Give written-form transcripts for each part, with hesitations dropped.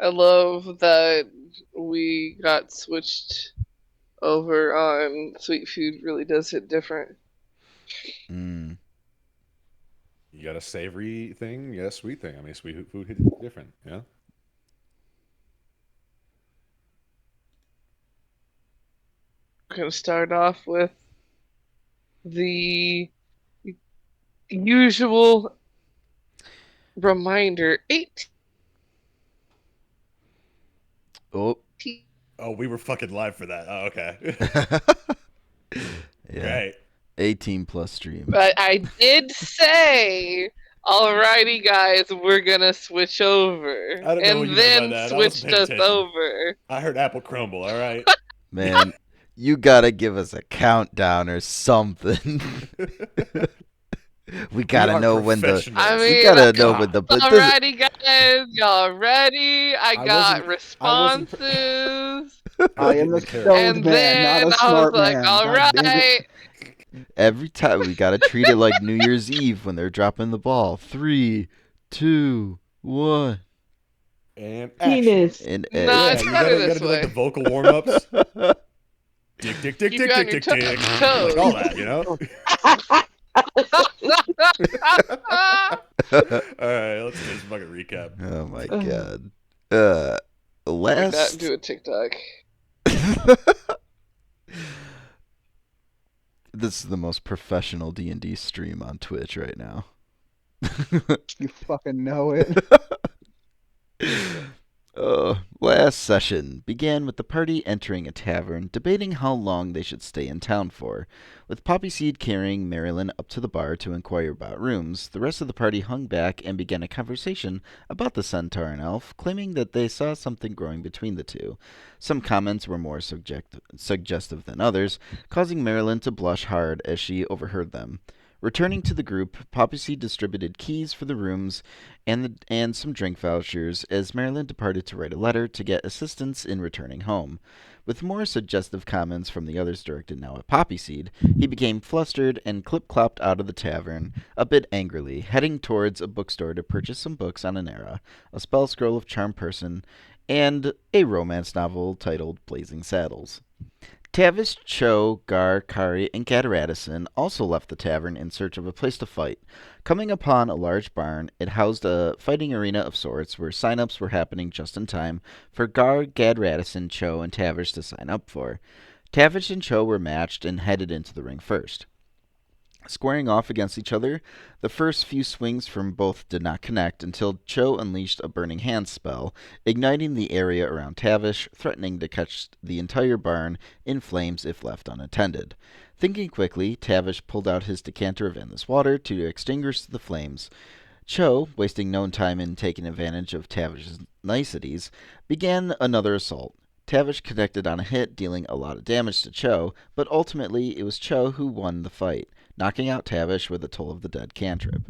I love that we got switched over on sweet food. Really does hit different. Mm. You got a savory thing, you got a sweet thing. I mean, sweet food hits different, yeah. We're gonna start off with the usual reminder: 18. Oh. Oh, we were fucking live for that. Oh, okay. Yeah. Great. 18 plus stream. But I did say, alrighty, guys, we're gonna switch over, I don't know what and you meant by then that. I wasn't switched paying us attention. over. I heard apple crumble. All right. Man, you gotta give us a countdown or something. We We gotta are know when the. professionals. I We mean, gotta know when God. the. But this. alrighty, guys, y'all ready? I I got wasn't. I wasn't. responses, I was I am getting a in character. stoned and man, not then a I was smart like, man. God damn it. alright. Every time we gotta treat it like New Year's Eve when they're dropping the ball. 3, 2, 1, And action. Penis. and No, Yeah, it's you better gotta you this gotta do like the way. vocal warm ups. Dick, dick, dick, Keep you dick, on dick, your dick, dick. toes. Like all that, you know. All right, let's do this fucking recap. Oh my Ugh. god. Uh, Would not last. do a TikTok. This is the most professional D&D stream on Twitch right now. You fucking know it. Last session began with the party entering a tavern, debating how long they should stay in town for. With Poppyseed carrying Marilyn up to the bar to inquire about rooms, the rest of the party hung back and began a conversation about the Centaur and Elf, claiming that they saw something growing between the two. Some comments were more suggestive than others, causing Marilyn to blush hard as she overheard them. Returning to the group, Poppyseed distributed keys for the rooms and some drink vouchers as Marilyn departed to write a letter to get assistance in returning home. With more suggestive comments from the others directed now at Poppyseed, he became flustered and clip-clopped out of the tavern, a bit angrily, heading towards a bookstore to purchase some books on an era, a spell scroll of charm person, and a romance novel titled Blazing Saddles. Tavish, Chou, Kari, and Gaddradison also left the tavern in search of a place to fight. Coming upon a large barn, it housed a fighting arena of sorts where sign-ups were happening just in time for Gaddradison, Chou, and Tavish to sign up for. Tavish and Chou were matched and headed into the ring first. Squaring off against each other, the first few swings from both did not connect until Cho unleashed a Burning Hands spell, igniting the area around Tavish, threatening to catch the entire barn in flames if left unattended. Thinking quickly, Tavish pulled out his decanter of endless water to extinguish the flames. Cho, wasting no time in taking advantage of Tavish's niceties, began another assault. Tavish connected on a hit, dealing a lot of damage to Cho, but ultimately it was Cho who won the fight, knocking out Tavish with a Toll of the Dead cantrip.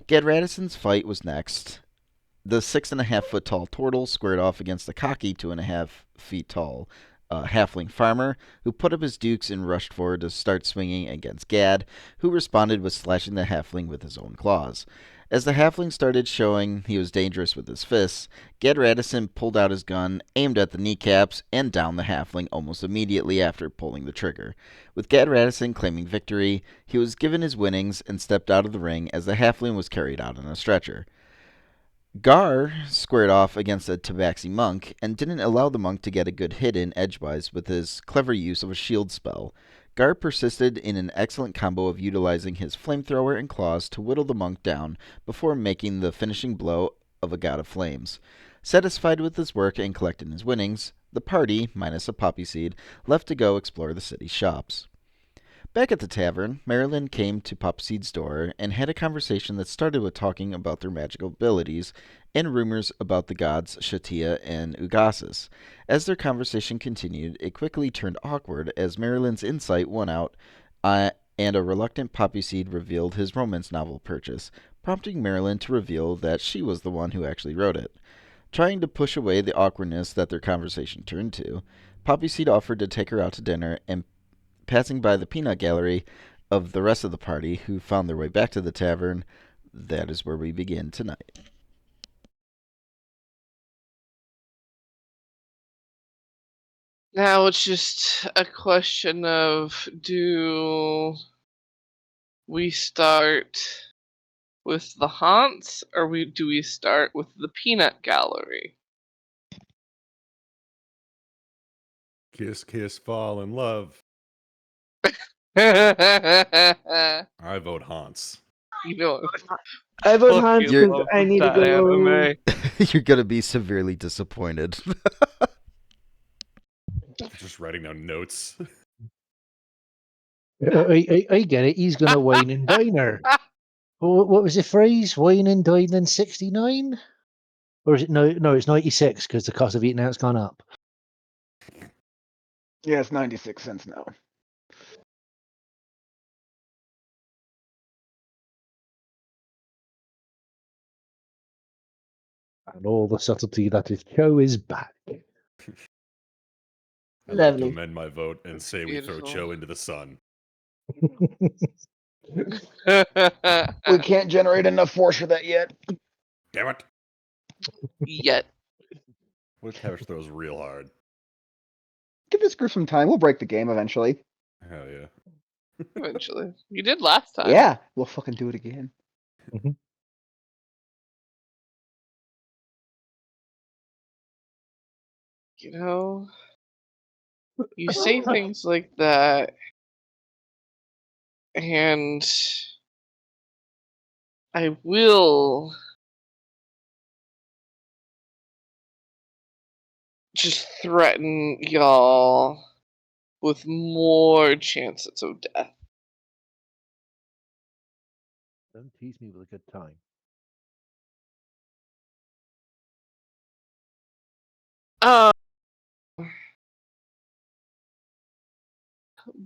Gaddradison's fight was next. The 6.5-foot tall Tortle squared off against the cocky 2.5 feet tall halfling farmer, who put up his dukes and rushed forward to start swinging against Gad, who responded with slashing the halfling with his own claws. As the halfling started showing he was dangerous with his fists, Gaddradison pulled out his gun, aimed at the kneecaps, and downed the halfling almost immediately after pulling the trigger. With Gaddradison claiming victory, he was given his winnings and stepped out of the ring as the halfling was carried out on a stretcher. Gar squared off against a Tabaxi monk and didn't allow the monk to get a good hit in edgewise with his clever use of a shield spell. Gar persisted in an excellent combo of utilizing his flamethrower and claws to whittle the monk down before making the finishing blow of a god of flames. Satisfied with his work and collecting his winnings, the party, minus a Poppyseed, left to go explore the city's shops. Back at the tavern, Marilyn came to Poppyseed's door and had a conversation that started with talking about their magical abilities and rumors about the gods Shatia and Ugasis. As their conversation continued, it quickly turned awkward as Marilyn's insight won out, and a reluctant Poppyseed revealed his romance novel purchase, prompting Marilyn to reveal that she was the one who actually wrote it. Trying to push away the awkwardness that their conversation turned to, Poppyseed offered to take her out to dinner, and passing by the peanut gallery of the rest of the party who found their way back to the tavern, that is where we begin tonight. Now it's just a question of, do we start with the haunts, or do we start with the peanut gallery? Kiss, kiss, fall in love. You I vote haunts. know, I vote fucking Hans You're- because love I need to that go. anime. You're gonna be severely disappointed. Just writing down notes. I get it. He's going to wine and dine her. What was the phrase? Wine and dine in 69? Or is it no, it's 96 because the cost of eating out's gone up. Yeah, it's 96 cents now. And all the subtlety that is Chou is back. I'd like to Lovely. amend my vote and say we throw Beautiful. Chou into the sun. We can't generate enough force for that yet. Damn it! Yet. What if Tavish throws real hard? Give this group some time. We'll break the game eventually. Hell yeah. Eventually. You did last time. Yeah, we'll fucking do it again. You know, you say things like that, and I will just threaten y'all with more chances of death. Don't tease me with a good time.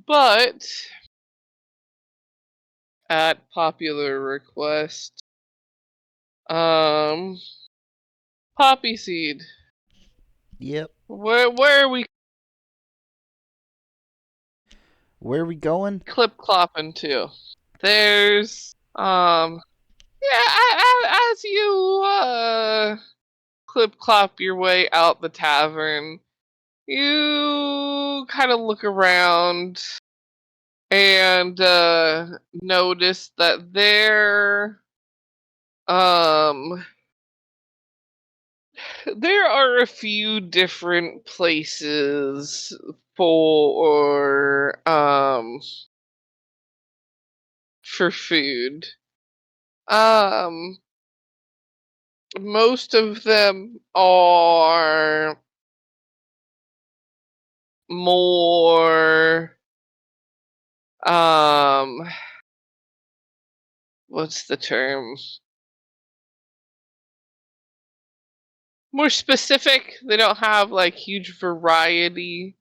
But at popular request, Poppyseed, Yep. where are we going? clip clopping to? There's as you clip clop your way out the tavern, you kind of look around and notice that there are a few different places for food. Most of them are more what's the term? More specific. They don't have like huge variety.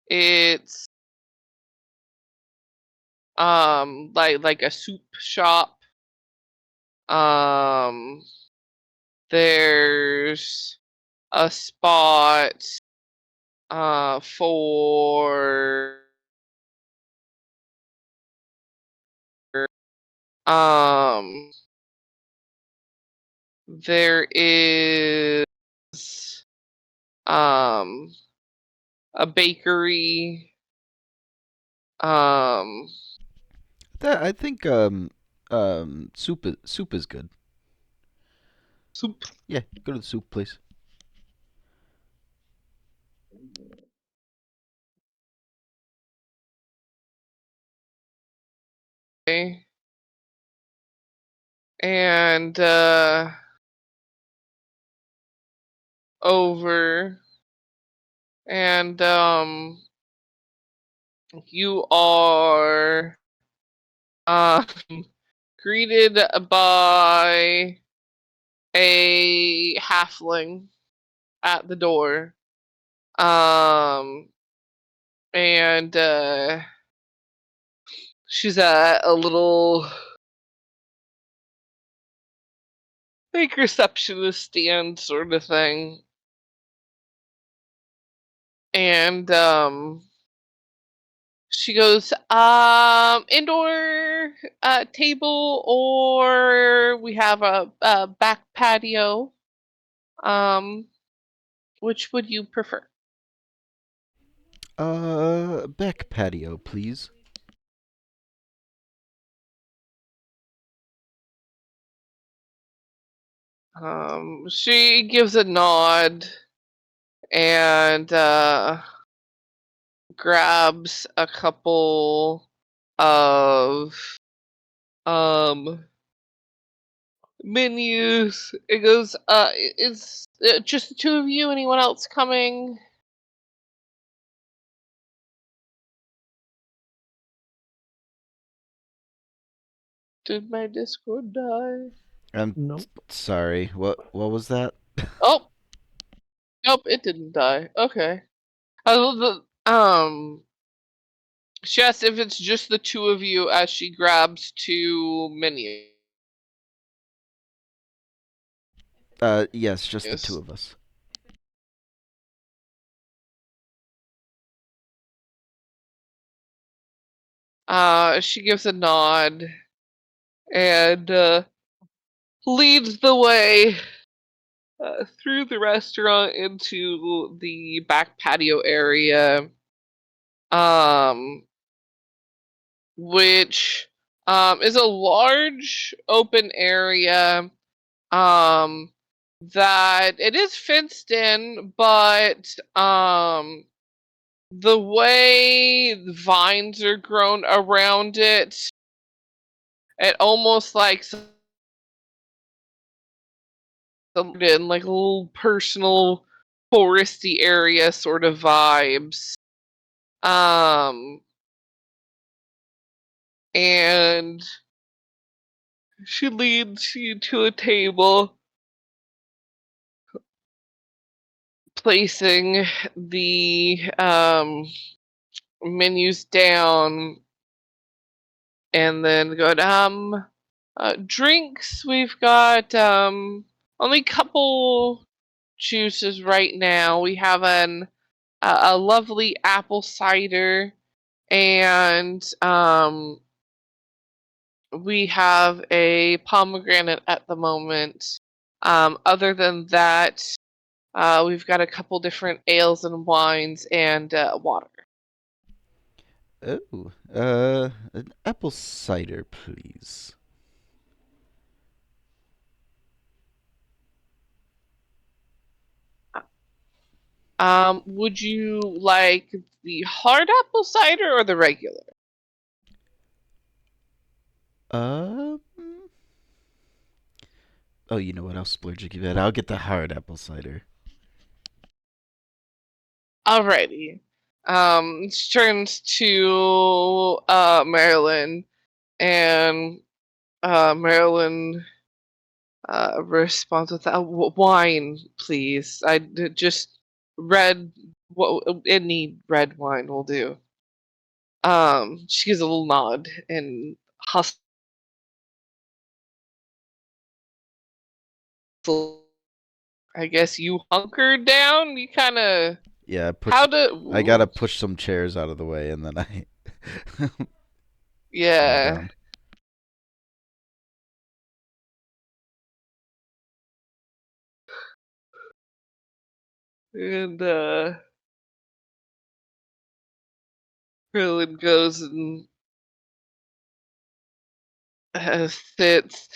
It's like a soup shop. There's a spot for there is a bakery. I think soup is good. Soup. Yeah, go to the soup place. Okay. And over and you are um greeted by a halfling at the door. And she's at a little like receptionist stand sort of thing. And she goes, indoor table, or we have a back patio. Which would you prefer? Back patio, please. She gives a nod and grabs a couple of menus. It goes, is it just the two of you? Anyone else coming? Did my Discord die? I'm No. sorry. What was that? Oh, nope, it didn't die. Okay. She asks if it's just the two of you as she grabs two menus. Yes, just the two of us. She gives a nod and leads the way through the restaurant into the back patio area, which is a large open area that it is fenced in, but the way vines are grown around it, it almost like in like a little personal foresty area sort of vibes. And she leads you to a table, placing the menus down, and then going, drinks, we've got only a couple juices right now. We have a lovely apple cider, and we have a pomegranate at the moment. Other than that, we've got a couple different ales and wines and water. Oh, an apple cider, please. Would you like the hard apple cider or the regular? Um. Oh, you know what? I'll splurge a bit. I'll get the hard apple cider. Alrighty. She turns to Marilyn, and Marilyn responds with wine, please. Just red. Any red wine will do. She gives a little nod and hustles. I guess you hunkered down. You kind of. Yeah, How do? I gotta push some chairs out of the way, and then I. Yeah. Down. And Krillin goes and sits,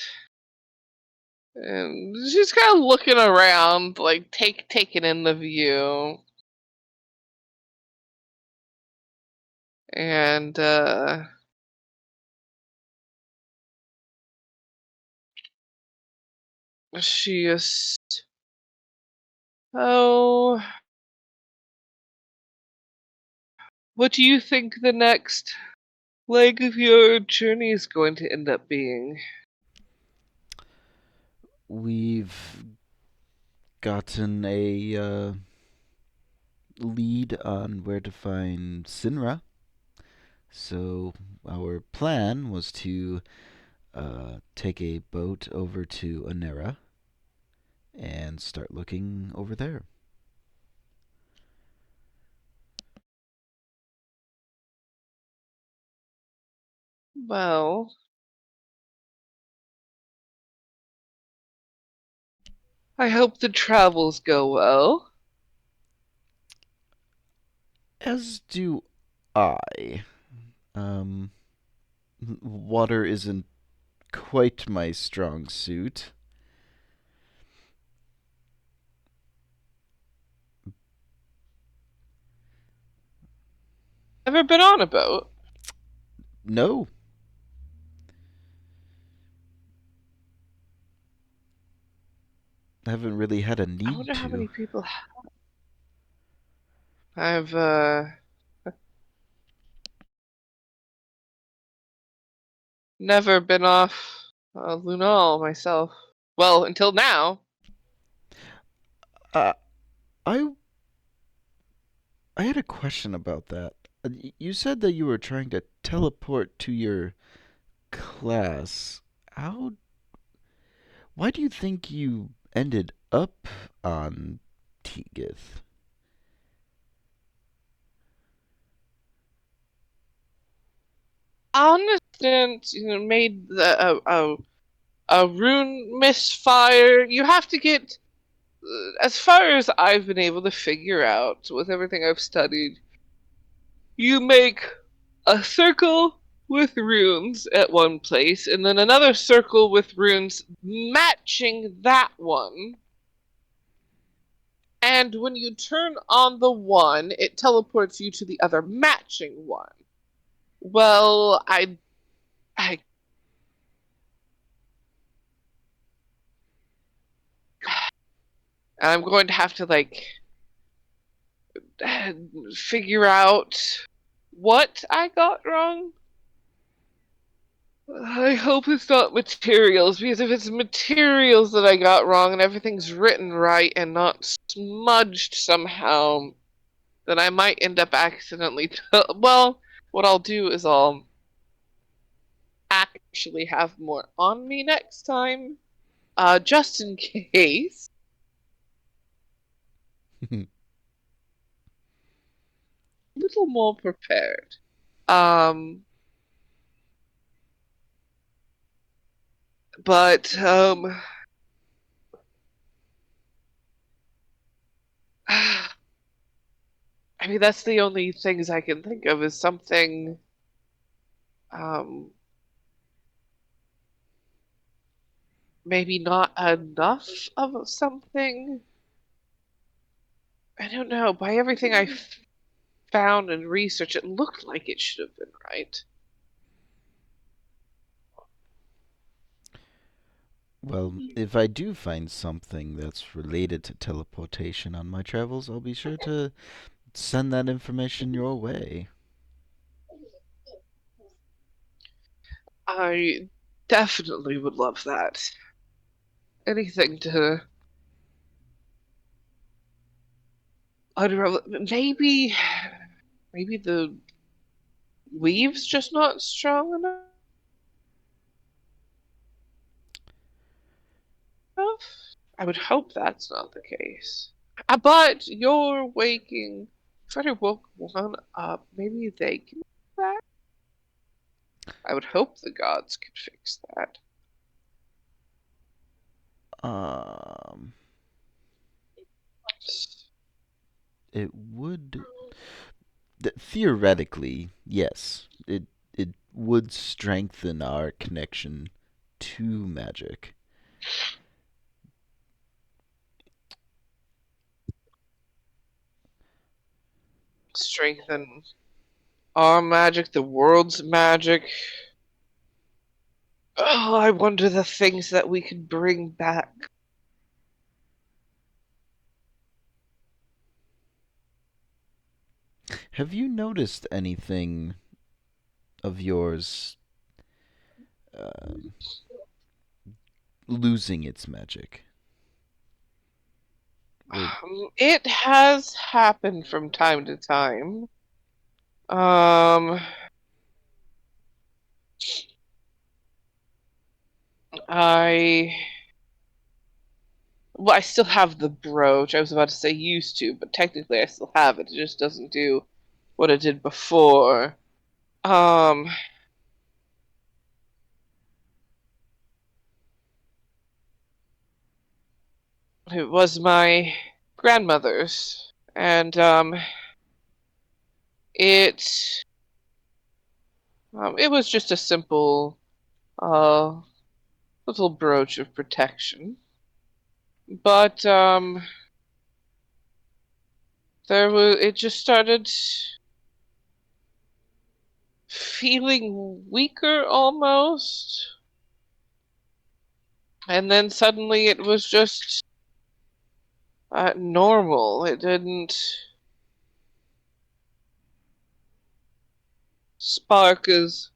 and she's kind of looking around, like taking in the view. And she is, oh, what do you think the next leg of your journey is going to end up being? We've gotten a lead on where to find Sinra. So our plan was to take a boat over to Onera and start looking over there. Well, I hope the travels go well. As do I. Water isn't quite my strong suit. Ever been on a boat? No. I haven't really had a I need wonder how many to. people have. I've never been off Lunal myself. Well, until now. I I had a question about that. You said that you were trying to teleport to your class. How? Why do you think you ended up on Tegith? Honest, made a rune misfire. You have to get, as far as I've been able to figure out with everything I've studied, you make a circle with runes at one place, and then another circle with runes matching that one. And when you turn on the one, it teleports you to the other matching one. Well, I'm going to have to figure out what I got wrong. I hope it's not materials, because if it's materials that I got wrong and everything's written right and not smudged somehow, then I might end up accidentally. Well, what I'll do is I'll actually have more on me next time, just in case. Little more prepared. But I mean, that's the only things I can think of is something maybe not enough of something. I don't know. By everything I found and researched, it looked like it should have been right. Well, if I do find something that's related to teleportation on my travels, I'll be sure to send that information your way. I definitely would love that. Anything to unravel. Maybe the weave's just not strong enough. I would hope that's not the case. But you're waking. Try to woke one up. Maybe they can do that. I would hope the gods could fix that. It would theoretically, yes. It would strengthen our connection to magic. Strengthen our magic, the world's magic. Oh, I wonder the things that we could bring back. Have you noticed anything of yours losing its magic? It has happened from time to time. I still have the brooch. I was about to say used to, but technically I still have it. It just doesn't do what it did before. What it was my grandmother's, and it was just a simple little brooch of protection, but it just started feeling weaker almost, and then suddenly it was just normal. It didn't spark as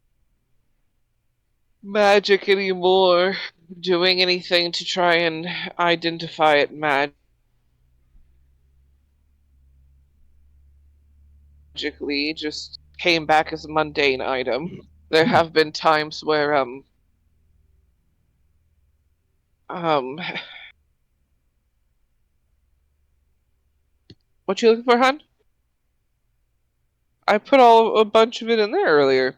magic anymore, doing anything to try and identify it magically, just came back as a mundane item. There have been times where what you looking for, hon? I put a bunch of it in there earlier.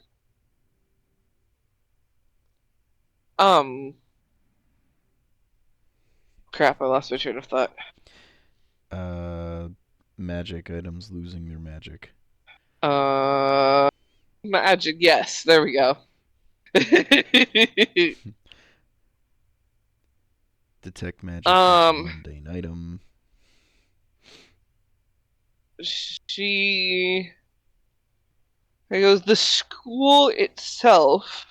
Crap, I lost my train of thought. Magic items losing their magic. Magic, yes, there we go. Detect magic is a mundane item. There goes the school itself.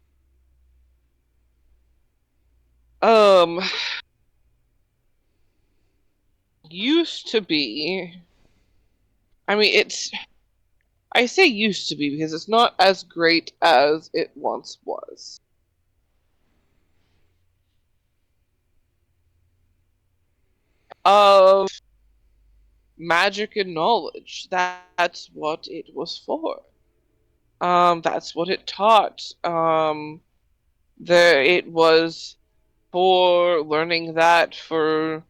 Used to be. I mean, I say used to be because it's not as great as it once was. Of magic and knowledge. That's what it was for. That's what it taught. It was for learning that for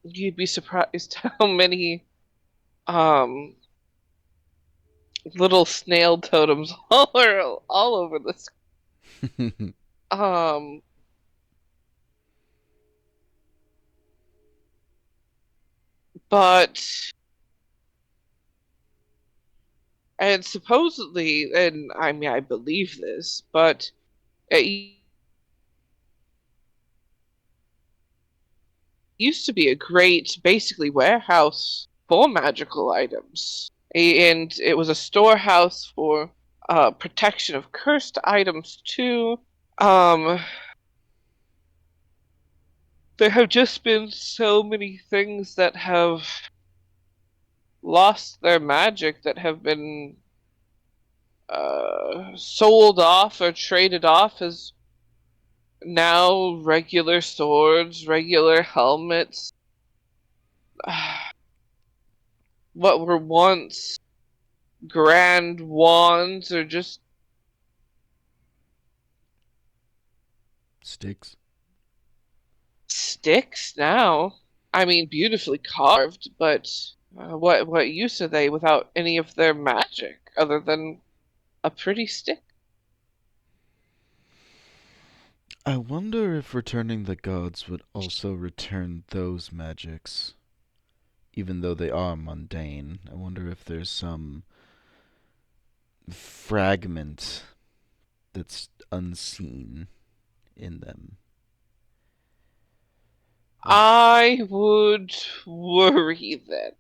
you'd be surprised how many little snail totems all over this. But and supposedly, and I mean I believe this, but it used to be a great, basically, warehouse for magical items. And it was a storehouse for protection of cursed items, too. There have just been so many things that have lost their magic, that have been sold off or traded off as now regular swords, regular helmets. What were once grand wands or just Sticks. Sticks now. I mean, beautifully carved, but what use are they without any of their magic other than a pretty stick? I wonder if returning the gods would also return those magics. Even though they are mundane, I wonder if there's some fragment that's unseen in them. I would worry that.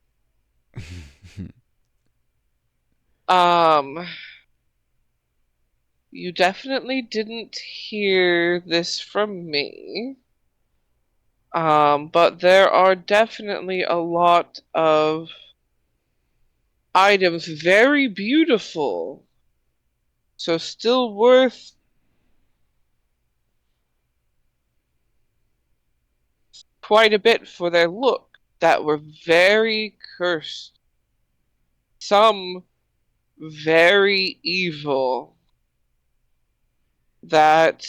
You definitely didn't hear this from me. But there are definitely a lot of items, very beautiful, so still worth quite a bit for their look, that were very cursed. Some very evil, that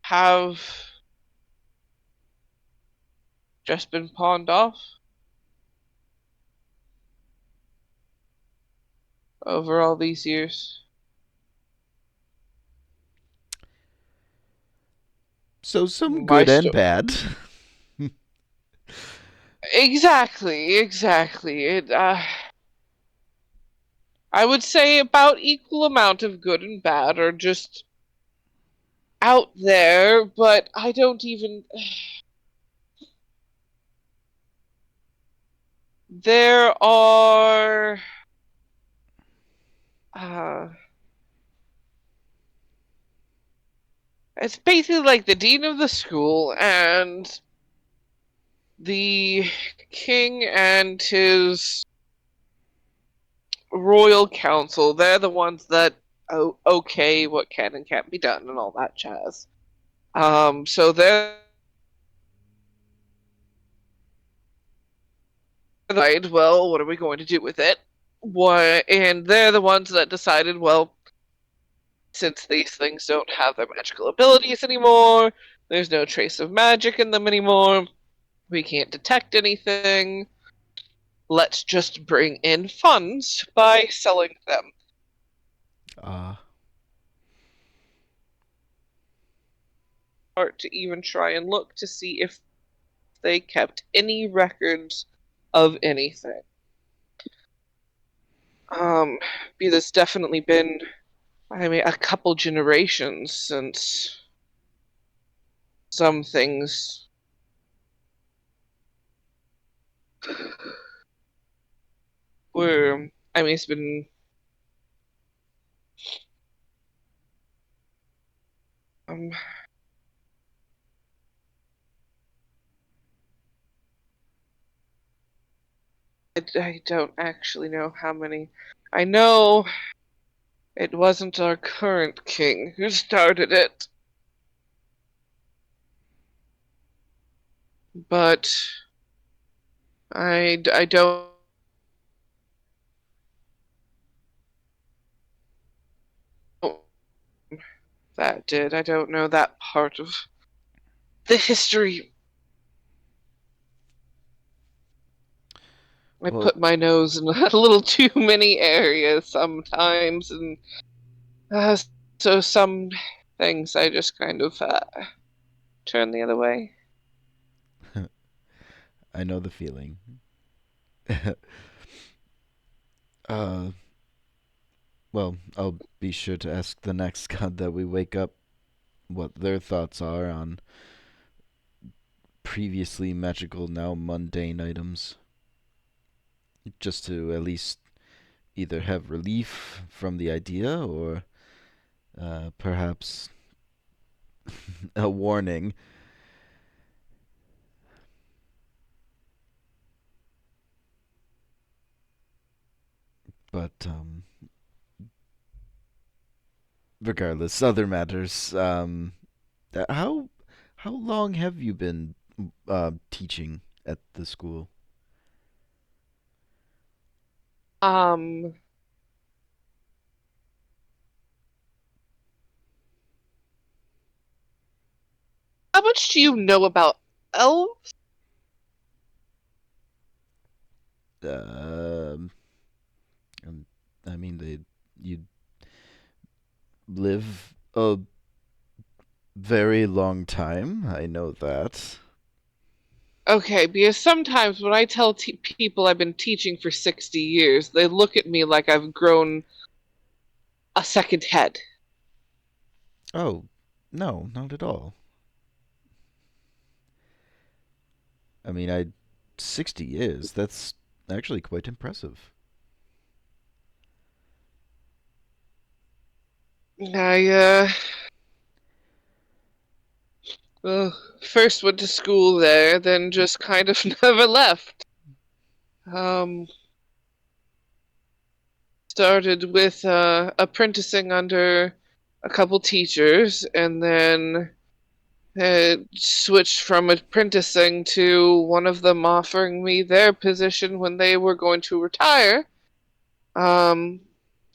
have just been pawned off over all these years. So some my good and bad. Exactly. I would say about equal amount of good and bad are just out there, but I don't even. There are. It's basically like the dean of the school and the king and his royal council. They're the ones that okay what can and can't be done and all that jazz. So they're like, well, what are we going to do with it? And they're the ones that decided, well, since these things don't have their magical abilities anymore, there's no trace of magic in them anymore, we can't detect anything, let's just bring in funds by selling them. Or to even try and look to see if they kept any records of anything. Because it's definitely been, a couple generations since some things were, it's been I don't actually know how many. I know it wasn't our current king who started it, but I don't. That did. I don't know that part of the history. I Well- put my nose in a little too many areas sometimes, and so some things I just kind of turn the other way. I know the feeling. Well, I'll be sure to ask the next god that we wake up what their thoughts are on previously magical, now mundane items. Just to at least either have relief from the idea or perhaps a warning. But regardless, other matters. How long have you been teaching at the school? Um, how much do you know about elves? Um, I mean, you live a very long time. I know that. Okay, because sometimes when I tell people I've been teaching for 60 years, they look at me like I've grown a second head. Oh, no, not at all. I mean, 60 years. That's actually quite impressive. I first went to school there, then just kind of never left. Started with apprenticing under a couple teachers, and then switched from apprenticing to one of them offering me their position when they were going to retire.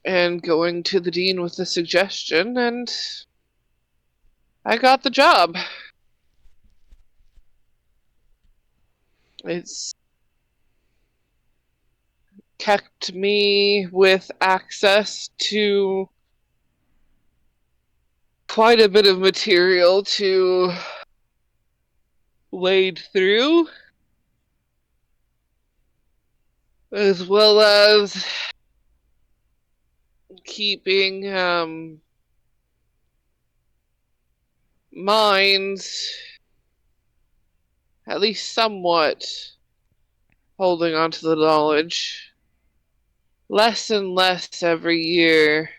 And going to the dean with the suggestion, and I got the job. It's kept me with access to quite a bit of material to wade through, as well as keeping minds at least somewhat holding on to the knowledge. Less and less every year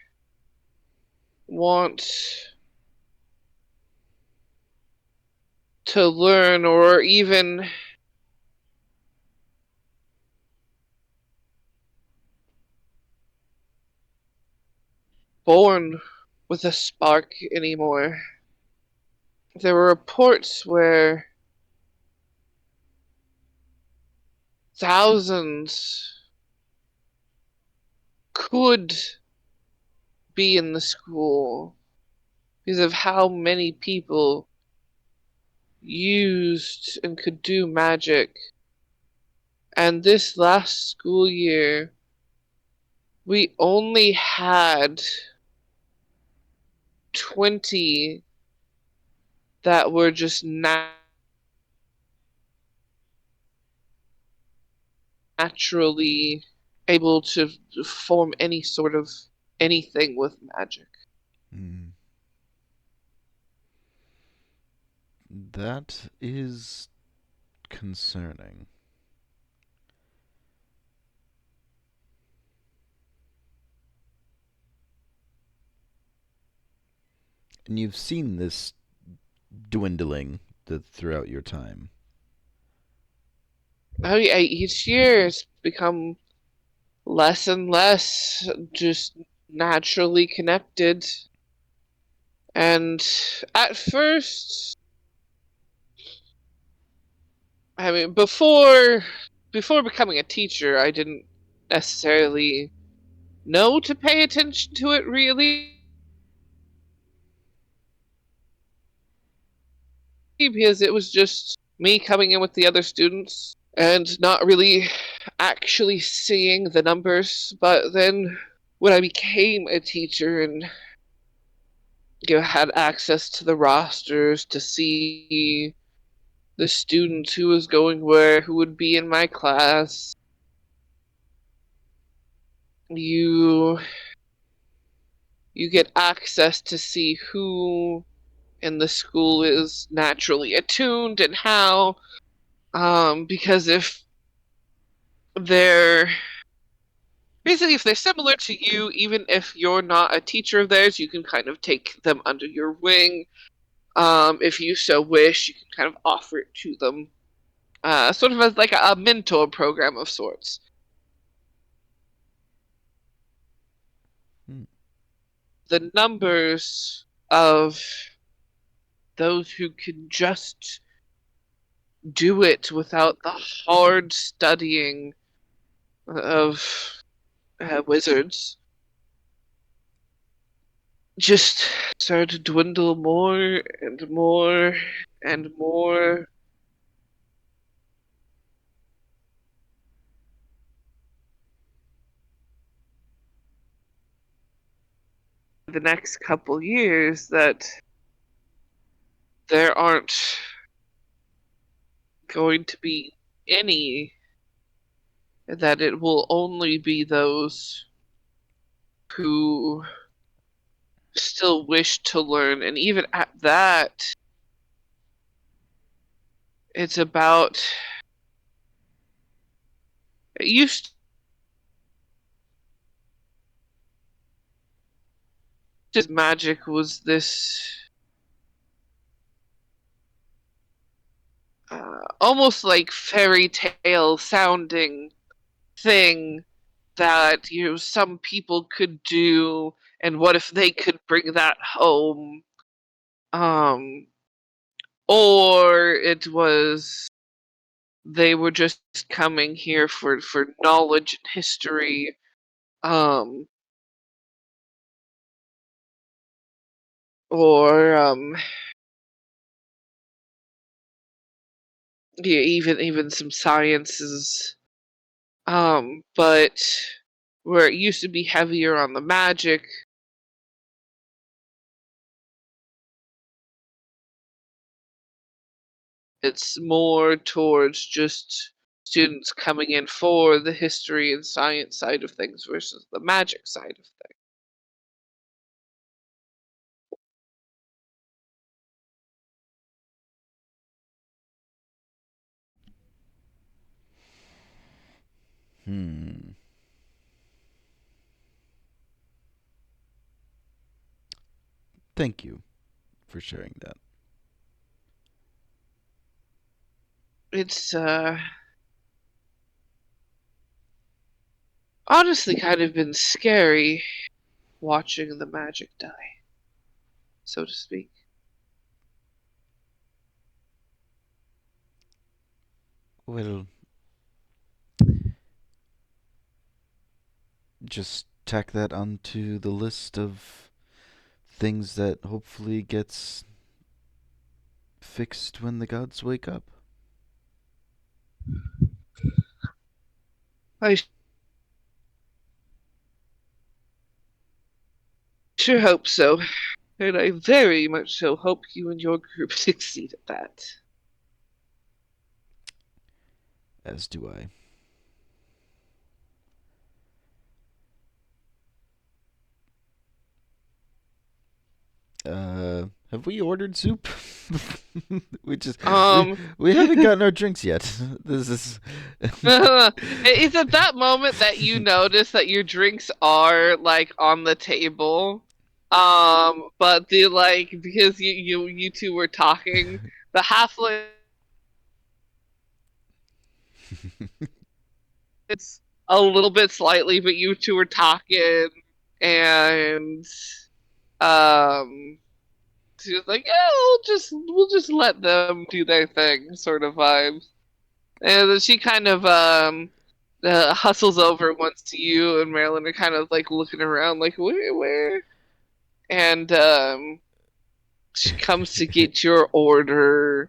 want to learn or even born with a spark anymore. There were reports where thousands could be in the school because of how many people used and could do magic. And this last school year, we only had 20 that were just naturally able to form any sort of anything with magic. Mm. That is concerning. And you've seen this dwindling throughout your time. Oh yeah, each year it's become less and less just naturally connected. And at first, I mean, before becoming a teacher, I didn't necessarily know to pay attention to it really, because it was just me coming in with the other students and not really actually seeing the numbers. But then when I became a teacher and had access to the rosters to see the students who was going where, who would be in my class, you get access to see who in the school is naturally attuned and how, because if they're basically, if they're similar to you, even if you're not a teacher of theirs, you can kind of take them under your wing. If you so wish, you can kind of offer it to them, sort of as like a mentor program of sorts. The numbers of those who can just do it without the hard studying of wizards just started to dwindle more and more and more. The next couple years that there aren't going to be any, that it will only be those who still wish to learn. And even at that, it's about, it used to, magic was this almost like fairy tale sounding thing that some people could do, and what if they could bring that home, or it was they were just coming here for knowledge and history, or yeah, even some sciences, but where it used to be heavier on the magic, It's more towards just students coming in for the history and science side of things versus the magic side of things. Thank you for sharing that. It's honestly kind of been scary watching the magic die, so to speak. Well, just tack that onto the list of things that hopefully gets fixed when the gods wake up. I sure hope so, and I very much so hope you and your group succeed at that. As do I. Have we ordered soup? we haven't gotten our drinks yet. This is It's at that moment that you notice that your drinks are like on the table. But because you two were talking, the halfling it's a little bit slightly, but you two were talking, and she was like, "Yeah, we'll just let them do their thing," sort of vibes. And then she kind of hustles over once you and Marilyn are kind of like looking around, like where, and she comes to get your order.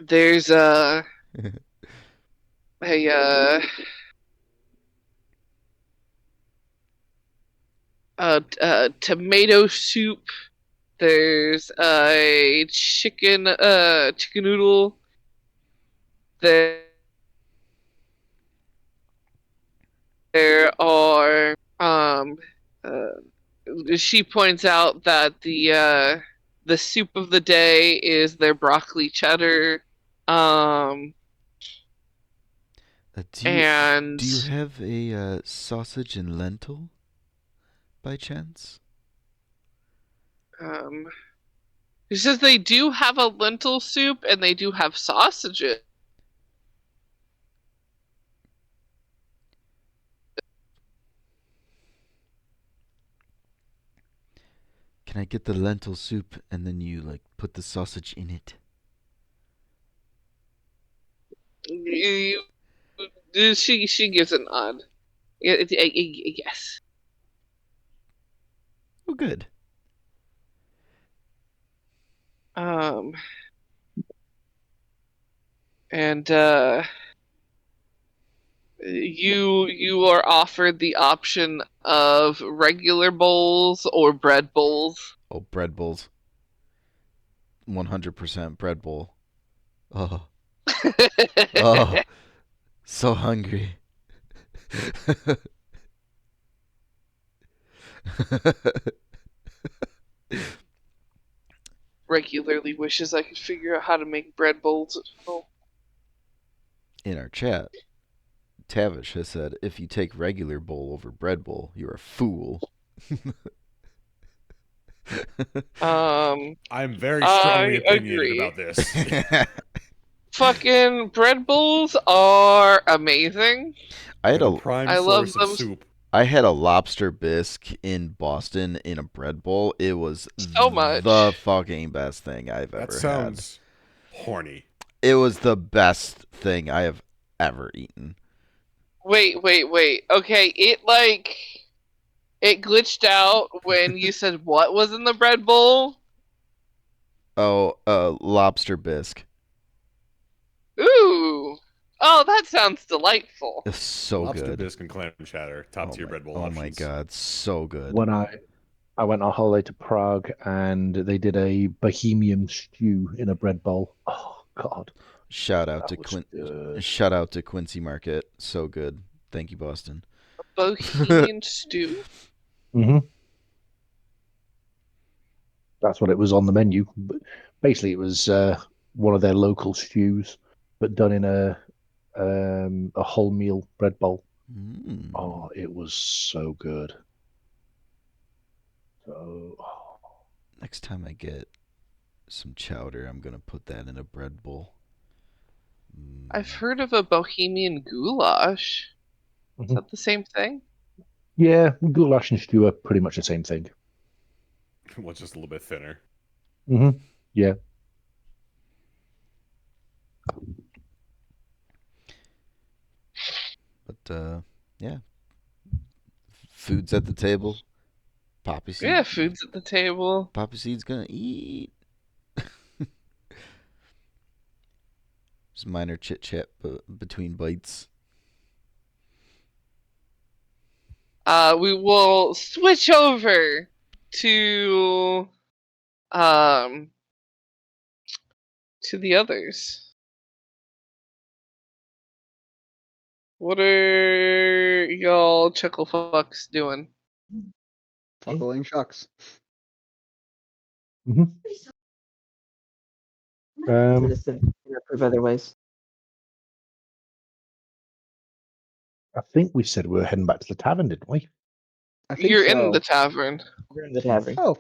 There's a tomato soup. There's a chicken noodle. There are she points out that the soup of the day is their broccoli cheddar. do you have a sausage and lentil by chance? She says they do have a lentil soup and they do have sausages. Can I get the lentil soup and then you like put the sausage in it? She gives a nod. Yes. Oh, good. And you are offered the option of regular bowls or bread bowls. Oh, bread bowls. 100% bread bowl. Oh. Oh. So hungry. Regularly wishes I could figure out how to make bread bowls at home. In our chat, Tavish has said, if you take regular bowl over bread bowl, you're a fool. I'm very strongly opinionated agree. about this. Fucking bread bowls are amazing. I love them. Soup. I had a lobster bisque in Boston in a bread bowl. It was much. the fucking best thing I've ever had. That sounds horny. It was the best thing I have ever eaten. Wait. Okay, it glitched out when you said what was in the bread bowl? Oh, lobster bisque. Ooh. Oh, that sounds delightful. It's so Lobster good. bisque and clam chowder, top tier bread bowl options. Oh my god, so good. When I I went on holiday to Prague and they did a Bohemian stew in a bread bowl. Oh God, Shout out that to was good. Shout out to Quincy Market. So good. Thank you, Boston. Bohemian stew. hmm That's what it was on the menu. But basically, it was one of their local stews, but done in a wholemeal bread bowl. Mm. Oh, it was so good. So, Next time I get some chowder, I'm gonna put that in a bread bowl. I've heard of a Bohemian goulash. Is that the same thing? yeah, goulash and stew are pretty much the same thing. Well, just a little bit thinner. Yeah. But yeah, food's at the table. Poppyseed. Yeah, food's at the table. Poppyseed's gonna eat. Just minor chit chat between bites. We will switch over to the others. What are y'all chuckle fucks doing? Fuckling shucks. Citizen prove otherwise. I think we said we were heading back to the tavern, didn't we? I think You're so. in the tavern. We're in the tavern. Oh,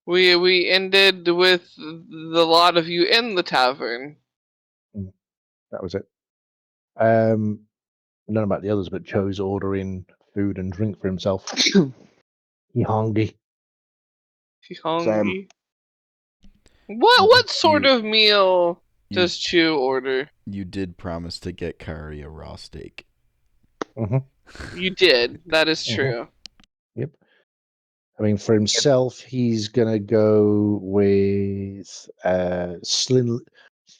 We ended with the lot of you in the tavern. That was it. None about the others, but Chou's ordering food and drink for himself. He hungry. Hungry. What sort of meal does Chou order? You did promise to get Kari a raw steak. You did. That is true. Yep. I mean, for himself, he's gonna go with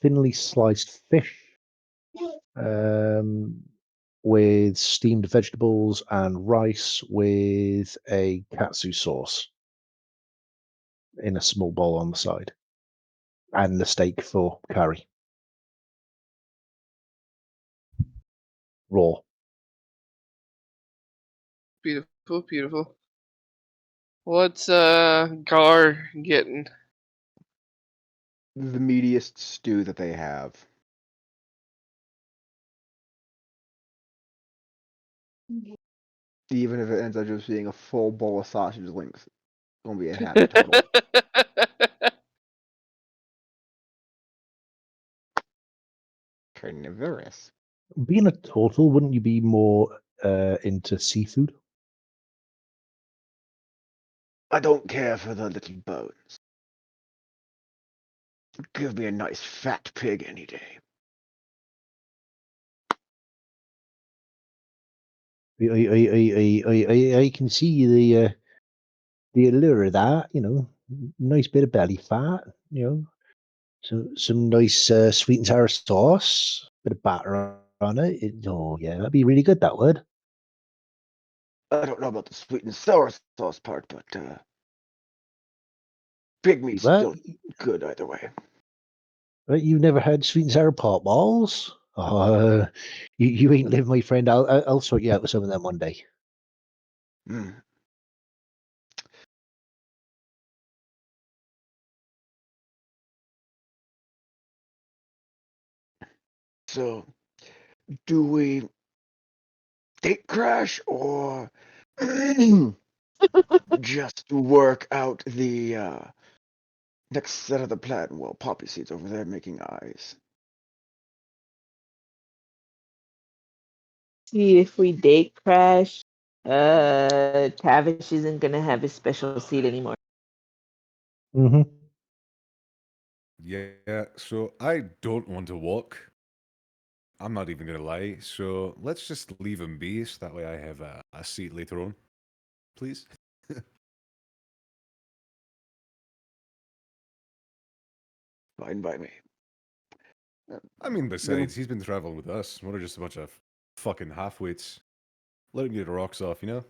thinly sliced fish, with steamed vegetables and rice with a katsu sauce in a small bowl on the side, and the steak for Kari. Raw. Beautiful, beautiful. What's Gar getting? the meatiest stew that they have. Even if it ends up just being a full bowl of sausage links, it's gonna be a happy total. Carnivorous. Being a turtle, wouldn't you be more into seafood? I don't care for the little bones. Give me a nice fat pig any day. I can see the allure of that. You know, nice bit of belly fat. You know, some nice sweet and sour sauce, bit of batter on it. Oh yeah, that'd be really good. That would. I don't know about the sweet and sour sauce part, but pig meat's What? still good either way. Right, you've never had sweet and sour pot balls? Oh, you ain't lived, my friend. I'll sort you out with some of them one day. Mm. So, do we date crash or just work out the next set of the plan while Poppyseed's over there making eyes? See, if we date crash, Tavish isn't gonna have his special seat anymore. Mm-hmm. Yeah, so I don't want to walk. I'm not even gonna lie. So let's just leave him be, so that way I have a seat later on, please. Fine by me. I mean, besides, he's been traveling with us. We're just a bunch of fucking halfwits. Let him get the rocks off, you know?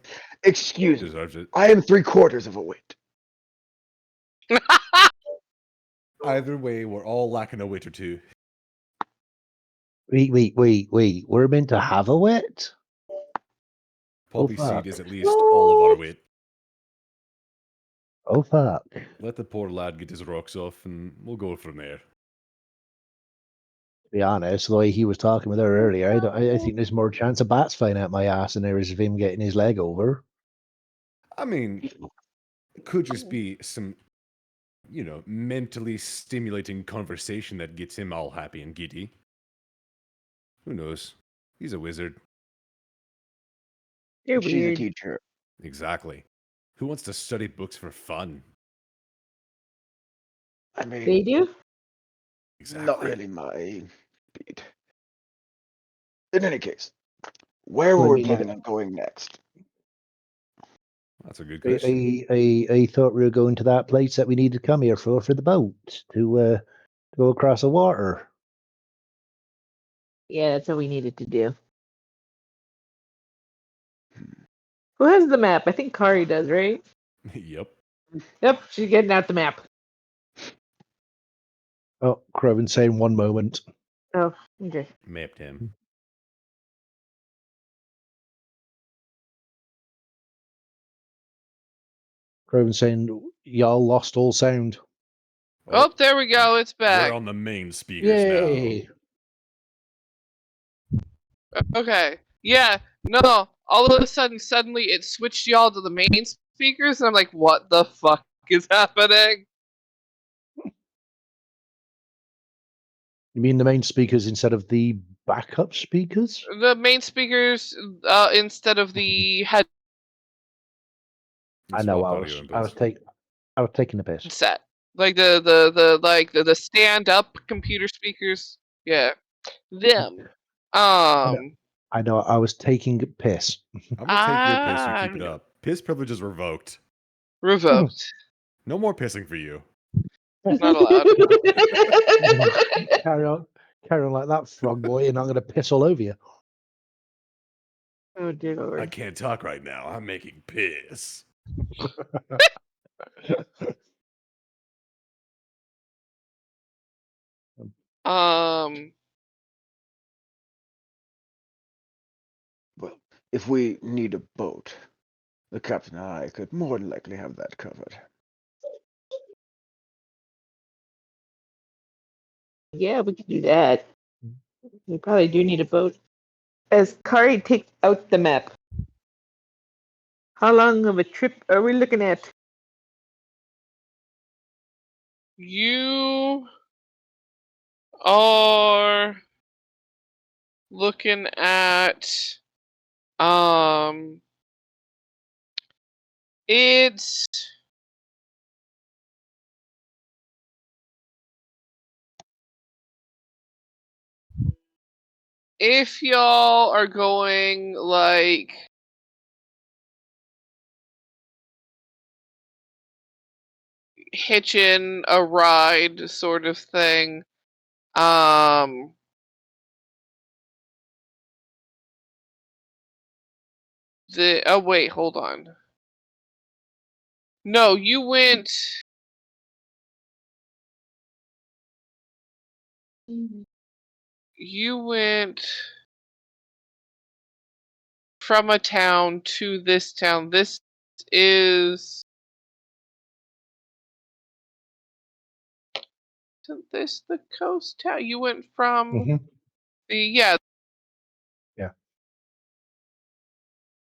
Excuse me. Deserves it. I am 3/4 of a wit. Either way, we're all lacking a wit or two. Wait. We're meant to have a wit? Oh, Poppyseed fuck. is at least all of our wit. Oh, fuck. Let the poor lad get his rocks off, and we'll go from there. To be honest, the way he was talking with her earlier, I think there's more chance of bats flying out my ass than there is of him getting his leg over. I mean, it could just be some, mentally stimulating conversation that gets him all happy and giddy. Who knows? He's a wizard. You're She's a weird. teacher. Exactly. Who wants to study books for fun? I mean, They do? Exactly. not really my beat. In any case, where Well, I were we mean, planning on going next? That's a good question. I thought we were going to that place that we need to come here for the boat to go across the water. Yeah, that's what we needed to do. Who has the map? I think Kari does, right? Yep. Yep, she's getting out the map. Oh, Crowan saying one moment. Oh, okay. Mapped him. Crowan saying y'all lost all sound. Oh, there we go. It's back. We're on the main speakers Yay! Okay. Yeah. No. All of a sudden, suddenly, it switched y'all to the main speakers, and I'm like, what the fuck is happening? You mean the main speakers instead of the backup speakers? The main speakers instead of the I know. Swap I audio was inputs. taking the piss. headset, like the stand up computer speakers. Yeah, them. I know. I was taking a piss. I'm gonna take your piss. You keep it up. Piss privileges revoked. Revoked. No more pissing for you. Not allowed. carry on like that, frog boy, and I'm going to piss all over you. Oh dear I lord. can't talk right now. I'm making piss. Um. Well, if we need a boat, the captain and I could more than likely have that covered. Yeah, we could do that. We probably do need a boat. As Kari takes out the map, how long of a trip are we looking at? You are looking at it's if y'all are going like hitching a ride sort of thing, oh wait, hold on. No, you went from a town to this town. This is this the coast town? You went from Mhm. yeah. Yeah.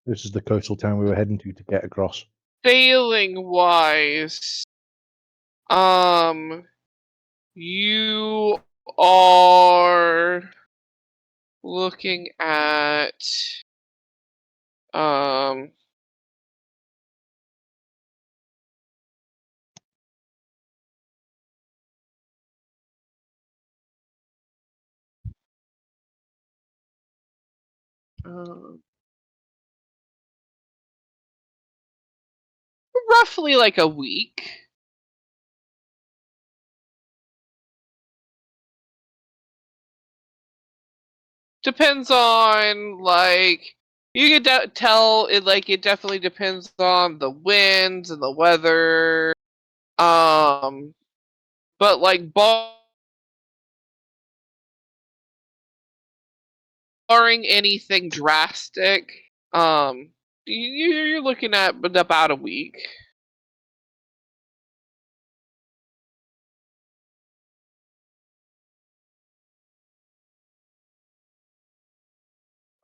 This is the coastal town we were heading to get across. Sailing wise, you are looking at um roughly like a week. Depends on like You can tell it like it definitely depends on the winds and the weather. But like barring anything drastic, you're looking at about a week.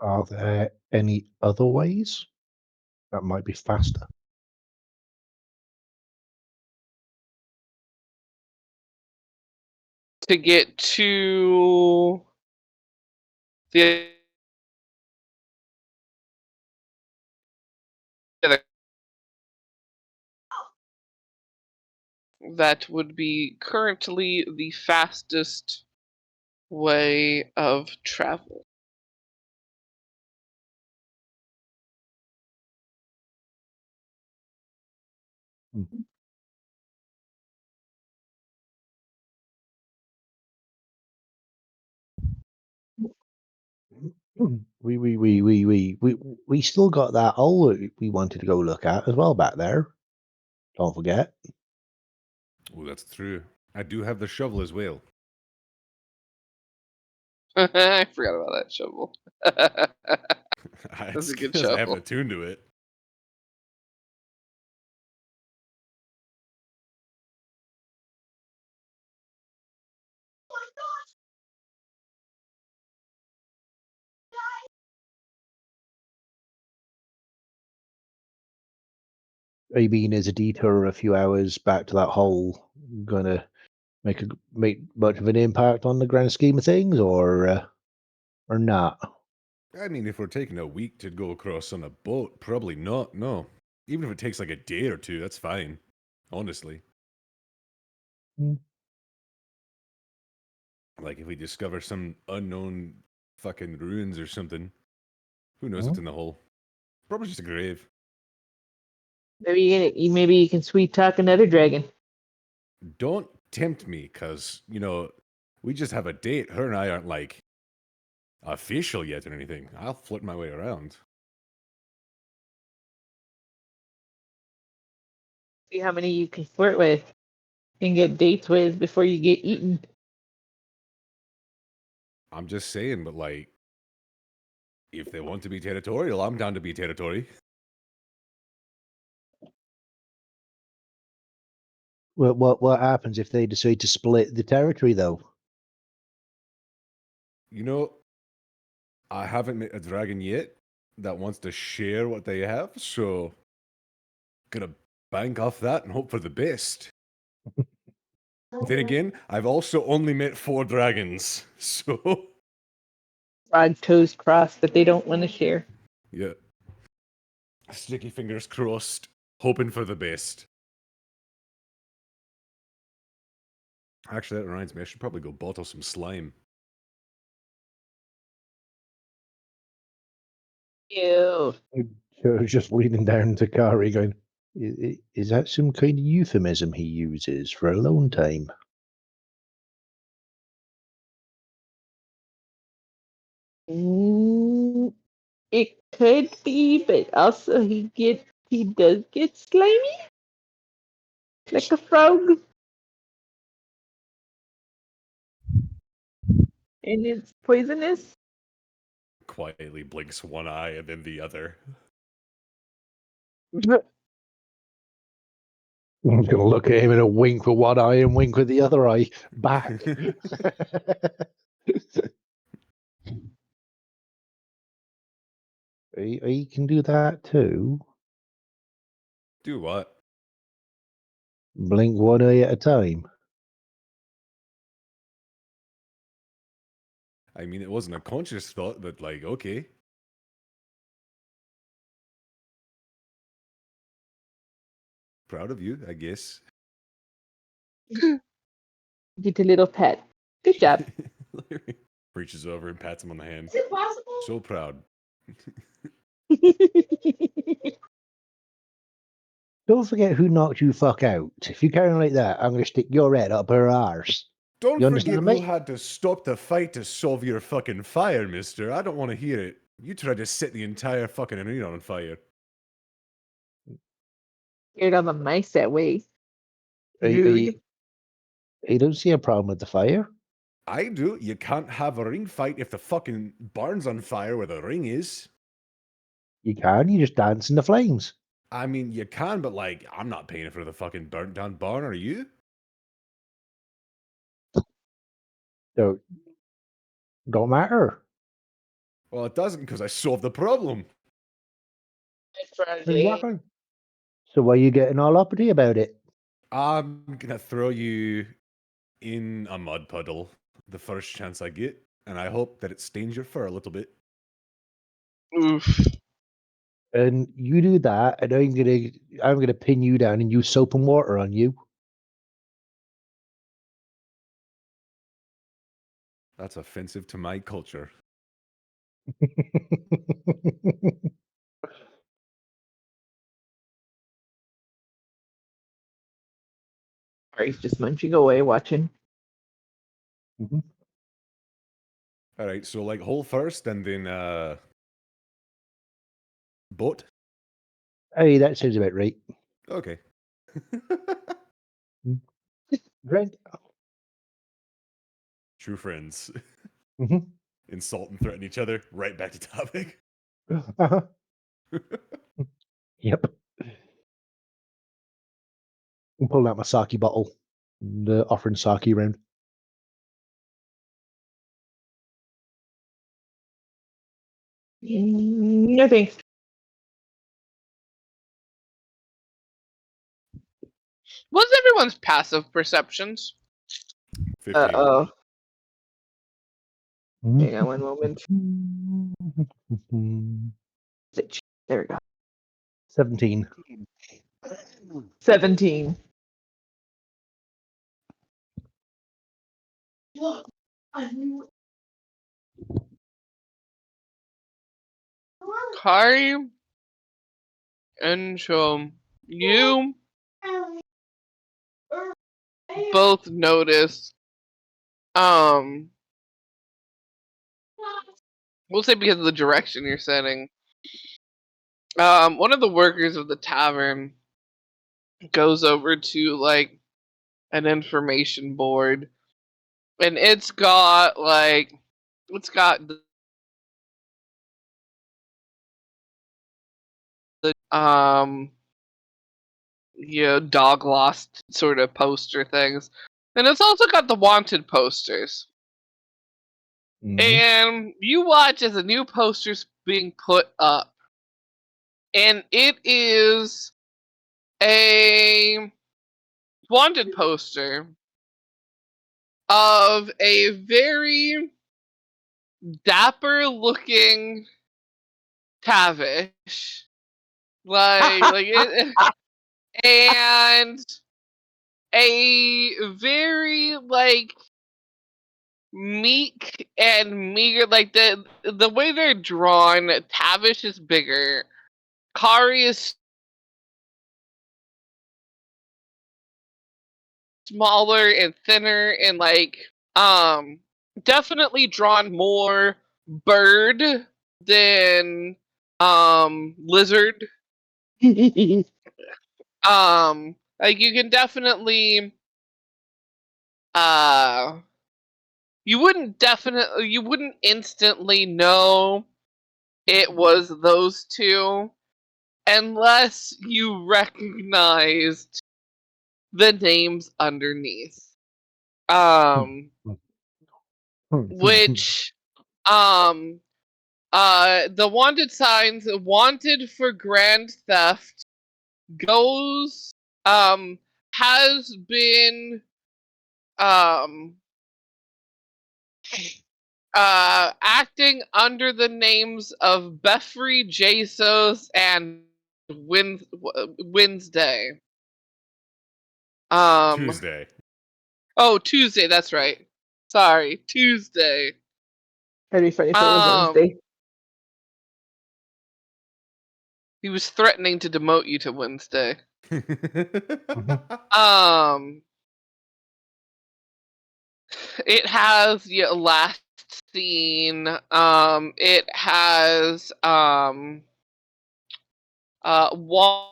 Are there any other ways that might be faster? To get to the that would be currently the fastest way of travel. We still got that hole that we wanted to go look at as well back there. Don't forget. Oh, that's true. I do have the shovel as well. I forgot about that shovel. That's a good because I have shovel. the tune to it. I mean, is a detour a few hours back to that hole gonna make much of an impact on the grand scheme of things, or not? I mean, if we're taking a week to go across on a boat, probably not, no. Even if it takes like a day or two, that's fine. Honestly. Hmm. Like if we discover some unknown fucking ruins or something, who knows Hmm. what's in the hole? Probably just a grave. Maybe you can sweet talk another dragon. Don't tempt me, cause we just have a date. Her and I aren't like official yet or anything. I'll flirt my way around. See how many you can flirt with and get dates with before you get eaten. I'm just saying, but like, if they want to be territorial, I'm down to be territory. Well, what happens if they decide to split the territory, though? I haven't met a dragon yet that wants to share what they have, so gonna bank off that and hope for the best. Then again, I've also only met 4 dragons, so Broad toes crossed that they don't want to share. yeah. Sticky fingers crossed, hoping for the best. Actually, that reminds me, I should probably go bottle some slime. Ew. I was just leaning down to Kari going, is that some kind of euphemism he uses for alone time? It could be, but also he does get slimy, like a frog, and it's poisonous. Quietly blinks one eye and then the other. I'm going to look at him and a wink with one eye and wink with the other eye back. He can do that too. Do what? Blink one eye at a time. I mean, it wasn't a conscious thought, but like, okay. Proud of you, I guess. Get a little pet. Good job. Reaches over and pats him on the hand. Is it possible? So proud. Don't forget who knocked you fuck out. If you carry on like that, I'm going to stick your head up her arse. Don't You forget understand who me? had to stop the fight to solve your fucking fire, mister. I don't want to hear it. You tried to set the entire fucking arena on fire. Scared all the mice that way. I Rude. don't see a problem with the fire. I do. You can't have a ring fight if the fucking barn's on fire where the ring is. You can. You just dance in the flames. I mean, you can, but like, I'm not paying for the fucking burnt down barn, are you? So, don't matter. Well, it doesn't because I solved the problem. Exactly. So why are you getting all uppity about it? I'm gonna throw you in a mud puddle the first chance I get, and I hope that it stains your fur a little bit. Oof. And you do that, and I'm gonna pin you down and use soap and water on you. That's offensive to my culture. Kari's just munching away, watching. Mhm. All right, so like hole first, and then boat. Hey, that sounds about right. Okay. Right. True friends. Mhm. Insult and threaten each other. Right back to topic. Uh-huh. Yep. I'm pulling out my sake bottle and offering sake around. No thanks. What's everyone's passive perceptions? 15. Oh. Mm-hmm. Hang on one moment. There we go. 17. 17. Kari and Chou, you both notice, we'll say because of the direction you're setting, one of the workers of the tavern goes over to like an information board, and it's got the dog lost sort of poster things, and it's also got the wanted posters. Mhm. And you watch as a new poster's being put up, and it is a wanted poster of a very dapper looking Tavish, and a very meek and meager, like the way they're drawn. Tavish is bigger, Kari is smaller and thinner, and definitely drawn more bird than lizard. Like you can definitely you wouldn't instantly know it was those two unless you recognized the names underneath. Which the wanted signs, wanted for grand theft, goes has been acting under the names of Beffrey, Jesus, and Wednesday. Tuesday. Oh, Tuesday, that's right. Sorry, Tuesday. That'd be funny if it was Wednesday. He was threatening to demote you to Wednesday. It has last scene. It has wall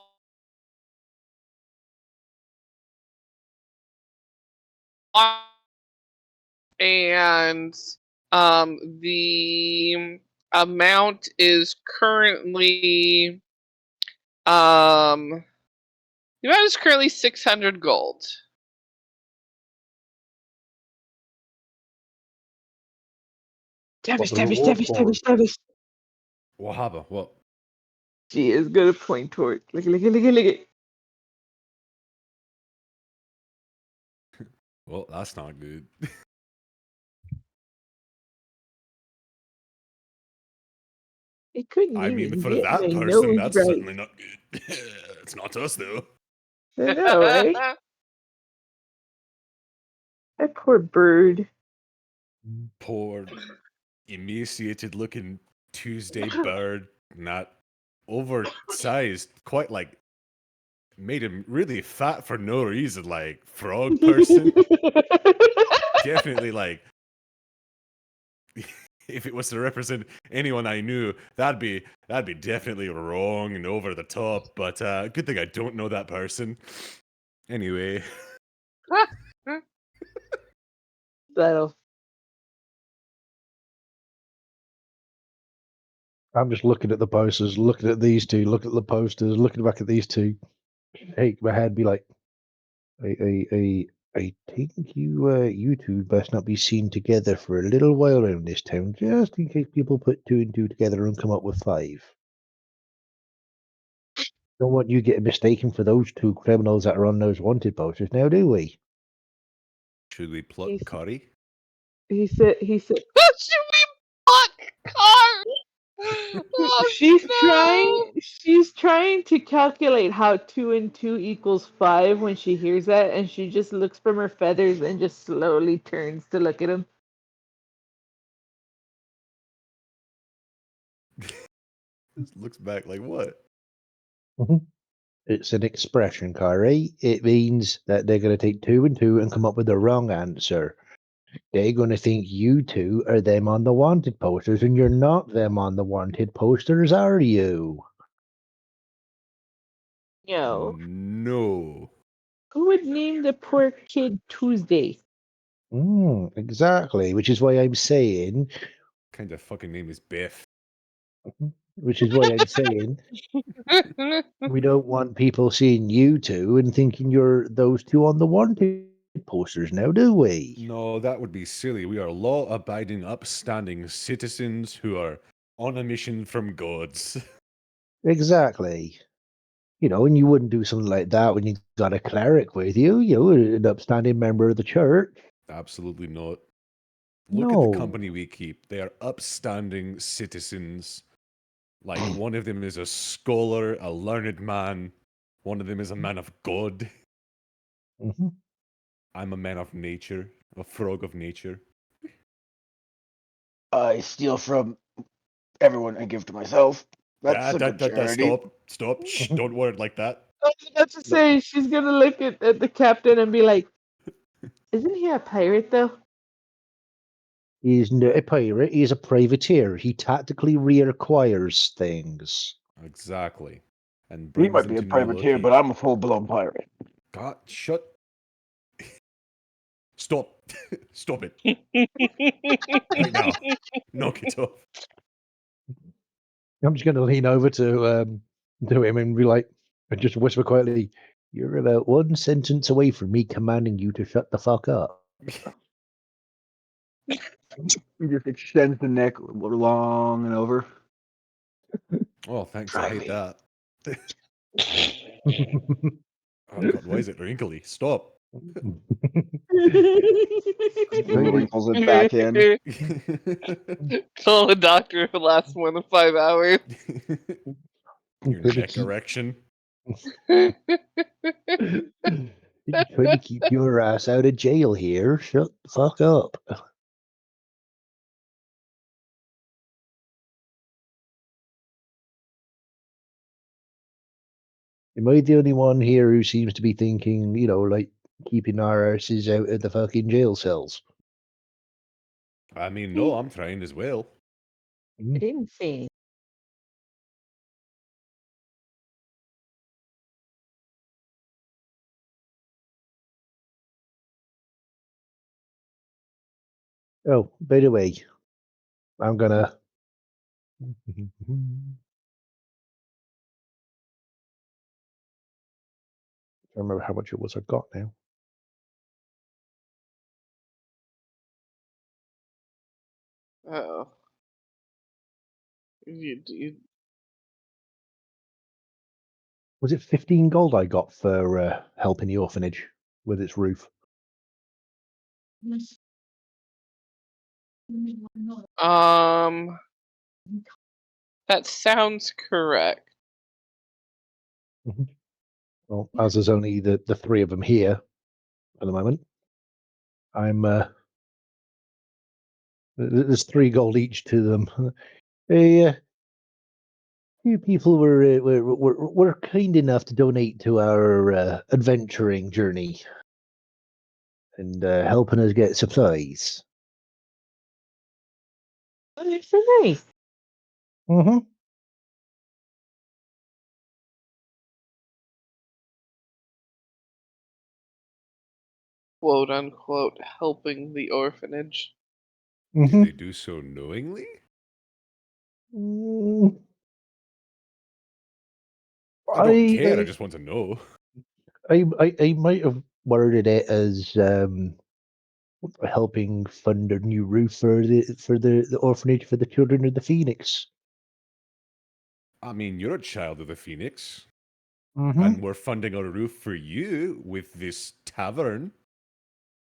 and the amount is currently 600 gold. Tavish, the Tavish, reward Tavish, for Tavish, Tavish. What happened? What? She is gonna point toward. Look it. Well, that's not good. It couldn't I mean, even for get that my person, nose that's right. certainly not good. It's not us, though. I know, right? That poor bird. Poor, emaciated-looking Tuesday bird, not oversized, quite like made him really fat for no reason. Like frog person, definitely like. If it was to represent anyone I knew, that'd be definitely wrong and over the top. But good thing I don't know that person. Anyway, That'll. I'm just looking at the posters, looking at these two, looking at the posters, looking back at these two. Hey, my head be like, I think you two best not be seen together for a little while around this town, just in case people put 2 and 2 together and come up with 5. Don't want you getting mistaken for those 2 criminals that are on those wanted posters now, do we? should we pluck He's- Kari? He said. Should we block Kari? Oh, She's no. trying to calculate how 2 and 2 equals 5 when she hears that, and she just looks from her feathers and just slowly turns to look at him. Just looks back like what? It's an expression, Kari. It means that they're going to take 2 and 2 and come up with the wrong answer. They're going to think you two are them on the wanted posters, and you're not them on the wanted posters, are you? No. No. Who would name the poor kid Tuesday? Exactly. Which is why I'm saying, Kind of fucking name is Biff. which is why I'm saying, we don't want people seeing you two and thinking you're those 2 on the wanted posters now, do we? No, that would be silly. We are law-abiding, upstanding citizens who are on a mission from gods. Exactly. You know, and you wouldn't do something like that when you got a cleric with you, an upstanding member of the church. Absolutely not. Look at No. the company we keep. They are upstanding citizens. Like, one of them is a scholar, a learned man. One of them is a man of God. hmm I'm a man of nature, a frog of nature. I steal from everyone and give to myself. That's a good charity. Stop. Shh, don't word like that. I was about to say she's gonna look at the captain and be like, "Isn't he a pirate though?" He's not a pirate, he's a privateer. He tactically reacquires things. Exactly. And He brings might them be a to new privateer, but locations. I'm a full-blown pirate. God, shut. Stop. Stop it. Right now. Knock it off. I'm just going to lean over to him and be like, and just whisper quietly, "You're about 1 sentence away from me commanding you to shut the fuck up." He just extends the neck long and over. Oh, thanks. Try I hate me. that. Oh, God, why is it wrinkly? Stop. Wrinkles it back in. Call a doctor if it lasts more than 5 hours. Your neck erection. You're trying to keep your ass out of jail here. Shut the fuck up. Am I the only one here who seems to be thinking, like keeping our asses out of the fucking jail cells? I mean, no, I'm trying as well. I didn't say anything. Oh, by the way, I'm gonna. I don't remember how much it was I've got now. Oh. You, Was it 15 gold I got for helping the orphanage with its roof? that sounds correct. Well, as there's only the three of them here at the moment, I'm there's 3 gold each to them. A few people were kind enough to donate to our adventuring journey and helping us get supplies. Oh, that's so nice. Mm-hmm. Quote unquote, helping the orphanage. Did Mm-hmm. they do so knowingly? I don't care. I just want to know. I might have worded it as helping fund a new roof for the orphanage for the children of the Phoenix. I mean, you're a child of the Phoenix, Mm-hmm. and we're funding a roof for you with this tavern.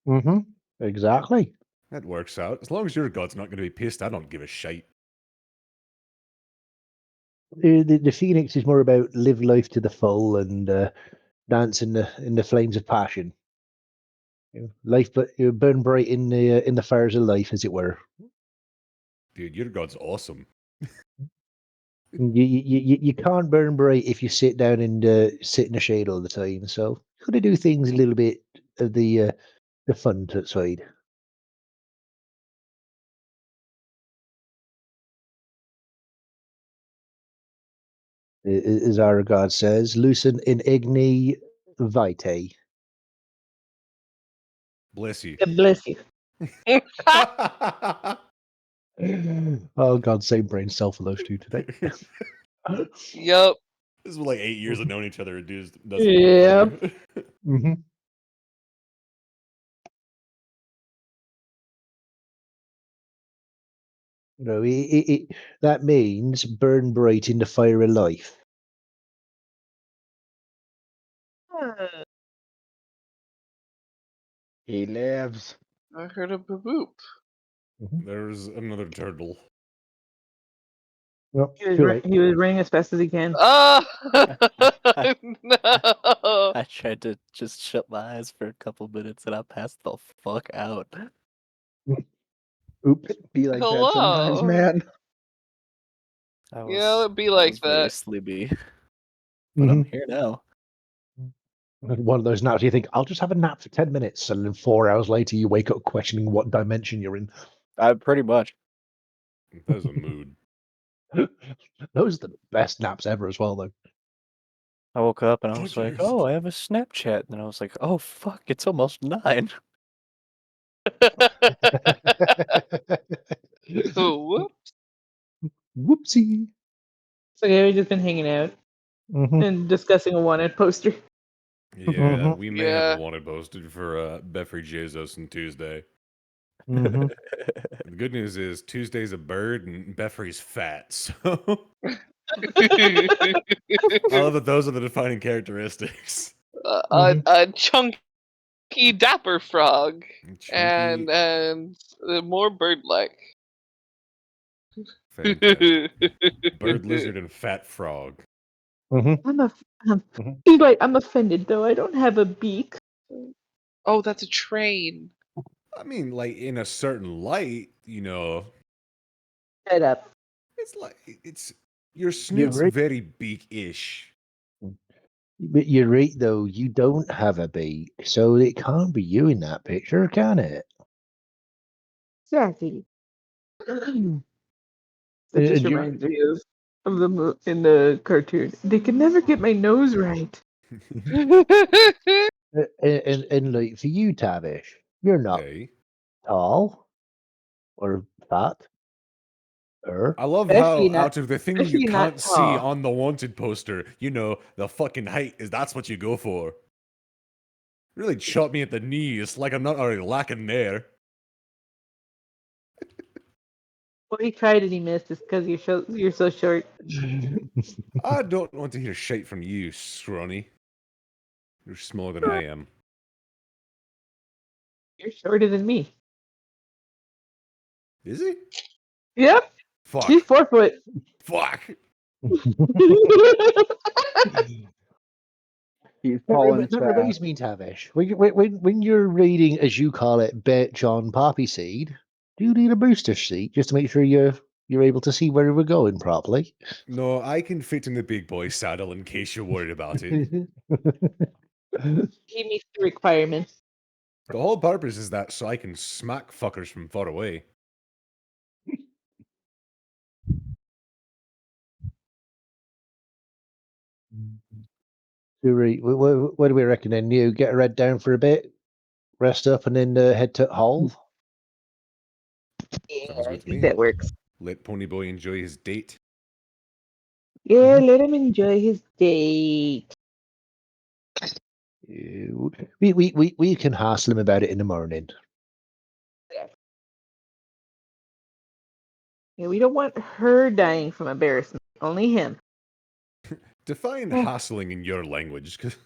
Mm-hmm. Exactly. That works out. As long as your god's not going to be pissed, I don't give a shite. The Phoenix is more about live life to the full and dance in the flames of passion. Life, but burn bright in the fires of life, as it were. Dude, your god's awesome. You can't burn bright if you sit down and sit in the shade all the time. So you got to do things a little bit of the fun side. As our God says, "Lucen in igni vitae." Bless you. God bless you. Oh God, same brain cell for those two today. Yup. This is like 8 years of knowing each other. It doesn't Yeah. matter. Mm-hmm. You know, that means burn bright in the fire of life. He lives. I heard a boop. There's another turtle. Well, He was, too late. he was running as fast as he can. Oh no! I tried to just shut my eyes for a couple minutes and I passed the fuck out. Oops. Be like that sometimes, Hello. man. I was, Yeah, it'd be I like was very that. sleepy. But I'm Mhm. here now. One of those naps you think, I'll just have a nap for 10 minutes, and then 4 hours later you wake up questioning what dimension you're in. Pretty much. That was a mood. Those are the best naps ever as well, though. I woke up and I Oh, was like, cheers. oh, I have a Snapchat. And then I was like, oh, fuck, it's almost 9. Whoop. Whoopsie. So yeah, we've just been hanging out Mhm. and discussing a wanted poster. Yeah, Mhm. we may have Yeah. a wanted posted for Beffrey Jesus on Tuesday. Mhm. The good news is Tuesday's a bird and Beffrey's fat, so I love that those are the defining characteristics. Mhm. A chunky dapper frog Chunky, and more bird-like. fantastic. Bird, lizard, and fat frog. Mhm. Mhm. He's like, I'm offended though. I don't have a beak. Oh, that's a train. I mean, like in a certain light, Shut up. it's like your You're snoot's right. very beak-ish. But you're right, though. You don't have a beak, so it can't be you in that picture, can it? Exactly. That just And you- reminds me of in the cartoon. They can never get my nose right. and like for you, Tavish, you're not Hey. tall or fat. I love Especially how not, out of the thing you especially not can't see tall. on the wanted poster, the fucking height that's what you go for. Really shot me at the knees like I'm not already lacking there. Well, he tried and he missed. It's because you're so short. I don't want to hear shite from you, scrawny. You're smaller than I am. You're shorter than me. Is he? Yep, Fuck. he's 4 foot. Fuck. He's tall and That fat. reminds me, Tavish. When you're reading, as you call it, bet on Poppyseed, do you need a booster seat just to make sure you're able to see where we're going properly? No, I can fit in the big boy saddle in case you're worried about it. He meets the requirements. The whole purpose is that so I can smack fuckers from far away. So, right, what do we reckon then? You get a red down for a bit, rest up, and then head to Hull? Yeah, Sounds I good to think me. that works. Let Ponyboy enjoy his date. Yeah, let him enjoy his date. We can hassle him about it in the morning. Yeah, we don't want her dying from embarrassment. Only him. Define hassling in your language, because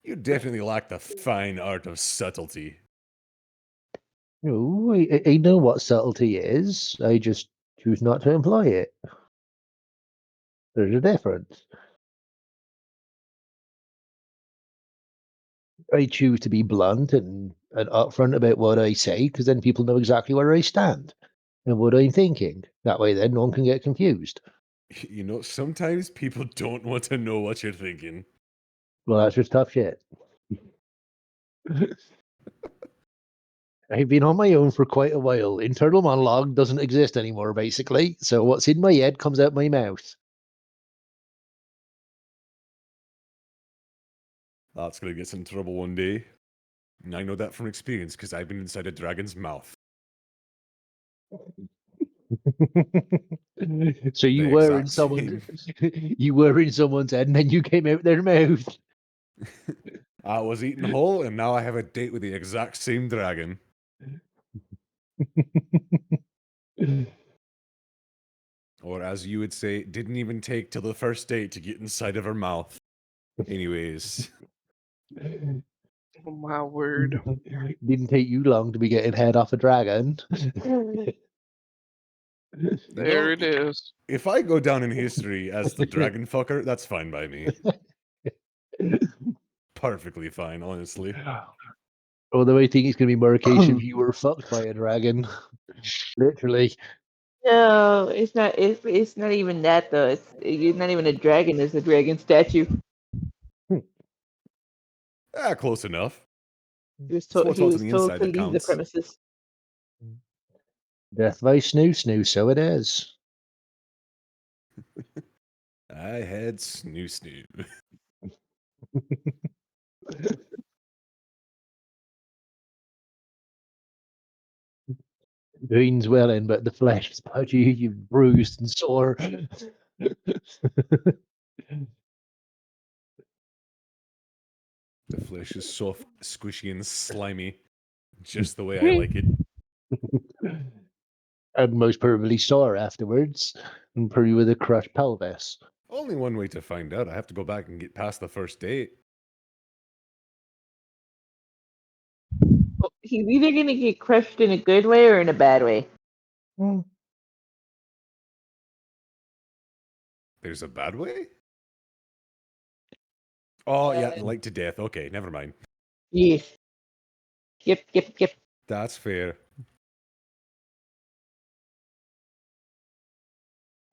you definitely lack the fine art of subtlety. No, I know what subtlety is. I just choose not to employ it. There's a difference. I choose to be blunt and upfront about what I say, because then people know exactly where I stand and what I'm thinking. That way, then no one can get confused. Sometimes people don't want to know what you're thinking. Well, that's just tough shit. I've been on my own for quite a while. Internal monologue doesn't exist anymore, basically. So what's in my head comes out my mouth. That's gonna get us in trouble one day. And I know that from experience because I've been inside a dragon's mouth. So you The were in exact someone's you were in someone's head and then you came out their mouth. I was eaten whole, and now I have a date with the exact same dragon. Or as you would say, didn't even take till the first date to get inside of her mouth. Anyways, Oh, my word. Didn't take you long to be getting head off a dragon. There it is. if I go down in history as the dragon fucker, that's fine by me. Perfectly fine, honestly. Although I think it's going to be more a case of you were fucked by a dragon. Literally. No, it's not. It's not even that though. It's not even a dragon. It's a dragon statue. Close enough. He was It's what's he on was the told inside to that leave the counts. premises. Death by snoo, so it is. I had snoo. Beans well in, but the flesh is pudgy, you bruised and sore. The flesh is soft, squishy, and slimy. Just the way I like it. And most probably sore afterwards, and probably with a crushed pelvis. Only one way to find out. I have to go back and get past the first date. Well, he's either gonna get crushed in a good way or in a bad way. There's a bad way? Oh, yeah, like to death. Okay, never mind. Yes. Yep. That's fair.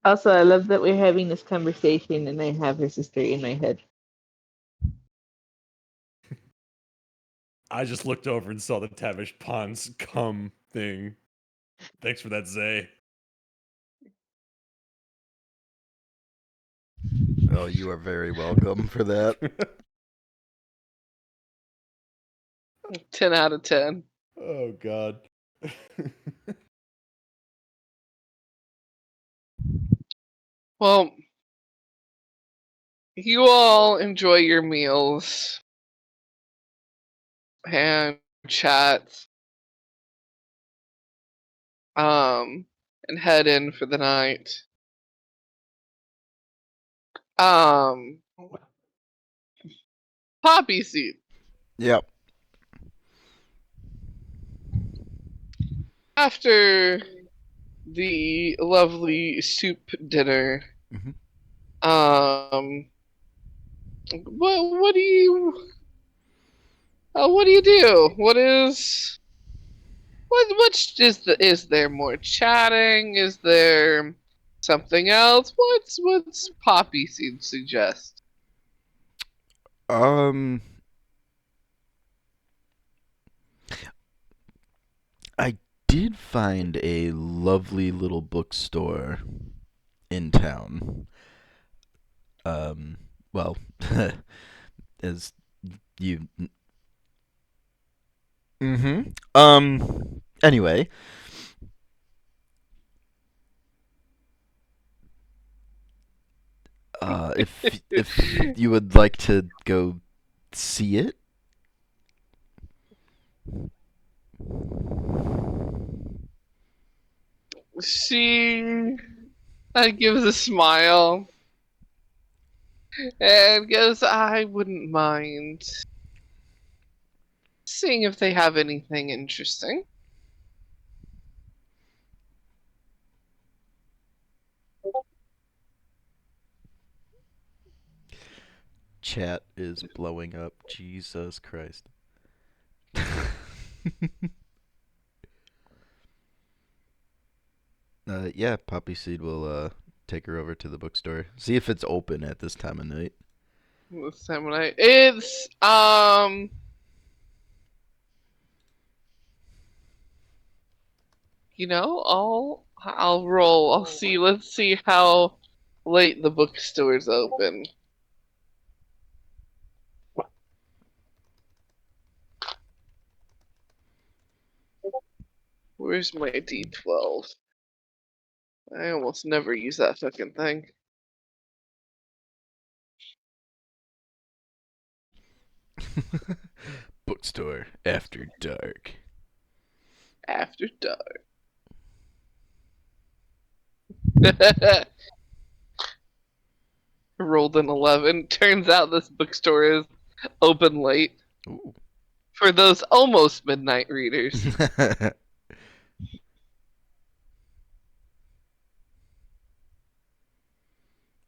Also, I love that we're having this conversation and I have her sister in my head. I just looked over and saw the Tavish Pondscum thing. Thanks for that, Zay. Oh, you are very welcome for that. 10 out of 10. Oh God. Well, you all enjoy your meals and chats, and head in for the night. Poppyseed. Yep. After the lovely soup dinner, Mhm. what do you do? Is there more chatting? Is there something else? What's Poppyseed suggest? I did find a lovely little bookstore in town. Well, as you. Anyway. If you would like to go see it. She gives a smile and goes, I wouldn't mind seeing if they have anything interesting. Chat is blowing up. Jesus Christ. Yeah, Poppyseed will take her over to the bookstore. See if it's open at this time of night. This time of night. It's I'll roll. I'll see. Let's see how late the bookstore's open. Where's my D12? I almost never use that fucking thing. Bookstore after dark. After dark. Rolled an 11. Turns out this bookstore is open late. Ooh. For those almost midnight readers.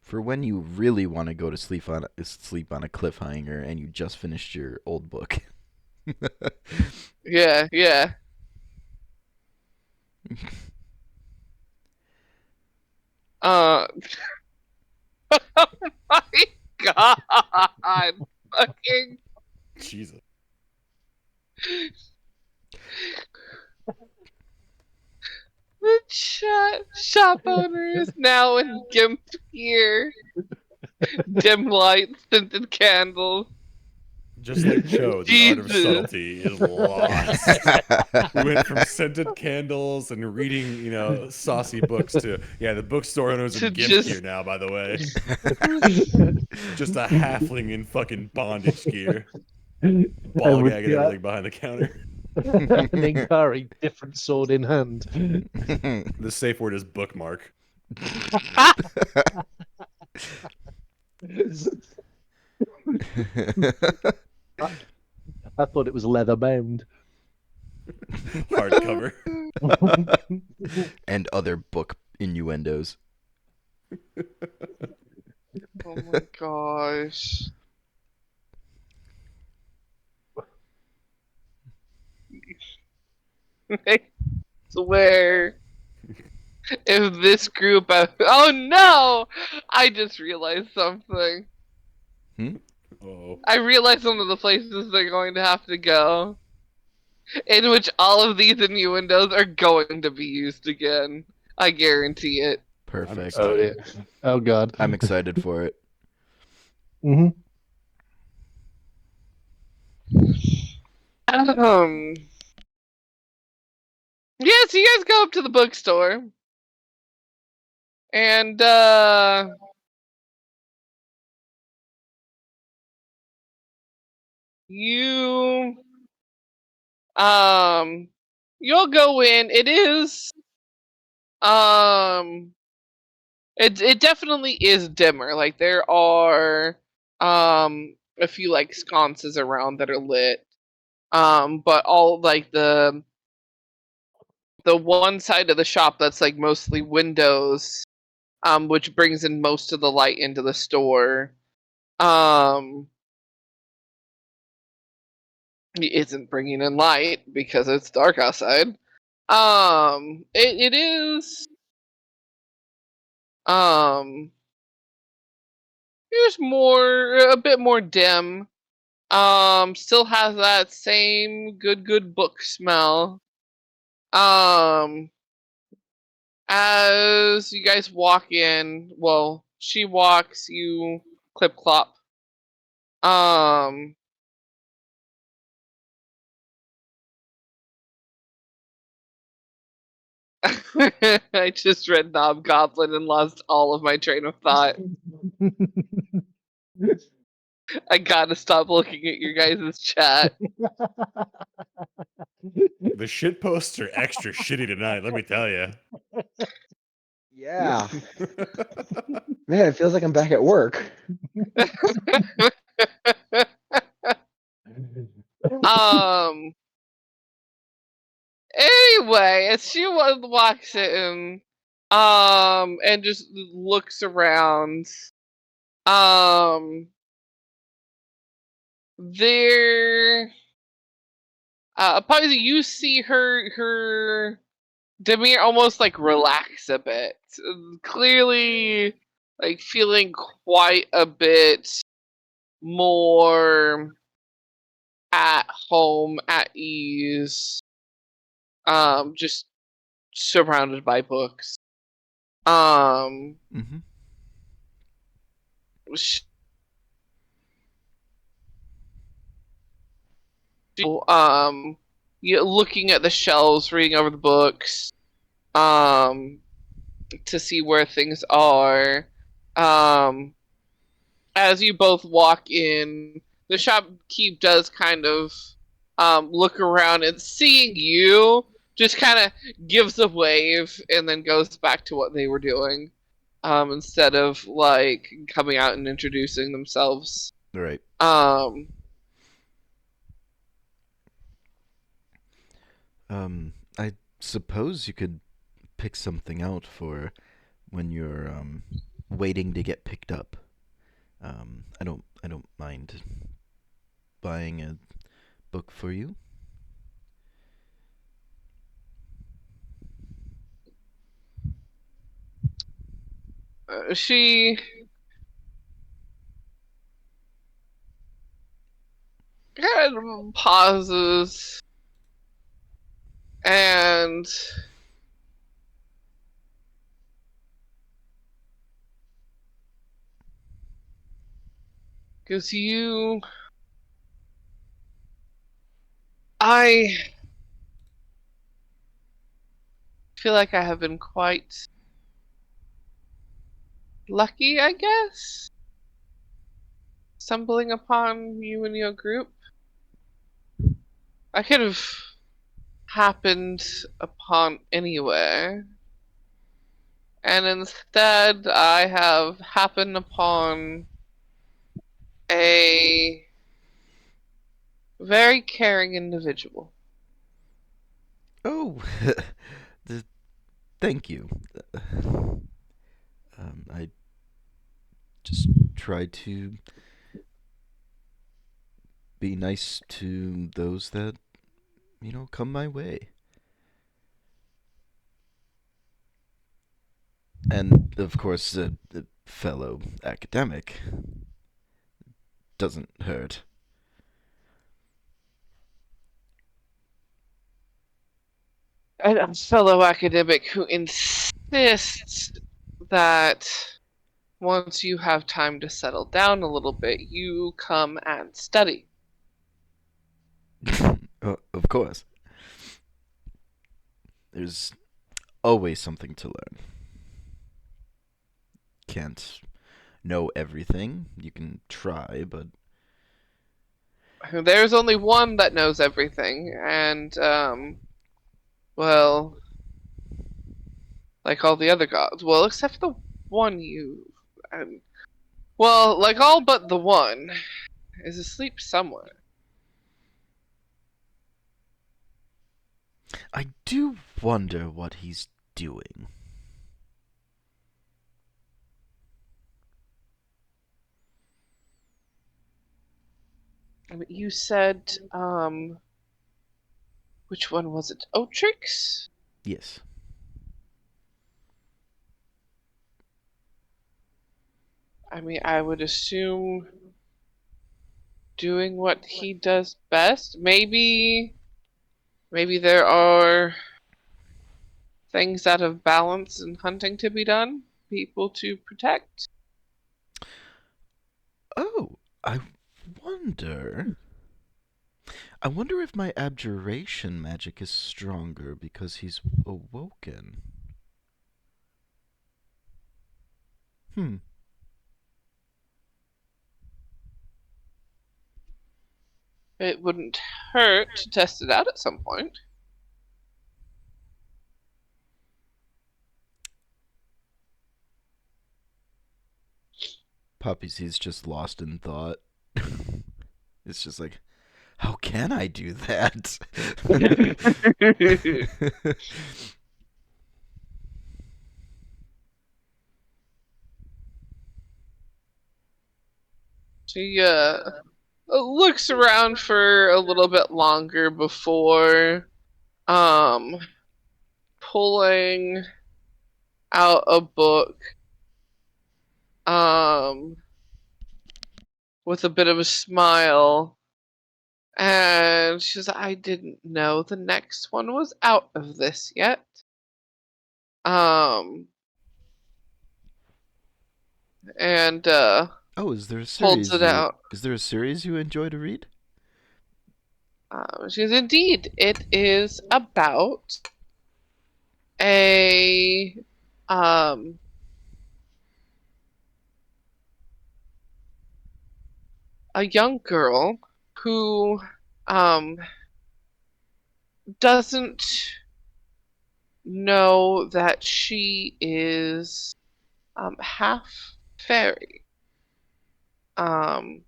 For when you really want to go to sleep on a cliffhanger and you just finished your old book. Yeah. Oh my god. Fucking Jesus. the shop owner is now in gimp gear. Dim lights, scented candles. Just like Chou, the art of Jesus. subtlety is lost. We went from scented candles and reading, saucy books to the bookstore owner's To in gimp just- gear now, by the way. Just a halfling in fucking bondage gear. Ball with gag and that- everything behind the counter. And then Kari, different sword in hand. The safe word is bookmark. I thought it was leather bound. Hardcover. And other book innuendos. Oh my gosh. I swear. If this group oh no! I just realized something. Oh. I realized one of the places they're going to have to go. in which all of these innuendos are going to be used again. I guarantee it. Perfect. Oh, yeah. Oh god. I'm excited for it. Hmm. Yeah, so you guys go up to the bookstore. And you you'll go in. It is it definitely is dimmer. Like there are a few like sconces around that are lit. But all like the one side of the shop that's like mostly windows, which brings in most of the light into the store. Isn't bringing in light because it's dark outside. It is it's a bit more dim. Still has that same good book smell. As you guys walk in, well, she walks, you clip clop. I just read Knob Goblin and lost all of my train of thought. I gotta stop looking at your guys' chat. The shit posts are extra shitty tonight, let me tell you. Yeah. Man, it feels like I'm back at work. um. Anyway, as she walks in, and just looks around, there, probably you see her demeanor almost like relax a bit, clearly, like feeling quite a bit more at home, at ease, just surrounded by books. Mm-hmm. Sh- you looking at the shelves, reading over the books, to see where things are. As you both walk in, the shopkeep does kind of look around and seeing you just kind of gives a wave and then goes back to what they were doing, instead of like coming out and introducing themselves. Right. I suppose you could pick something out for when you're waiting to get picked up. I don't mind buying a book for you. She kind of pauses and gives you. I feel like I have been quite lucky, I guess, stumbling upon you and your group. I could have happened upon anywhere, and instead I have happened upon a very caring individual. Oh, thank you. I just try to be nice to those that, come my way. And, of course, a fellow academic doesn't hurt. a fellow academic who insists that once you have time to settle down a little bit, you come and study. Of course. There's always something to learn. Can't know everything. You can try, but There's only one that knows everything, and, well, like all the other gods. Well, except the one you. Well, like all but the one is asleep somewhere. I do wonder what he's doing. I mean, you said, which one was it? Otrix? Yes. I mean, I would assume doing what he does best. Maybe there are things out of balance and hunting to be done, people to protect. Oh, wonder. I wonder if my abjuration magic is stronger because he's awoken. Hmm. It wouldn't hurt to test it out at some point. Poppyseed's just lost in thought. It's just like, how can I do that? She looks around for a little bit longer before pulling out a book with a bit of a smile, and she says, I didn't know the next one was out of this yet. And Oh, is there a holds series it out. is there a series you enjoy to read? She says, indeed, it is about a young girl who doesn't know that she is half fairy. I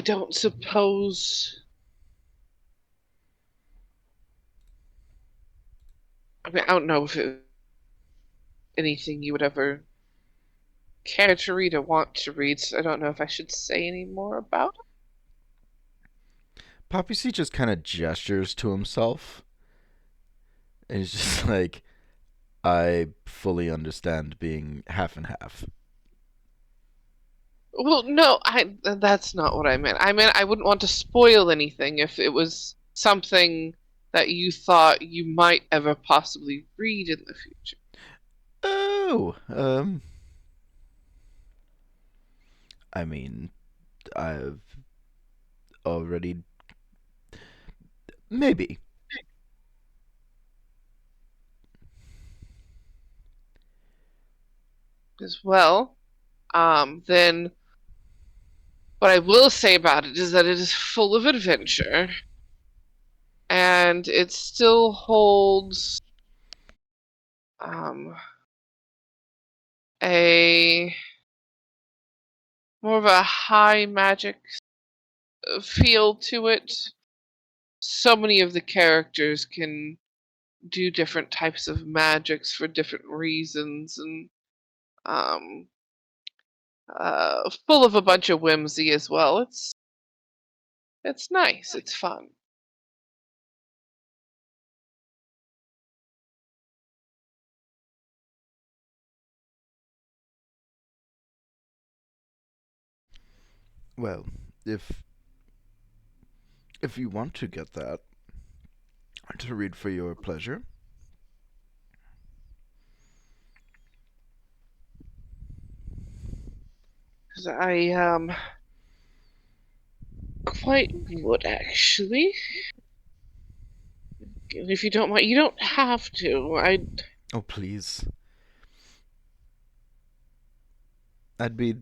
don't suppose. I mean, I don't know if it anything you would ever care to read or want to read, so I don't know if I should say any more about it. Poppyseed just kind of gestures to himself. And he's just like, I fully understand being half and half. Well, no, that's not what I meant. I meant I wouldn't want to spoil anything if it was something that you thought you might ever possibly read in the future. Oh, I mean, I've already maybe. As well, then what I will say about it is that it is full of adventure, and it still holds a more of a high magic feel to it. So many of the characters can do different types of magics for different reasons, and um, full of a bunch of whimsy as well. It's nice. It's fun. Well, if If you want to get that to read for your pleasure. 'Cause I quite would actually. If you don't mind, you don't have to. Oh, please. I'd be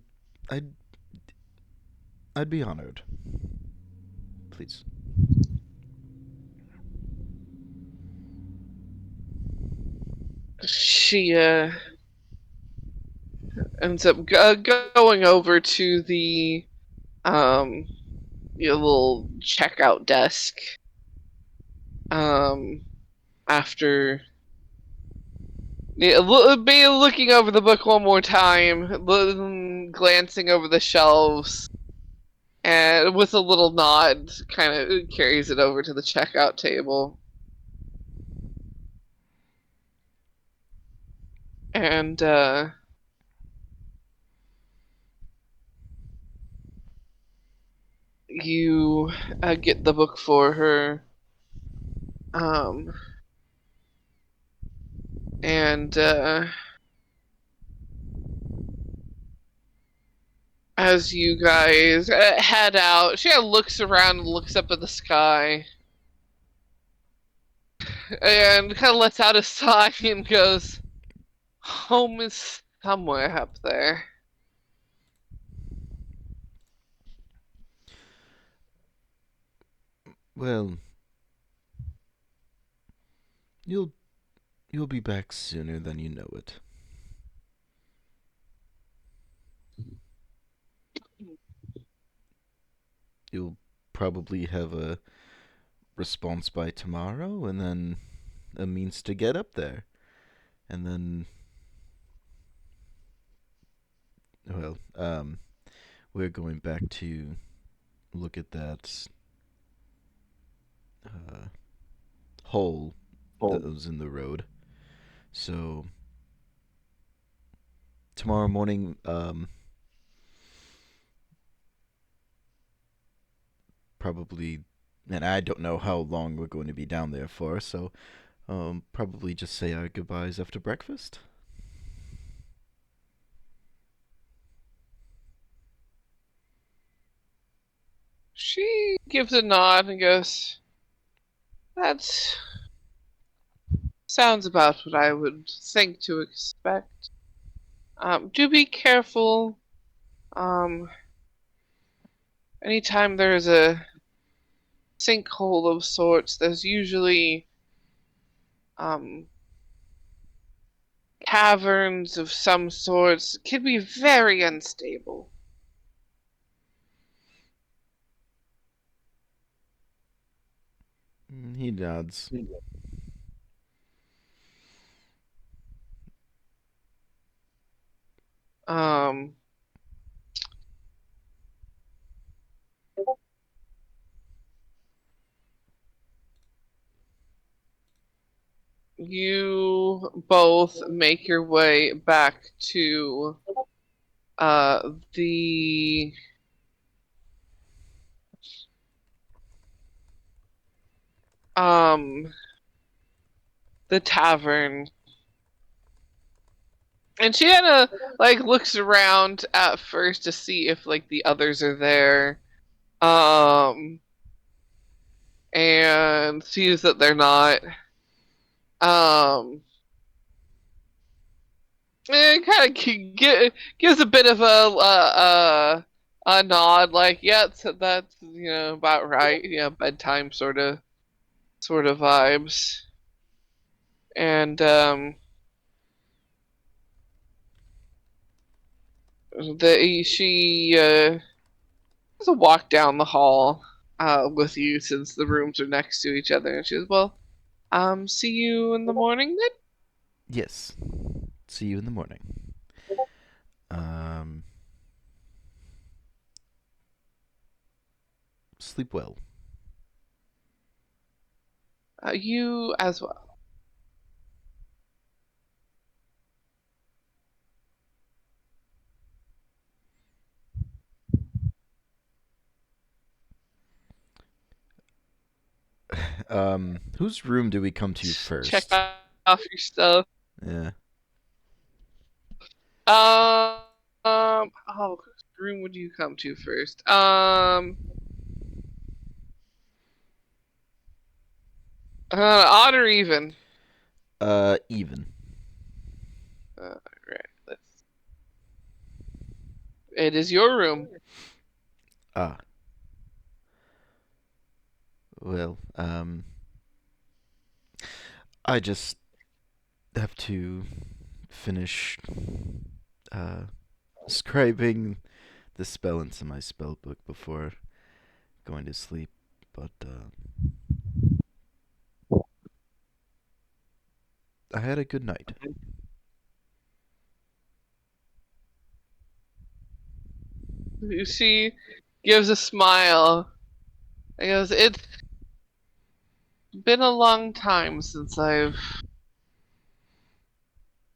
honored. Please. She ends up going over to the um little checkout desk after be looking over the book one more time, glancing over the shelves, and with a little nod, kind of carries it over to the checkout table. And you get the book for her. And as you guys head out, she kind of looks around and looks up at the sky. And kind of lets out a sigh and goes, "Home is somewhere up there." Well, you'll be back sooner than you know it. You'll probably have a response by tomorrow, and then a means to get up there. And then, well, we're going back to look at that hole that was in the road. So, tomorrow morning, probably, and I don't know how long we're going to be down there for, so probably just say our goodbyes after breakfast. She gives a nod and goes, "That sounds about what I would think to expect. Do be careful. Anytime there's a sinkhole of sorts, there's usually caverns of some sorts. It can be very unstable." He nods. Um, you both make your way back to the um the tavern, and she kind of like looks around at first to see if like the others are there, and sees that they're not. um and kind of gives a bit of a nod, like, yeah, that's about right, bedtime sort of vibes. And she has a walk down the hall with you, since the rooms are next to each other, and she goes, "Well, see you in the morning then." Yes. See you in the morning. Sleep well. You as well. Whose room do we come to first? Check off your stuff. Yeah. Whose room would you come to first? Odd or even? Even. Right. It is your room. Ah. Well, I just have to finish scribing the spell into my spell book before going to sleep, but I had a good night. She gives a smile. And goes, "It's been a long time since I've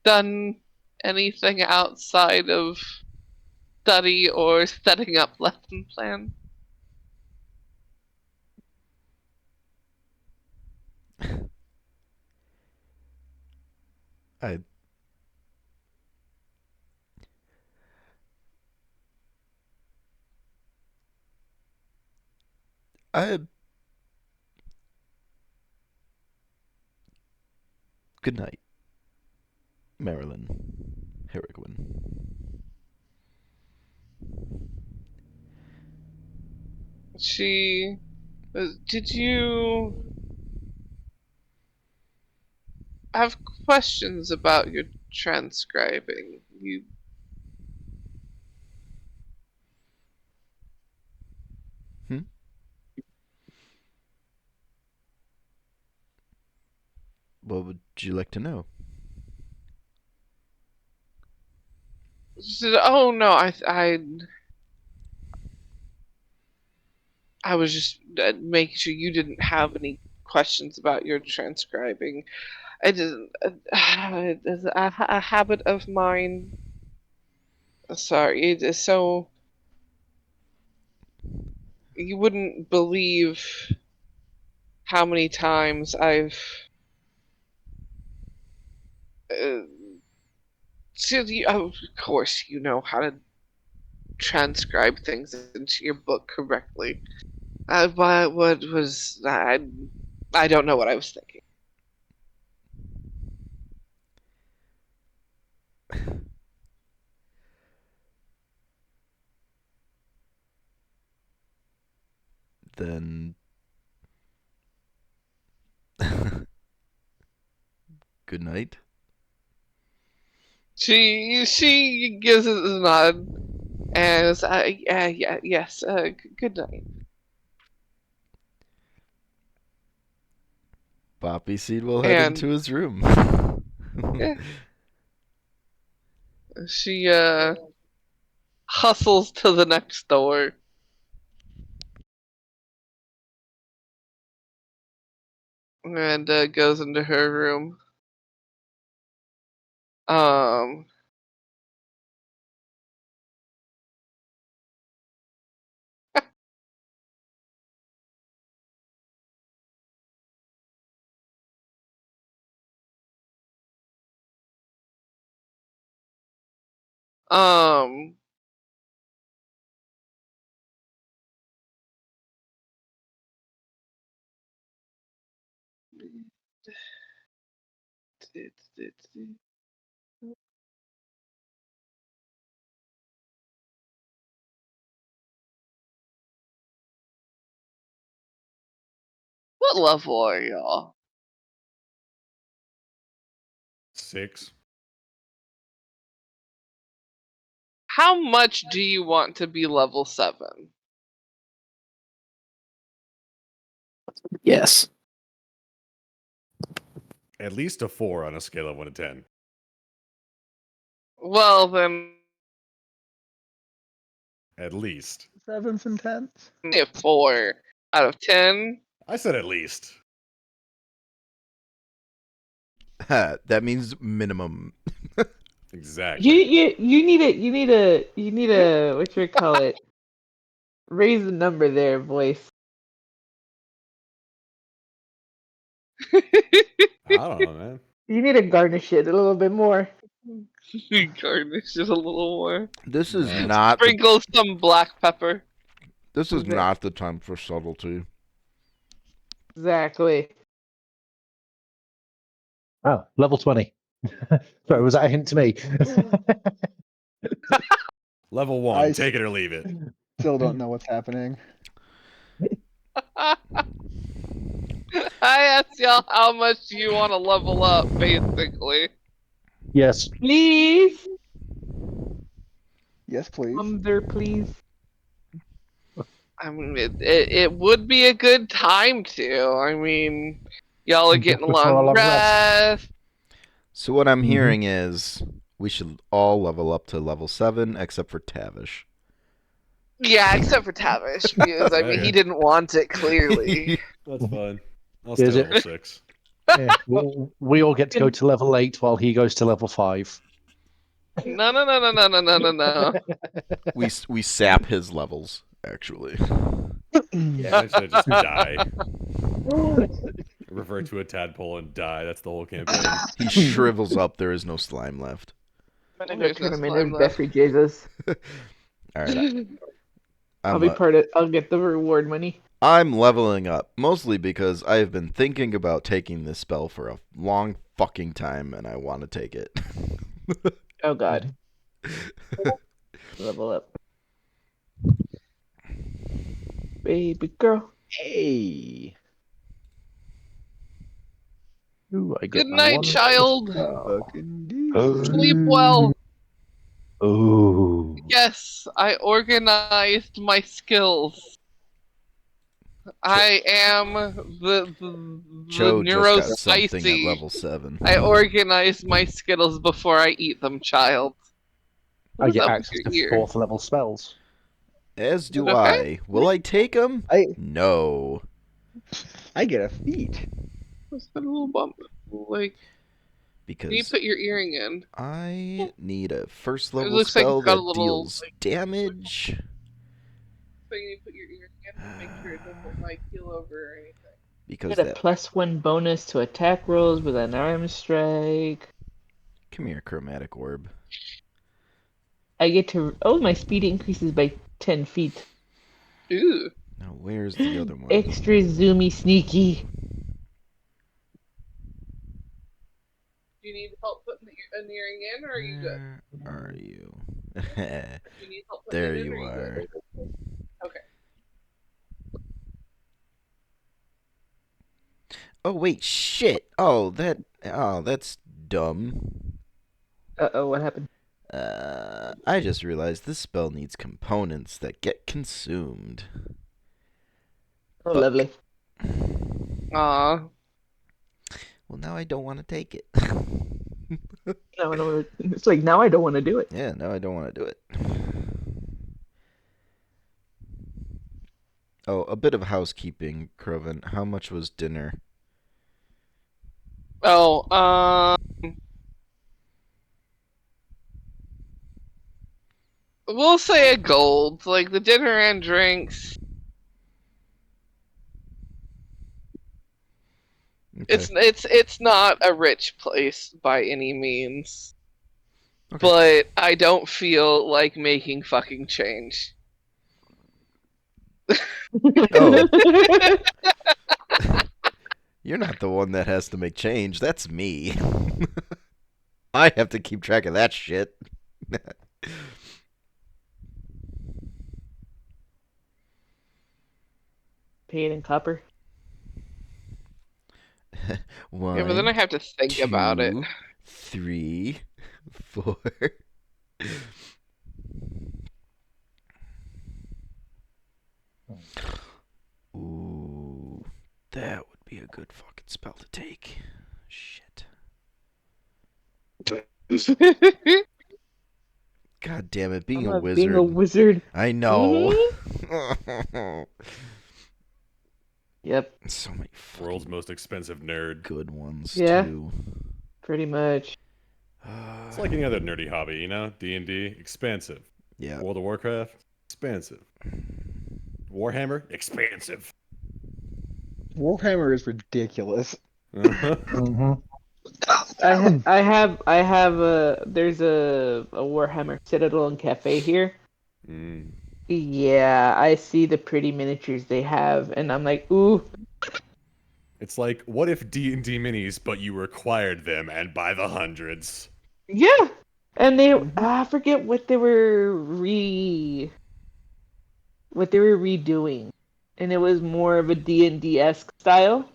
done anything outside of study or setting up lesson plans." I I Good night, Marilyn Harriquin. She did you have questions about your transcribing? You What would you like to know? said, "Oh no, I was just making sure you didn't have any questions about your transcribing. It is, it is a habit of mine. Sorry, it is so. You wouldn't believe how many times I've. Uh, of course, you know how to transcribe things into your book correctly. But what was I don't know what I was thinking." Then good night. She gives it a nod and says, yes, good night." Poppyseed will head And into his room. yeah, she hustles to the next door. And goes into her room. Um, um, what level are y'all? 6. How much do you want to be level 7? Yes. At least a 4 on a scale of 1 to 10. Well, then, At least. 7s and 10s? a 4 out of 10. I said at least. That means minimum. Exactly. You need a what you call it? Raise the number there, voice. I don't know, man. You need to garnish it a little bit more. Garnish it a little more. This is No. not. The, Sprinkle some black pepper. this is Okay. not the time for subtlety. Exactly. Oh, level 20. Sorry, was that a hint to me? Level 1, I take it or leave it. still don't know what's happening. I asked y'all how much do you want to level up, basically. Yes. Please. Yes, please. There, please. I mean, it would be a good time to. I mean, y'all are getting a Before a long long rest. rest. So what I'm Mhm. hearing is we should all level up to level 7, except for Tavish. Yeah, except for Tavish, because I mean, Okay. he didn't want it, clearly. That's fine. I'll Is stay it? level 6. Yeah. We all get to go to level 8 while he goes to level 5. No, no, no, no, no, no, no, no, no. We sap his levels, actually. Yeah, I should just die. Revert to a tadpole and die. That's the whole campaign. He shrivels up. There is no slime left. I'm gonna There's turn no him into slime left. Jeffrey Jesus. All right, I'll I'm be part of. I'll get the reward money. I'm leveling up, mostly because I have been thinking about taking this spell for a long fucking time, and I want to take it. Oh God. Level up. Baby girl. Hey. Ooh, I got Good night, one. child. Fucking dude. Sleep well. Oh. Yes. I organized my skills. I am the Chou just got something at neurospicy. level 7. I organize my skittles before I eat them, child. I What's get up with access your to ear? 4th level spells. As do Okay. I. Will I take him? I No. get a feat. What's that little bump? Like, can you Because put your earring in? I need a first It level looks like spell it's got a that little deals like, damage. so you put your earring in to make sure it doesn't like keel over or anything. Because Get a that. +1 bonus to attack rolls with an arm strike. Come here, chromatic orb. I get to. Oh, my speed increases by 10 feet. Ooh. Now, where's the other one? Extra zoomy sneaky. Do you need help putting an earring in, or are you good? Where are you? Do you need help putting There it in, you or are. you good? Okay. Oh wait, shit. Oh, that's dumb. Uh-oh, what happened? I just realized this spell needs components that get consumed. Oh, Fuck. lovely. Aw. Well, now I don't want to take it. Now I don't wanna, it's like, now I don't want to do it. Yeah, now I don't want to do it. Oh, a bit of housekeeping, Croven. How much was dinner? Oh, we'll say a gold, like the dinner and drinks. Okay. It's not a rich place by any means, Okay. but I don't feel like making fucking change. Oh, you're not the one that has to make change. That's me. I have to keep track of that shit. Paid in copper. One, Yeah, but then I have to think about it. 2, 3, 4. Ooh, that would be a good fucking spell to take. Shit. God damn it, being a wizard. Being a wizard. I know. Yep, So many World's fucking most expensive nerd. good ones Yeah. too. pretty much. It's like any other nerdy hobby, you know? D&D, expensive. Yeah. World of Warcraft, expensive. Warhammer, expensive. Warhammer is ridiculous. Uh-huh. Mm-hmm. I have there's a Warhammer Citadel and Cafe here. Mm. Yeah, I see the pretty miniatures they have, and I'm like, ooh, It's like, what if D&D minis, but you required them and by the hundreds? yeah. And they, Mhm. I forget what they were redoing, and it was more of a D&D-esque style.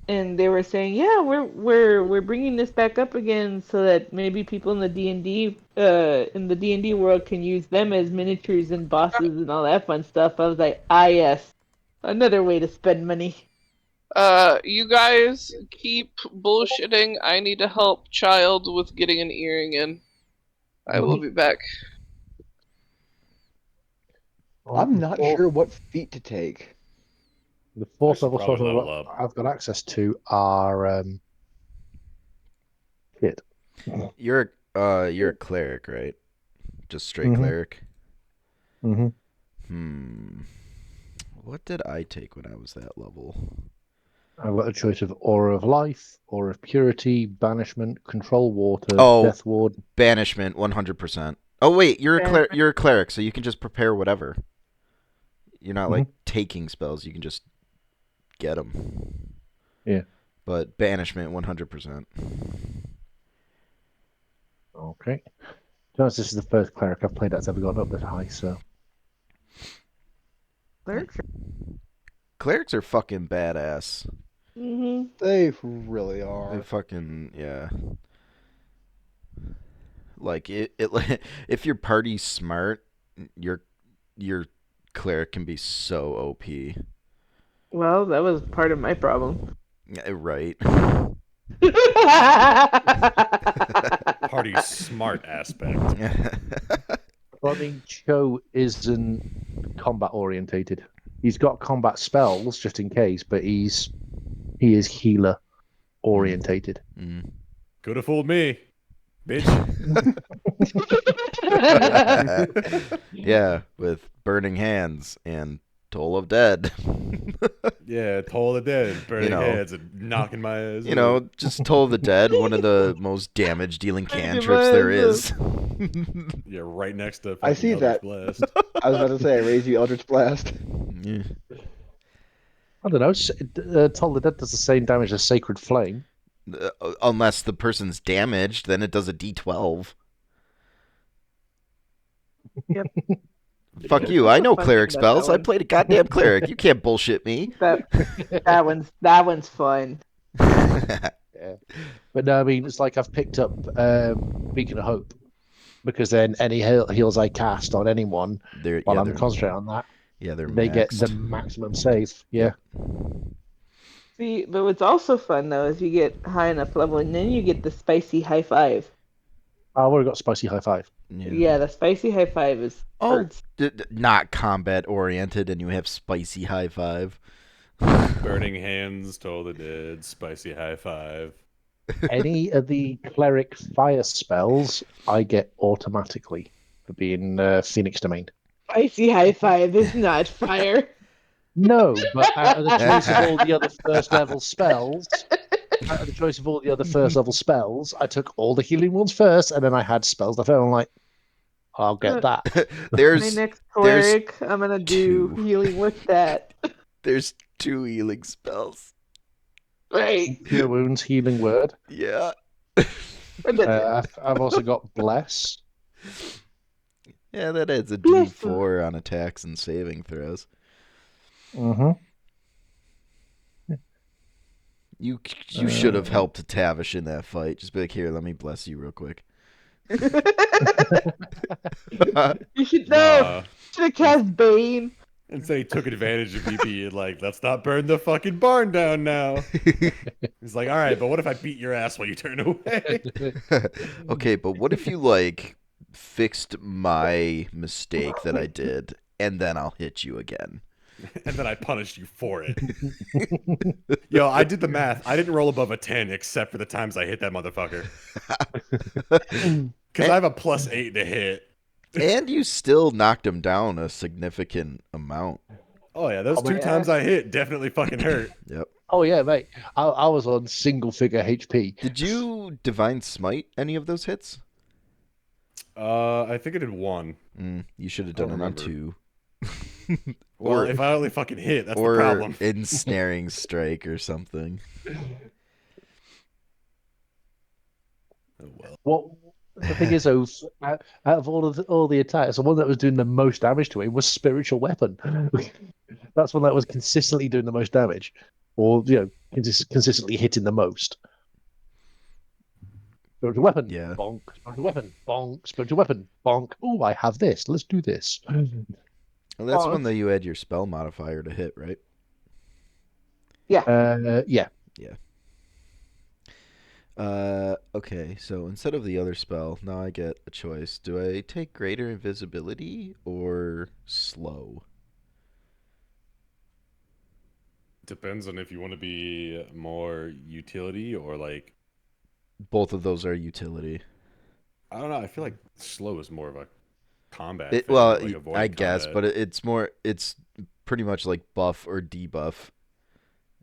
And they were saying, yeah, we're bringing this back up again so that maybe people in the D&D world can use them as miniatures and bosses and all that fun stuff. I was like, ah, yes, another way to spend money. You guys keep bullshitting. I need to help Child with getting an earring in. I will be back. I'm not sure what feat to take. The I fourth should level probably spells level up. I've got access to are shit. You're a cleric, right? Just straight cleric. Mm-hmm. What did I take when I was that level? I've got a choice of Aura of Life, Aura of Purity, Banishment, Control Water, Oh. Death Ward. Banishment, 100%. Oh wait, you're Banishment. you're a cleric, so you can just prepare whatever. You're not like taking spells; you can just get them. Yeah. But banishment, 100%. Okay. To be honest, this is the first cleric I've played that's ever gone up this high, so. Clerics are fucking badass. Mm-hmm. They really They are. fucking yeah. Like it if your party's smart, your cleric can be so OP. Well, that was part of my problem. Right. Party's smart aspect. Well, I mean, Chou isn't combat orientated. He's got combat spells just in case, but he is healer orientated. Mm. Could have fooled me, bitch. Yeah, with burning hands and Toll of Dead. Yeah, Toll of the Dead, burning know. heads and knocking my ass. You know, just Toll of the Dead, one of the most damage dealing cantrips there is. Yeah, right next to I see Eldritch that. Blast. I was about to say, I raise you Eldritch Blast. Yeah. I don't know. Toll the Dead does the same damage as Sacred Flame. Unless the person's damaged, then it does a D12. Yep. Fuck you. I know cleric spells. I played a goddamn cleric. You can't bullshit me. That one's fun. Yeah. But no, I mean, it's like I've picked up Beacon of Hope, because then any heals I cast on anyone while I'm concentrating on that, they get the maximum save. Yeah. See, but what's also fun though is you get high enough level, and then you get the spicy high five. I've already got Spicy High Five. Yeah, the spicy high five is hurts. Not combat oriented, and you have spicy high five. Burning hands, Toll the Dead, spicy high five. Any of the cleric fire spells I get automatically for being Phoenix Domain. Spicy high five is not fire. No, but out of the choice of all the other first level spells, I took all the healing ones first, and then I had spells that I'm like, I'll get that. My next cleric, I'm gonna do healing with that. There's 2 healing spells. Right. Cure Wounds, Healing Word. Yeah. I've also got Bless. Yeah, that adds a D4 on attacks and saving throws. Mm-hmm. You should have helped Tavish in that fight. Just be like, here, let me bless you real quick. You should know. Should have cast Bane. And so he took advantage of me being like, let's not burn the fucking barn down now. He's like, all right, but what if I beat your ass while you turn away? Okay, but what if you, like, fixed my mistake that I did, and then I'll hit you again? And then I punished you for it. Yo, I did the math. I didn't roll above a 10 except for the times I hit that motherfucker. Because I have a +8 to hit. And you still knocked him down a significant amount. Oh, yeah, those 2 times I hit definitely fucking hurt. Yep. Oh yeah, mate. I was on single figure HP. Did you Divine Smite any of those hits? I think I did one. You should have I don't done it on remember. 2. Well, Or- if I only fucking hit, that's the or problem. Ensnaring Strike or something. Oh well. What the thing is, though, out of all the attacks, the one that was doing the most damage to him was Spiritual Weapon. That's one that was consistently doing the most damage, or consistently hitting the most. Spiritual Weapon, Yeah. bonk. Spiritual Weapon, bonk. Spiritual Weapon, bonk. Oh, I have this. Let's do this. Well, that's one that you add your spell modifier to hit, right? Yeah. Yeah. Okay, so instead of the other spell, now I get a choice. Do I take Greater Invisibility or Slow? Depends on if you want to be more utility or like. Both of those are utility. I don't know. I feel like slow is more of a combat. It, thing, well, or, like, avoiding I guess, combat. but it's pretty much like buff or debuff.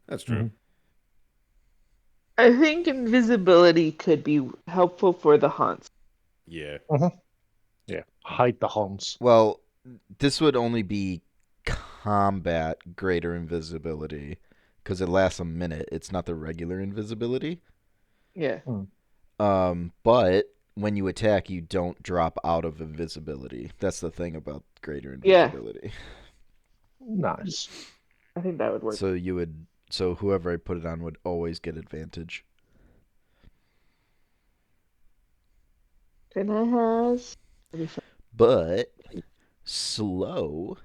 That's true. I think invisibility could be helpful for the haunts. Yeah. Yeah. Hide the Hans. Well, this would only be combat Greater Invisibility because it lasts a minute. It's not the regular invisibility. Yeah. But when you attack, you don't drop out of invisibility. That's the thing about Greater Yeah. Invisibility. Nice. I think that would work. So whoever I put it on would always get advantage. Can I have But slow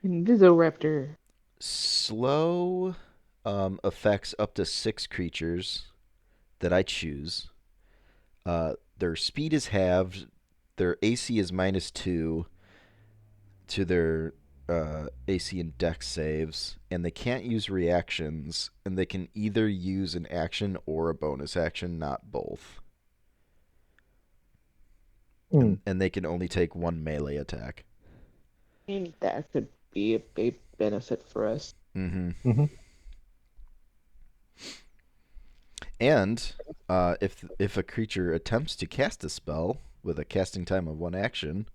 Invisoraptor? Slow affects up to 6 creatures that I choose. Their speed is halved. Their AC is -2 to their AC and Dex saves, and they can't use reactions, and they can either use an action or a bonus action, not both. And they can only take 1 melee attack. I mean, that could be a big benefit for us. Mm-hmm. And if a creature attempts to cast a spell with a casting time of 1 action,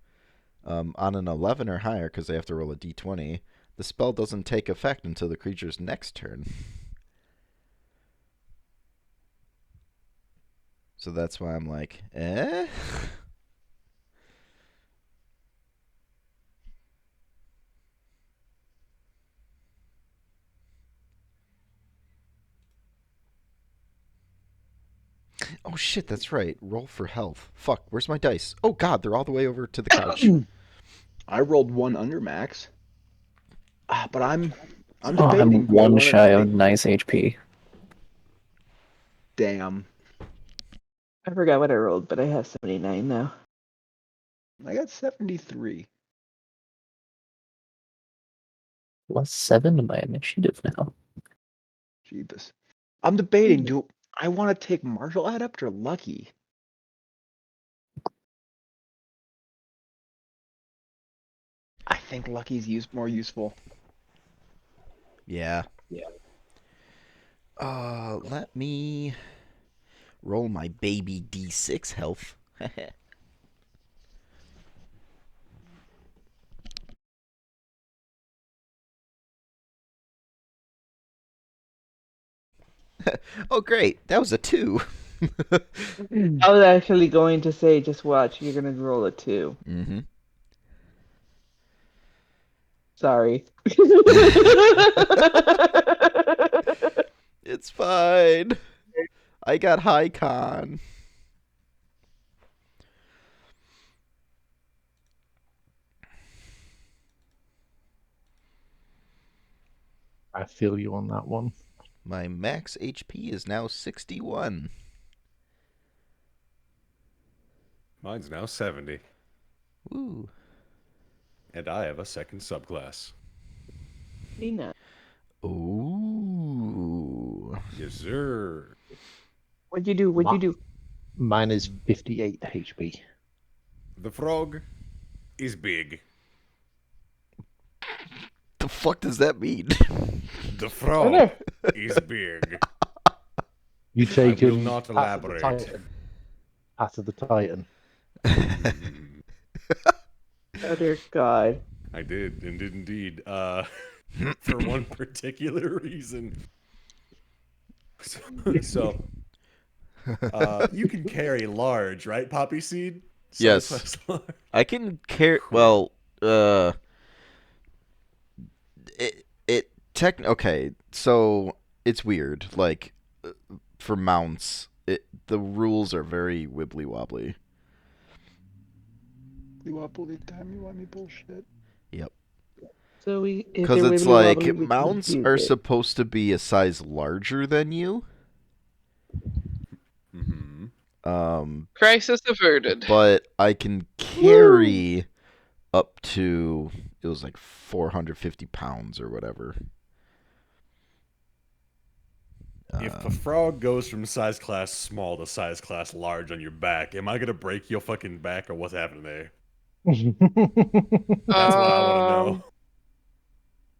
on an 11 or higher, because they have to roll a d20, the spell doesn't take effect until the creature's next turn. So that's why I'm like, eh? Oh shit, that's right. Roll for health. Fuck, where's my dice? Oh god, they're all the way over to the couch. I rolled 1 under max. But I'm I'm debating. Do I one wanna shy of take- nice HP. Damn. I forgot what I rolled, but I have 79 now. I got 73. +7 to my initiative now. Jeebus. I'm debating. Do I want to take Martial Adept or Lucky? I think Lucky's more useful. Yeah. Let me roll my baby d6 health. Oh great, that was a 2. I was actually going to say, just watch, you're gonna roll a 2. Mm-hmm. Sorry. It's fine. I got high con. I feel you on that one. My max HP is now 61. Mine's now 70. Woo. And I have a second subclass. Nina, Ooh. Yes, sir. what'd you do? What'd you do? Mine is 58 HP. The frog is big. The fuck does that mean? The Oh, frog no. is big. You take will him not Path of the elaborate. Titan. Path of the Titan. Mm, Oh, dear God. I did indeed. For one particular reason. So you can carry large, right, Poppyseed? Yes. Size large. I can carry. Cool. Well, okay. So it's weird. Like for mounts, the rules are very wibbly wobbly. Wobbly timey-wimey bullshit. Yep. So if Because they're it's wibbly like wobbly, we can mounts use are it. supposed to be a size larger than you. Crisis averted. But I can carry up to, it was like 450 pounds or whatever. If a frog goes from size class small to size class large on your back, am I gonna break your fucking back or what's happening there? That's what I want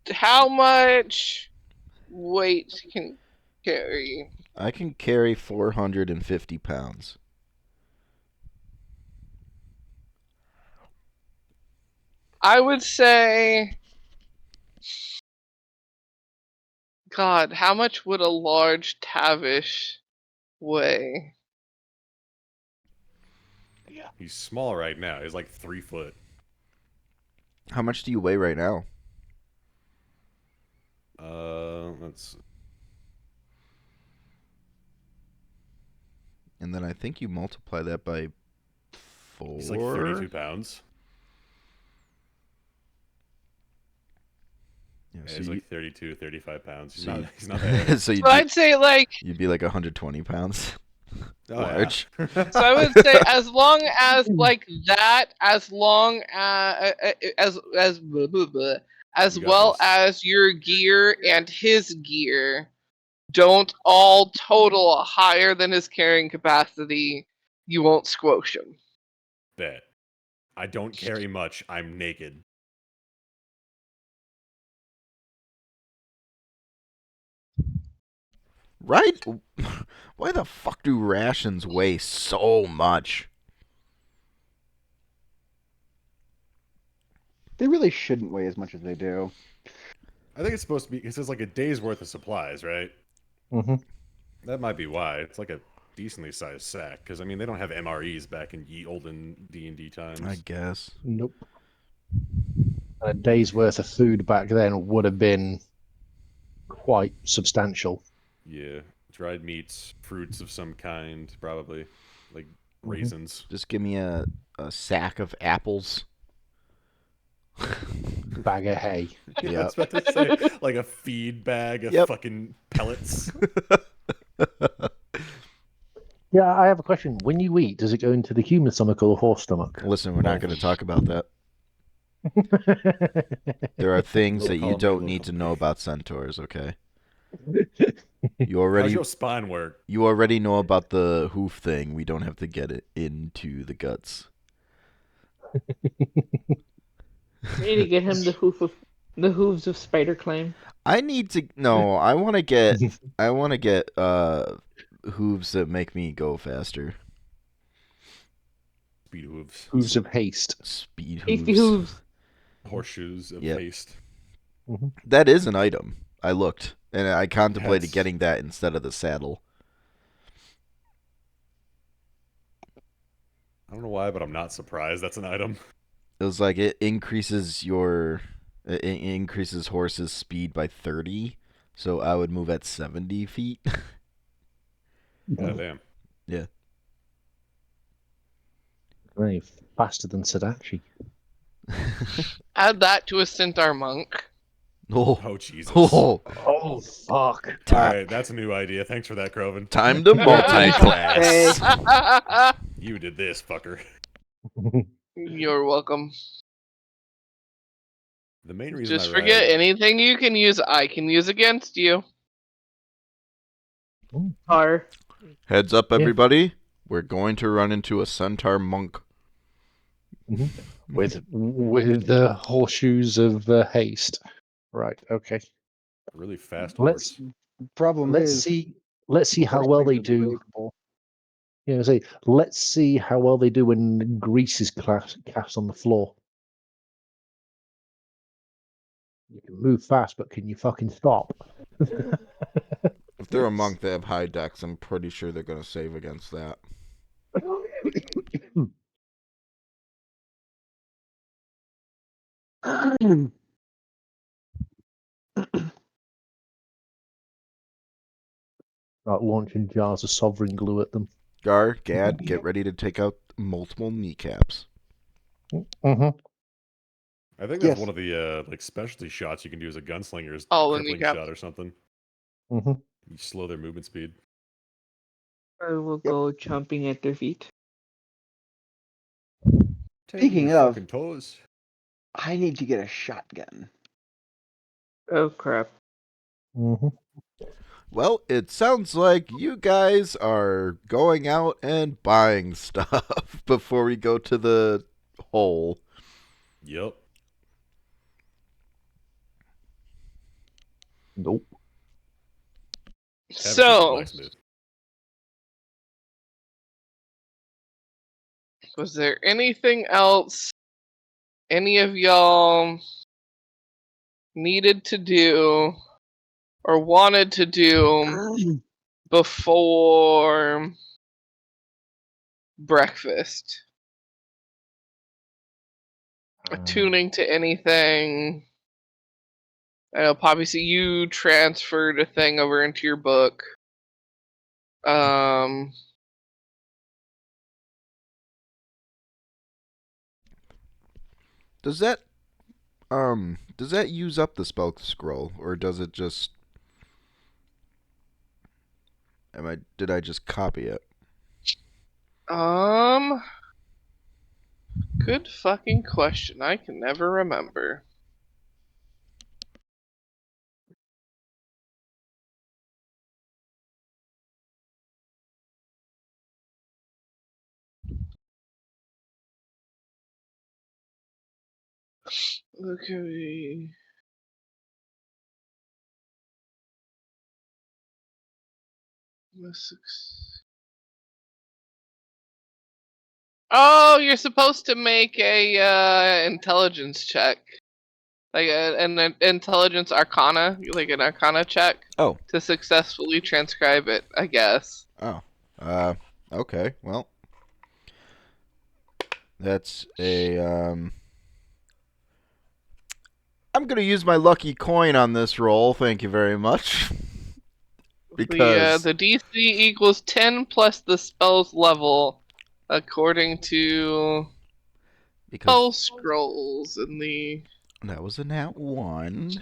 to know. How much weight can carry? I can carry 450 pounds. I would say, God, how much would a large Tavish weigh? He's small right now. He's like 3 foot. How much do you weigh right now? Let's. And then I think you multiply that by 4. He's like 32 pounds. Yeah, Yeah, so he's you, like 32, 35 pounds. He's so not. you- He's not that heavy. so So I'd say like, you'd be like 120 pounds. Oh, large. Yeah. so I would say as long as like that, as long as blah, blah, blah, as You got well this. as your gear and his gear don't all total higher than his carrying capacity, you won't squash him. Bet. I don't carry much. I'm naked. Right? Why the fuck do rations weigh so much? They really shouldn't weigh as much as they do. I think it's supposed to be because it's like a day's worth of supplies, right? Mhm. That might be why. It's like a decently sized sack. Because I mean, they don't have MREs back in ye olden D&D times. I guess. Nope. And a day's worth of food back then would have been quite substantial. Yeah, dried meats, fruits of some kind, probably like raisins. Just give me a sack of apples. Bag of hay. Yeah, I was about to say like a feed bag of Yep. fucking pellets. Yeah, I have a question. When you eat, does it go into the human stomach or the horse stomach? Listen, we're not going to talk about that. There are things Little that you column A, don't little need to column know B. about centaurs, okay? You How's already your spine work? you already know about the hoof thing. We don't have to get it into the guts. We need to get him the hooves of Spider Climb. I need to no, I want to get hooves that make me go faster. Speed hooves. Hooves of haste. Speed Hasty hooves. hooves. Horseshoes of Yep. haste. That is an item. I looked and I contemplated Yes. getting that instead of the saddle. I don't know why, but I'm not surprised that's an item. It was like it increases horse's speed by 30, so I would move at 70 feet. God damn. Yeah. Very faster than Sadachi. Add that to a centaur monk. Oh, Oh, Jesus. oh. Oh, fuck. All right, that's a new idea. Thanks for that, Croven. Time to multi-class. You did this, fucker. You're welcome. The main reason Just I forget ride... anything you can use, I can use against you. Tar. Heads up, everybody. We're going to run into a centaur monk. With the horseshoes of haste. Right, okay. Really fast Let's horse. Problem let's is, see how horse well legs they are do. breakable. You know, say let's see how well they do when grease is cast on the floor. You can move fast, but can you fucking stop? If they're a monk, they have high decks. I'm pretty sure they're going to save against that. Like launching jars of sovereign glue at them. Gad, get ready to take out multiple kneecaps. Mm-hmm. I think that's Yes. one of the like specialty shots you can do as a gunslinger's All the crippling kneecaps. shot or something. Mm-hmm. You slow their movement speed. Or we'll Yep. go chomping at their feet. Taking Speaking your of- fucking toes. I need to get a shotgun. Oh crap. Mm-hmm. Well, it sounds like you guys are going out and buying stuff before we go to the hole. Yep. Nope. Tavish is the So, blacksmith. was there anything else any of y'all needed to do or wanted to do before breakfast? Attuning to anything? I know, Poppyseed, you transferred a thing over into your book. Does that use up the spell scroll, or does it just did I just copy it? Good fucking question. I can never remember. Okay. Oh, you're supposed to make a intelligence check, like an intelligence arcana, like an arcana check. Oh. To successfully transcribe it, I guess. Oh. Okay. Well, that's a I'm going to use my lucky coin on this roll. Thank you very much. Because The DC equals 10 plus the spell's level, according to spell scrolls in the. That was a nat 1.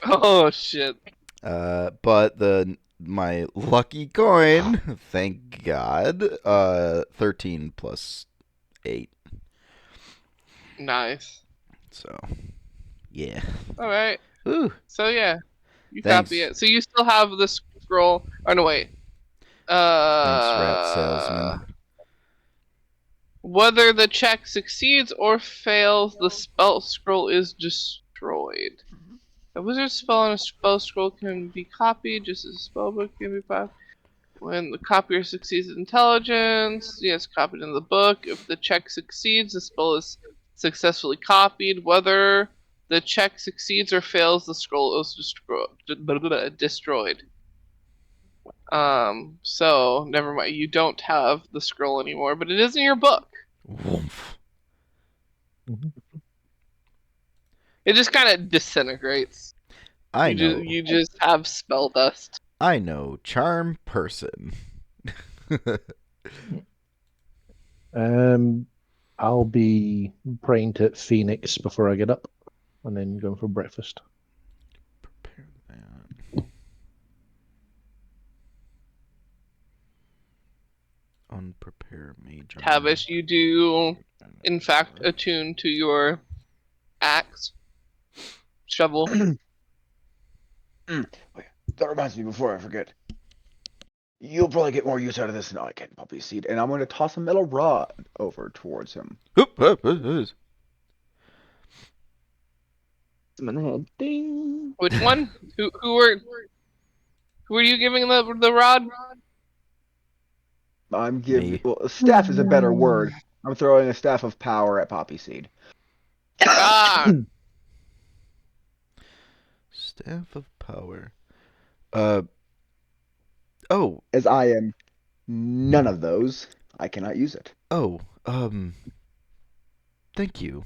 Oh shit. But my lucky coin, thank God, 13 plus 8. Nice. So, yeah. All right. Ooh. So yeah, you Thanks. copy it. So you still have the scroll. Oh no, wait. Thanks, rat salesman. Whether the check succeeds or fails, the spell scroll is destroyed. A wizard spell on a spell scroll can be copied, just as a spellbook can be copied. When the copier succeeds in intelligence, yes, copied in the book. If the check succeeds, the spell is successfully copied. Whether the check succeeds or fails, the scroll is destroyed. So never mind. You don't have the scroll anymore, but it is in your book. Woof. It just kind of disintegrates. I know. You just have spell dust. I know. Charm person. I'll be praying to Phoenix before I get up, and then going for breakfast. Prepare that. Unprepare mage. Tavish, you do, in fact, attune to your axe, shovel. That reminds me, before I forget. You'll probably get more use out of this than I can, Poppyseed, and I'm going to toss a metal rod over towards him. him in the head. Ding. Which one? Who are you giving the rod? I'm giving. Me. Well, staff is a better word. I'm throwing a staff of power at Poppyseed. Ah, Staff of power. Oh, As I am none of those, I cannot use it. oh, thank you.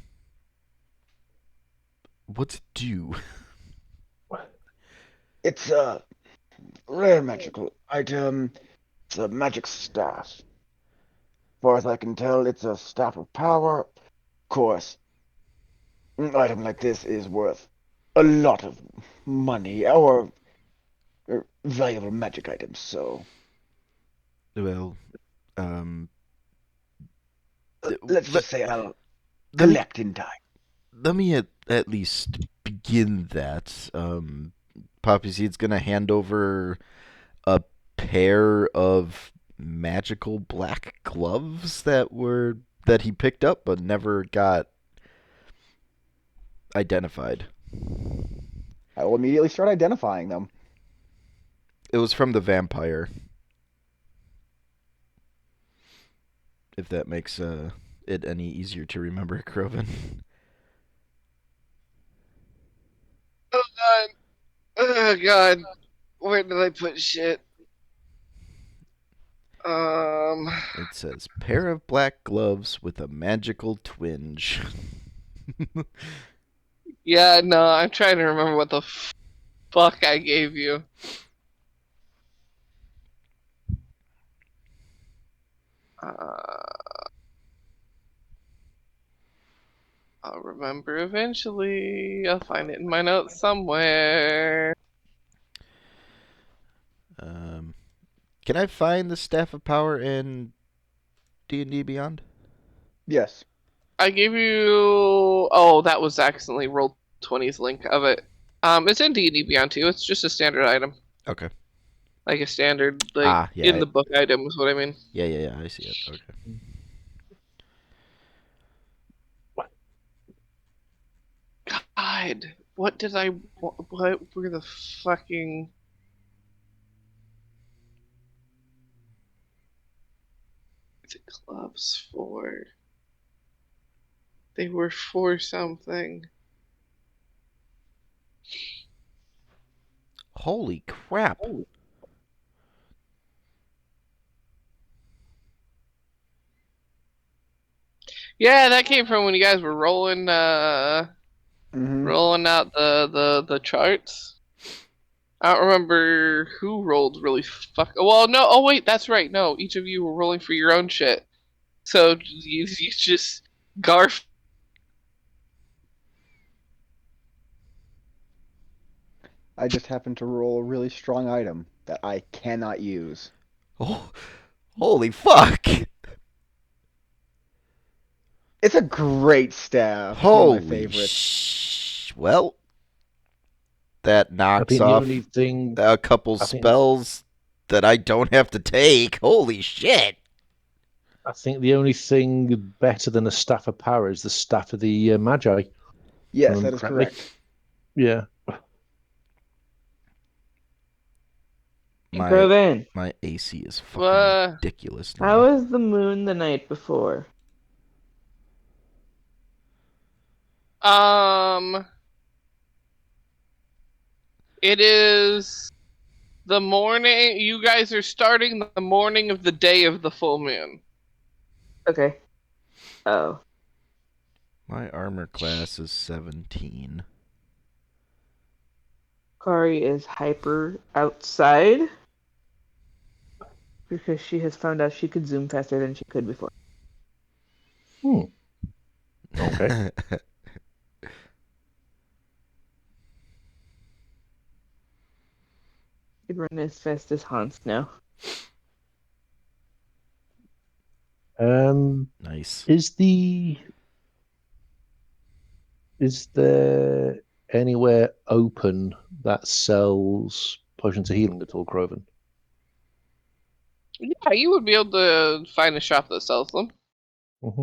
What's it do? It's a rare magical item. It's a magic staff. As far as I can tell, it's a staff of power. Of course, an item like this is worth a lot of money or valuable magic items, so Well, um, let's let- just say I'll let me- collect in time. let me at least begin that. Poppyseed's gonna hand over a pair of magical black gloves that he picked up but never got identified. I will immediately start identifying them. It was from the vampire. If that makes it any easier to remember, Croven. oh god, oh god, where did I put shit? It says pair of black gloves with a magical twinge. Yeah, no, I'm trying to remember what the fuck I gave you. I'll remember eventually. I'll find it in my notes somewhere. Can I find the staff of power in D&D Beyond? Yes. I gave you. Oh, that was accidentally Roll20's link of it. It's in D&D Beyond too. It's just a standard item, Okay. like a standard, like yeah. in the book item is what I mean. Yeah. I see it. Okay. God, what did I? What were the fucking? The gloves for? They were for something. Holy crap! Yeah, that came from when you guys were rolling Mm-hmm. rolling out the charts. I don't remember who rolled really well, no, oh wait, that's right. No, each of you were rolling for your own shit. So you just garf. I just happened to roll a really strong item that I cannot use. Oh, holy fuck! It's a great staff. It's one of my Holy favorites. Well, that I knocks think the off only thing a couple I think- spells that I don't have to take. Holy shit! I think the only thing better than a staff of power is the staff of the Magi. Yes, that is correctly. correct. Yeah. Groven, My AC is fucking ridiculous now. how was the moon the night before? It is the morning. You guys are starting the morning of the day of the full moon. Okay. Oh. My armor class is 17. Kari is hyper outside because she has found out she could zoom faster than she could before. Okay. Could run as fast as Hans now. Nice. Is there anywhere open that sells potions of healing at all, Croven? Yeah, you would be able to find a shop that sells them. Mm-hmm.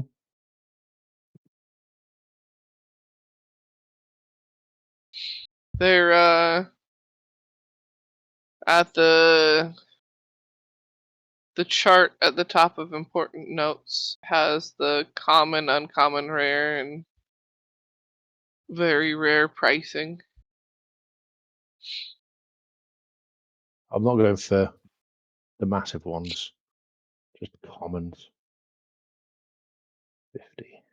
They're at the chart at the top of important notes has the common, uncommon, rare, and very rare pricing. I'm not going for the massive ones, just commons. 50.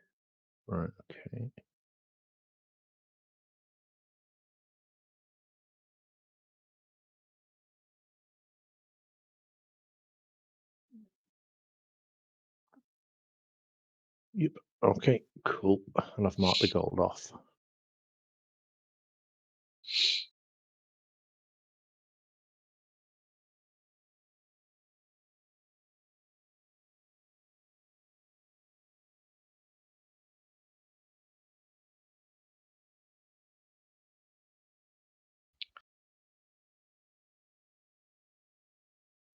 Right, okay. Yep. Okay, cool. And I've marked the gold off.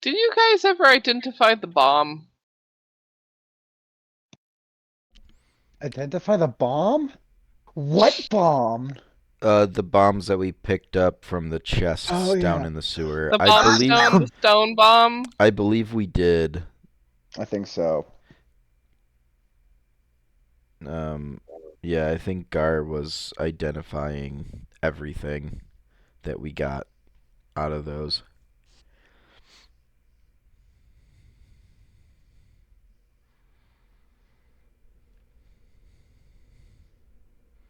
Did you guys ever identify the bomb? Identify the bomb? What bomb? The bombs that we picked up from the chests Oh, down yeah. in the sewer. The I bomb believe stone, the stone bomb? I believe we did. I think so. Yeah, I think Gar was identifying everything that we got out of those.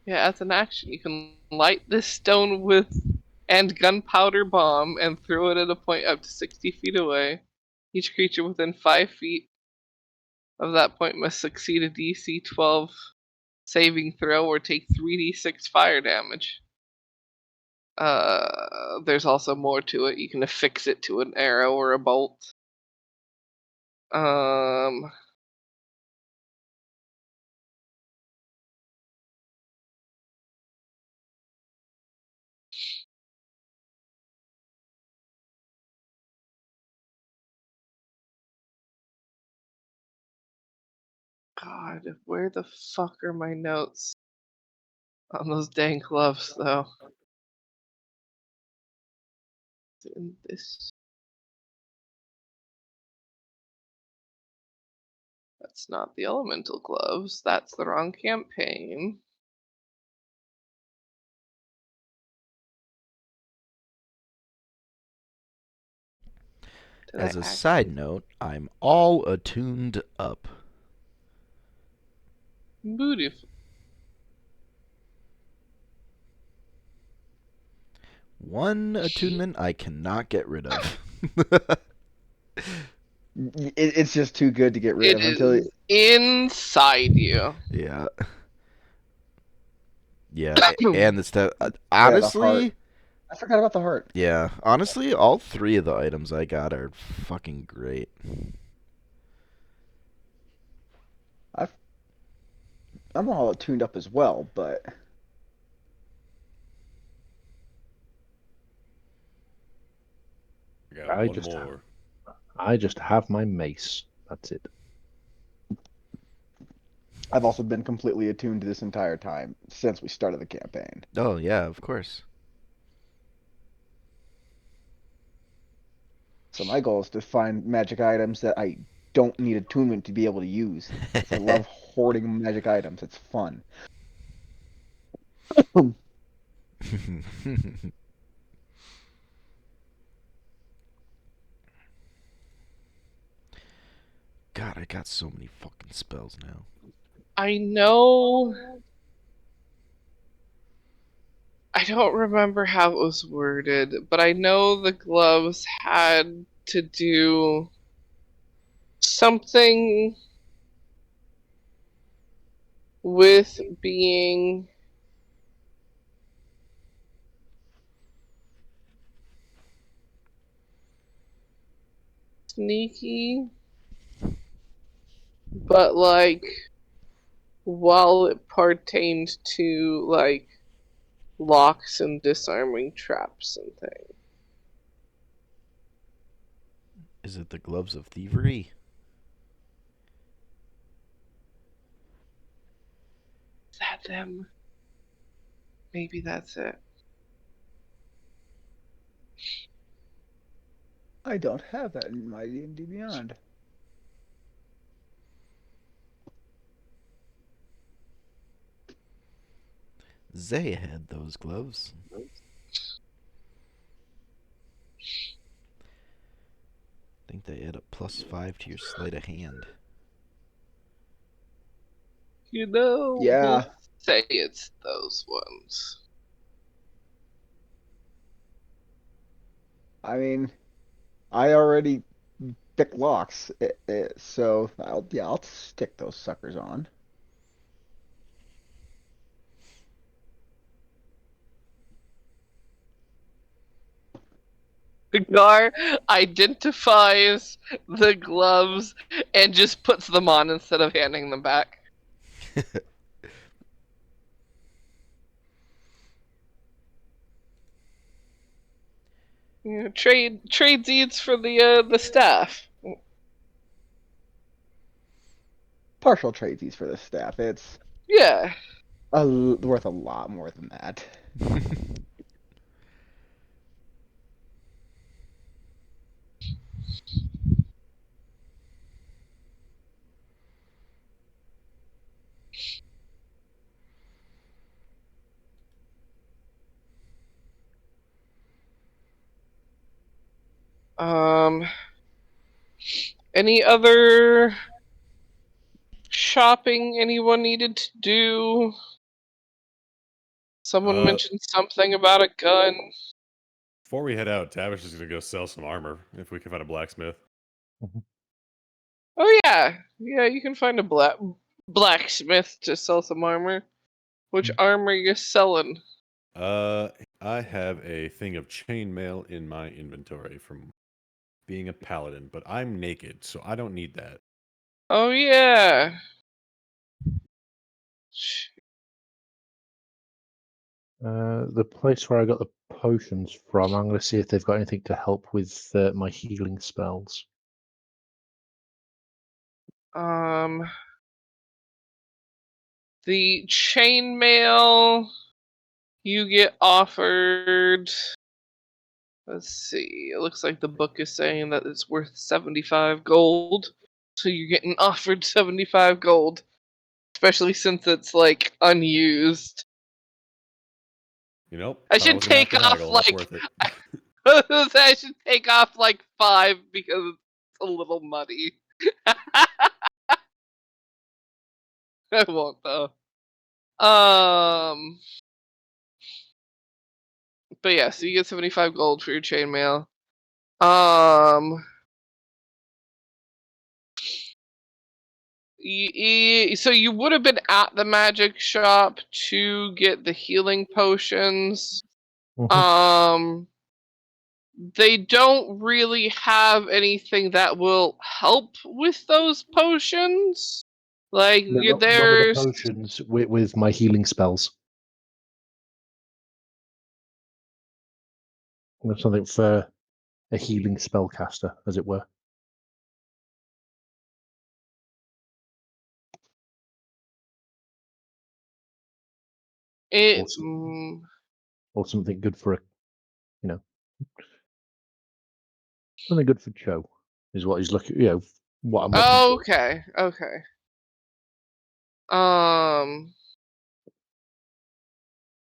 Yeah, as an action, you can light this stone with and gunpowder bomb and throw it at a point up to 60 feet away. Each creature within 5 feet of that point must succeed a DC 12 saving throw or take 3d6 fire damage. There's also more to it. You can affix it to an arrow or a bolt. God, where the fuck are my notes on those dang gloves, though? In this. That's not the elemental gloves. That's the wrong campaign. Did As I a side note, I'm all attuned up. Beautiful. One attunement I cannot get rid of. It's just too good to get rid It of until is inside you. Yeah. Yeah, and the stuff. Yeah, the Honestly, heart. I forgot about the heart. yeah. Honestly, all three of the items I got are fucking great. I'm all tuned up as well, but I got I one just more. I just have my mace. That's it. I've also been completely attuned to this entire time since we started the campaign. Oh yeah, of course. So my goal is to find magic items that I don't need attunement to be able to use. 'Cause I love hoarding magic items. It's fun. God, I got so many fucking spells now. I know. I don't remember how it was worded, but I know the gloves had to do something with being sneaky, but like while it pertained to like locks and disarming traps and things. Is it the gloves of thievery? Is that them? Maybe that's it. I don't have that in my D&D Beyond. Zay had those gloves. I think they add a +5 to your sleight of hand. You know, Yeah. we'll say it's those ones. I mean, I already pick locks, so I'll stick those suckers on. Gar identifies the gloves and just puts them on instead of handing them back. Trade deeds for the staff. Partial tradesies for the staff. It's Yeah. worth a lot more than that. Any other shopping anyone needed to do? Someone mentioned something about a gun. Before we head out, Tavish is going to go sell some armor if we can find a blacksmith. Oh yeah, you can find a blacksmith to sell some armor. Which armor you selling? I have a thing of chainmail in my inventory from being a paladin, but I'm naked, so I don't need that. Oh yeah. The place where I got the potions from, I'm going to see if they've got anything to help with my healing spells. The chainmail you get offered. Let's see. It looks like the book is saying that it's worth 75 gold. So you're getting offered 75 gold. Especially since it's like unused. You know, I thought I should was gonna have take to off haggle. That's like worth it. I should take off like 5 because it's a little muddy. I won't though. But yeah, so you get 75 gold for your chainmail. So you would have been at the magic shop to get the healing potions. They don't really have anything that will help with those potions. Like No, not with the there's potions, with my healing spells. There's something for a healing spellcaster, as it were. it. Or something good for something good for Chou is what he's looking. What I'm looking for. Okay.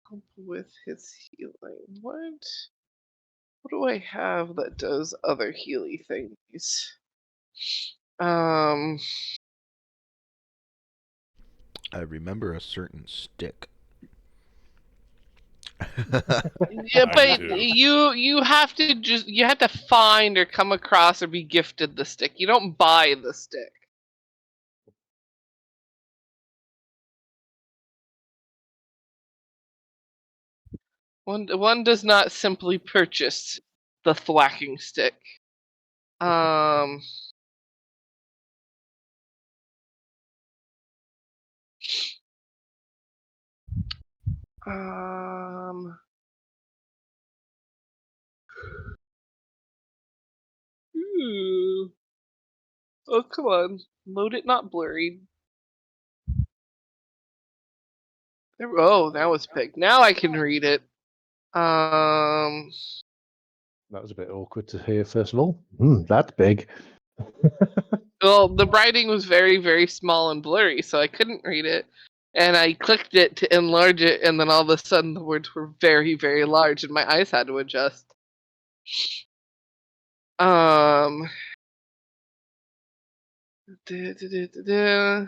Help with his healing. What do I have that does other healy things? I remember a certain stick. Yeah, I but do. you have to find or come across or be gifted the stick. You don't buy the stick. One does not simply purchase the thwacking stick. Um um ooh. Oh, come on. Load it not blurry. Oh, now it's big. Now I can read it. That was a bit awkward to hear, first of all. That's big. Well, the writing was very, very small and blurry, so I couldn't read it. And I clicked it to enlarge it, and then all of a sudden the words were very, very large, and my eyes had to adjust. Um. Da, da, da, da, da.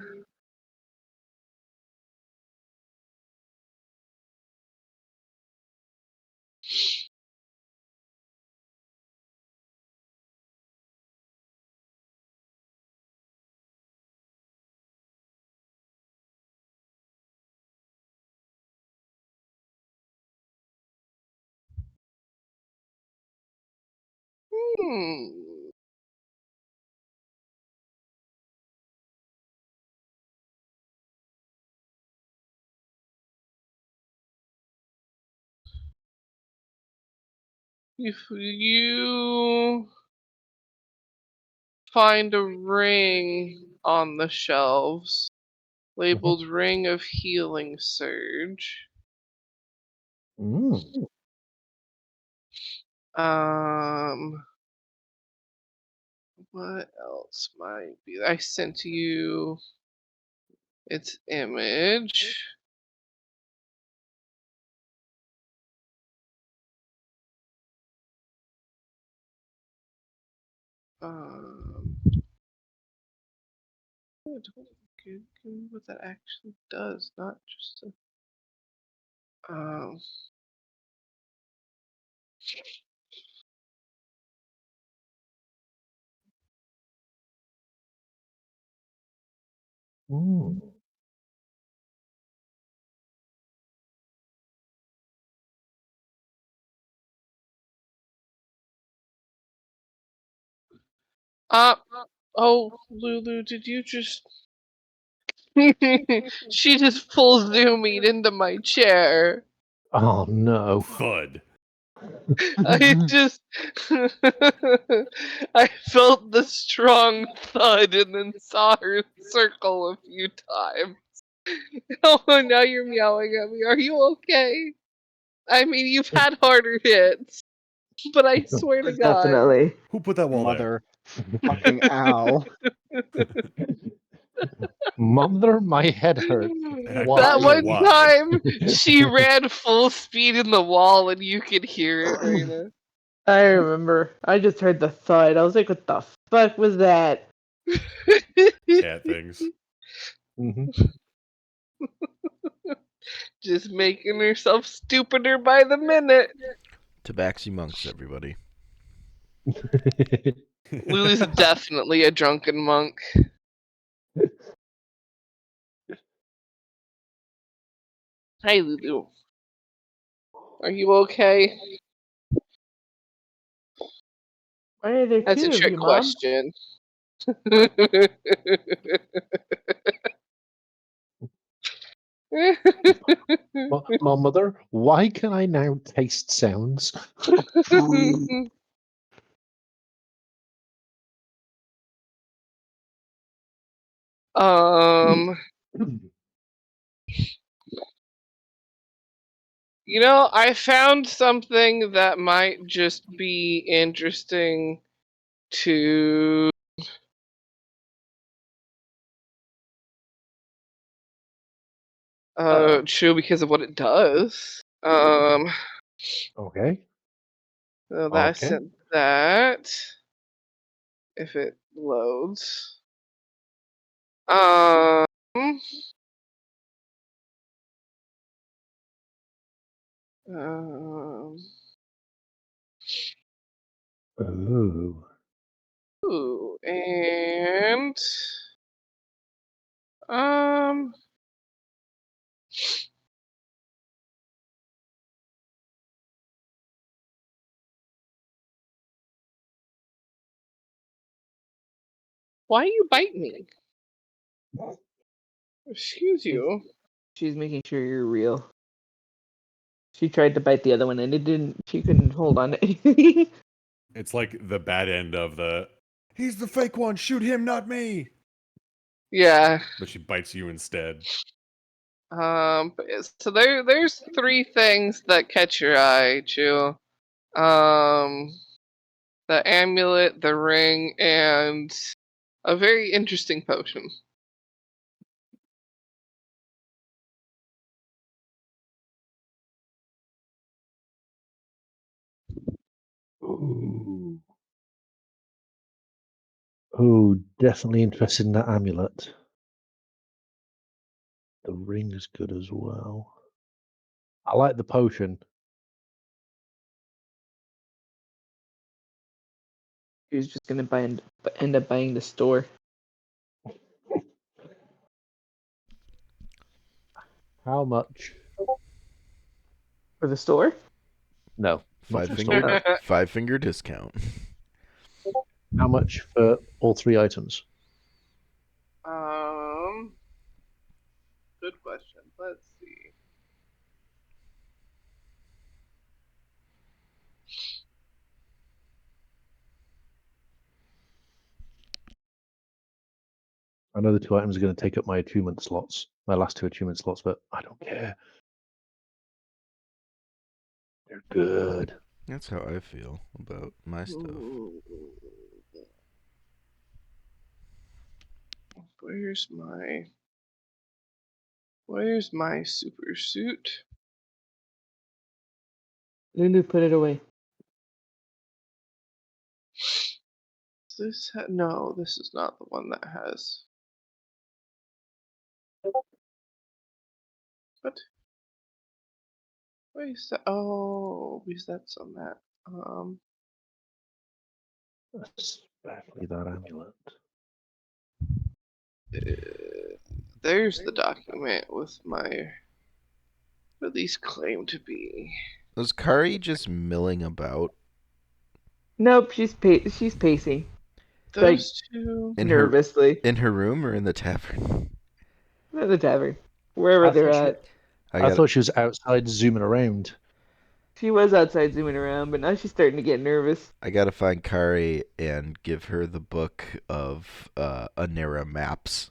Hmm. If you find a ring on the shelves labeled Ring of Healing Surge, what else might be? I sent you its image. I don't give me what that actually does, not just a. Oh, Lulu, did you just? She just full zoomed into my chair. Oh no. Thud. I just, I felt the strong thud and then saw her circle a few times. Oh, now you're meowing at me. Are you okay? I mean, you've had harder hits, but I swear to God. Definitely. Who put that wall Mother fucking ow. Mother, my head hurts. And I Why? That don't know one why. time, she ran full speed in the wall and you could hear it, Raina. I remember. I just heard the thud. I was like, what the fuck was that? Cat things. Just making herself stupider by the minute. Tabaxi monks, everybody. Lulu's definitely a drunken monk. Hi, Lulu. Are you okay? Why are there That's two a of trick you, Mom? question. My mother, why can I now taste sounds? You know, I found something that might just be interesting to Chou because of what it does. Okay. So that I Okay. sent that. If it loads. Um. Ooh. Ooh, and um. Why you bite me? Excuse you. She's making sure you're real. She tried to bite the other one and it didn't. She couldn't hold on to anything. It's like the bad end of the he's the fake one, shoot him, not me. Yeah. But she bites you instead. So there's three things that catch your eye, Chou. the amulet, the ring, and a very interesting potion. Ooh. Oh, definitely interested in that amulet. The ring is good as well. I like the potion. He was just gonna end up buying the store. How much? For the store? No, not Five for the finger store. 5 finger discount. How much for all 3 items? Good question. Let's see. I know the 2 items are going to take up my attunement slots, my last 2 attunement slots, but I don't care. They're good. That's how I feel about my stuff. Where's my super suit? Lulu, put it away. No, this is not the one that has. What? Wait, is that? Oh, because that's on that. Especially that amulet. There's the document with my. What these claim to be. Was Kari just milling about Nope, she's pacing Those two. in nervously her room or in the tavern? at the tavern, wherever I they're thought at. I thought she was outside zooming around. She was outside zooming around, but now she's starting to get nervous. I gotta find Kari and give her the book of Anera maps.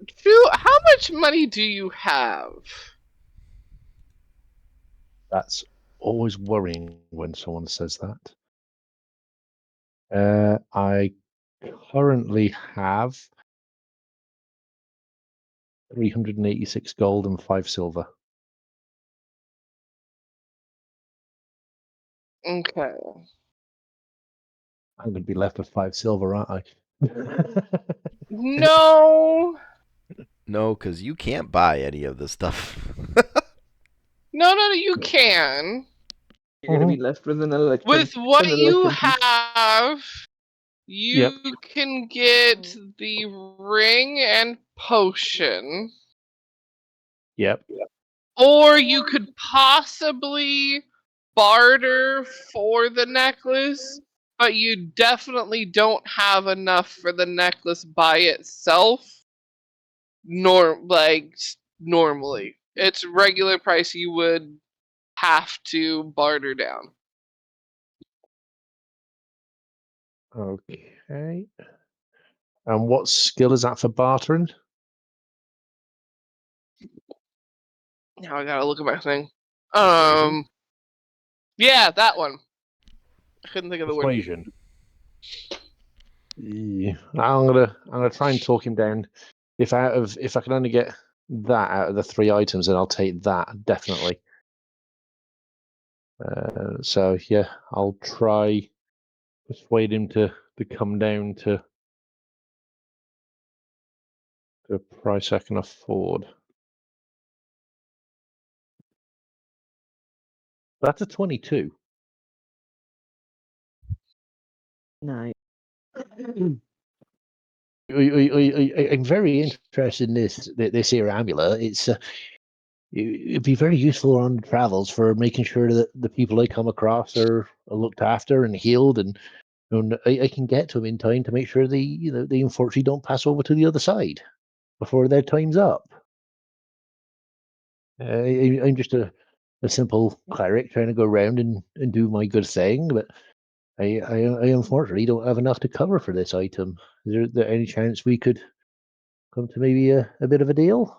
Chou, how much money do you have? That's always worrying when someone says that. I currently have 386 gold and 5 silver. Okay. I'm going to be left with 5 silver, aren't I? No. No, because you can't buy any of this stuff. No, you can. You're gonna be left with an electrum. With what an you electrum piece. have, you can get the ring and potion. Yep. Or you could possibly barter for the necklace, but you definitely don't have enough for the necklace by itself. Normally. It's regular price you would have to barter down. Okay. And what skill is that for bartering? Now I gotta look at my thing. Persuasion? Yeah, that one. I couldn't think of the word. Persuasion. Yeah. I'm gonna try and talk him down. If I can only get that out of the 3 items, then I'll take that definitely. So yeah, I'll try persuade him to come down to a price I can afford. That's a 22. Nice. I'm very interested in this here amulet. It'd be very useful on travels for making sure that the people I come across are looked after and healed, and I can get to them in time to make sure they unfortunately don't pass over to the other side before their time's up. I'm just a simple cleric trying to go around and do my good thing, but I unfortunately don't have enough to cover for this item. Is there any chance we could come to maybe a bit of a deal?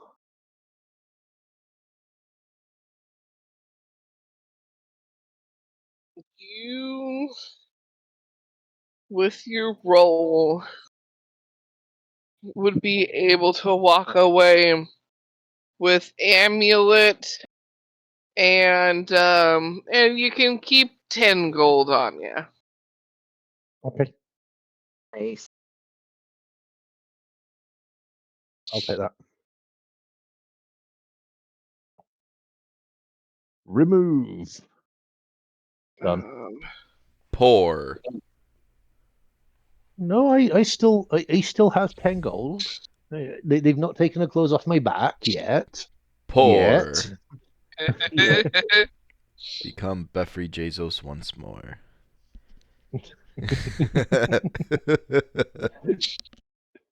with your roll, would be able to walk away with amulet and you can keep 10 gold on you. Okay, Nice. I'll take that. Remove. Done. Poor. No, I still have 10 gold. They've not taken the clothes off my back yet. Poor. Yet. Become Beffrey Jesus once more.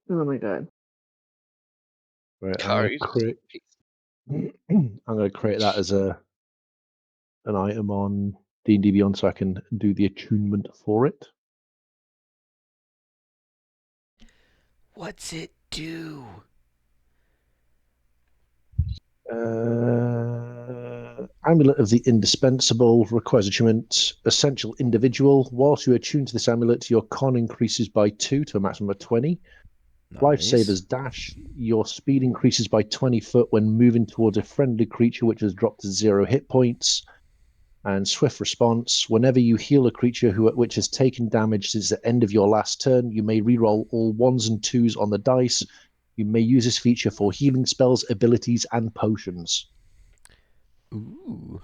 Oh my god. Right, Kari. I'm gonna create that as an item on D&D Beyond so I can do the attunement for it. What's it do? Amulet of the Indispensable requires attunement. Essential Individual. Whilst you attune to this amulet, your con increases by 2 to a maximum of 20. Nice. Lifesavers Dash. Your speed increases by 20 foot when moving towards a friendly creature which has dropped to 0 hit points. And Swift Response. Whenever you heal a creature which has taken damage since the end of your last turn, you may reroll all 1s and 2s on the dice. You may use this feature for healing spells, abilities, and potions. Ooh.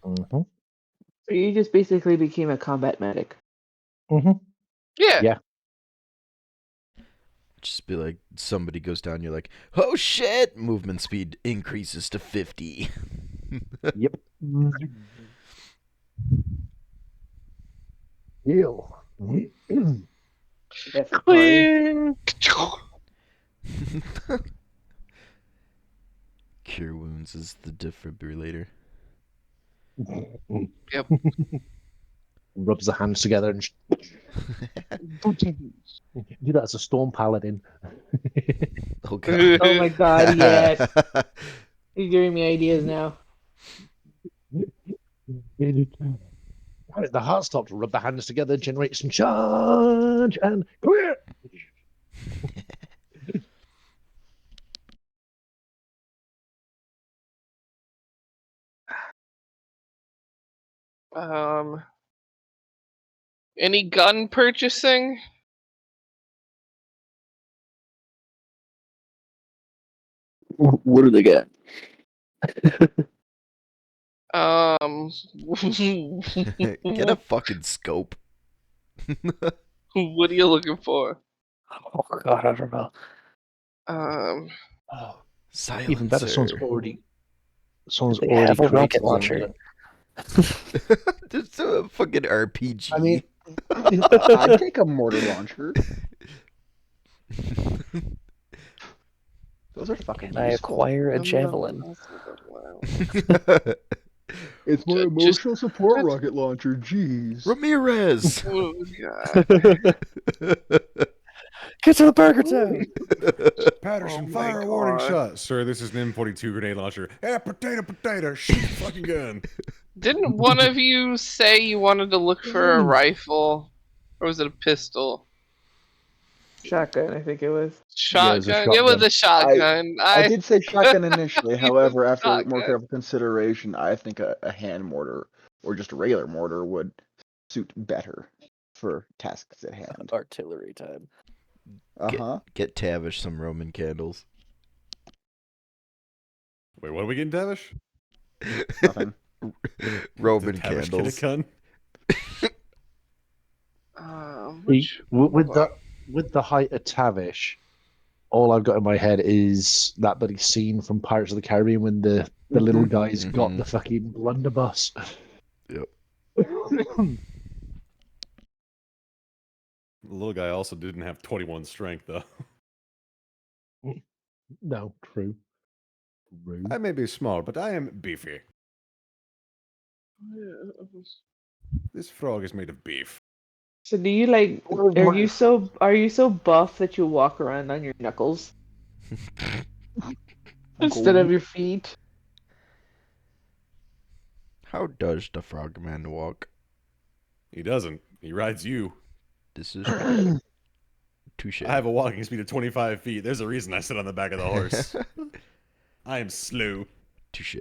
Mm-hmm. So you just basically became a combat medic. Mm-hmm. Yeah. Yeah. Just be like, somebody goes down, you're like, oh shit! Movement speed increases to 50. Yep. Heal. That's Clear. Cure wounds is the defibrillator. Yep. Rubs the hands together and do that as a storm paladin. Oh god. Oh my god, yes. You're giving me ideas now. The heart stops, rub the hands together, generate some charge, and clear. Any gun purchasing? What do they got? Get a fucking scope. What are you looking for? Oh god, I don't know. Oh, Silencer. even better, someone's already They have a rocket created one. launcher. Just a fucking RPG. I mean, I'd take a mortar launcher. Those are fucking Can I useful. acquire a javelin? It's my Just- emotional support rocket launcher. Jeez. Ramirez. Oh god. Get to the burger town! Patterson, Oh my fire a warning God. shot. Sir, this is an M42 grenade launcher. Yeah, potato, shoot the fucking gun. Didn't one of you say you wanted to look for a rifle? Or was it a pistol? Shotgun, I think it was. Yeah, it was a Shotgun? It was a shotgun. I did say shotgun initially. You However, said after more shotgun. careful consideration, I think a hand mortar or just a regular mortar would suit better for tasks at hand. Artillery time. Get Tavish some Roman candles. Wait, what are we getting, Tavish? Nothing. Roman Did Tavish candles. get a gun? With the height of Tavish, all I've got in my head is that bloody scene from Pirates of the Caribbean when the little guys got the fucking blunderbuss. Yep. The little guy also didn't have 21 strength, though. No, true. I may be small, but I am beefy. This frog is made of beef. So do you like are you so buff that you walk around on your knuckles instead of your feet? How does the frogman walk? He doesn't. He rides you. This is true. Touche. I have a walking speed of 25 feet. There's a reason I sit on the back of the horse. I am slow. Touche.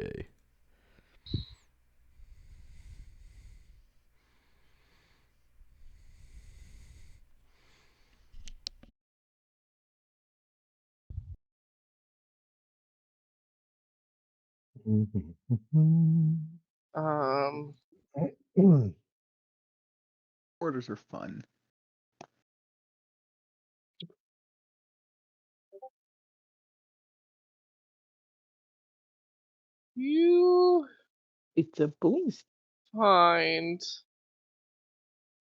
Um, Orders are fun. you It's a boom. find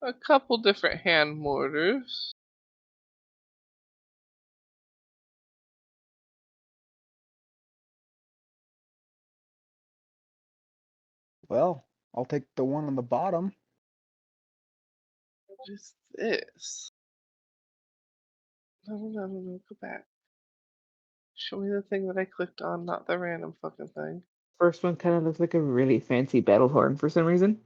a couple different hand mortars. Well, I'll take the one on the bottom. What is this? No, go back. Show me the thing that I clicked on, not the random fucking thing. First one kind of looks like a really fancy battle horn for some reason.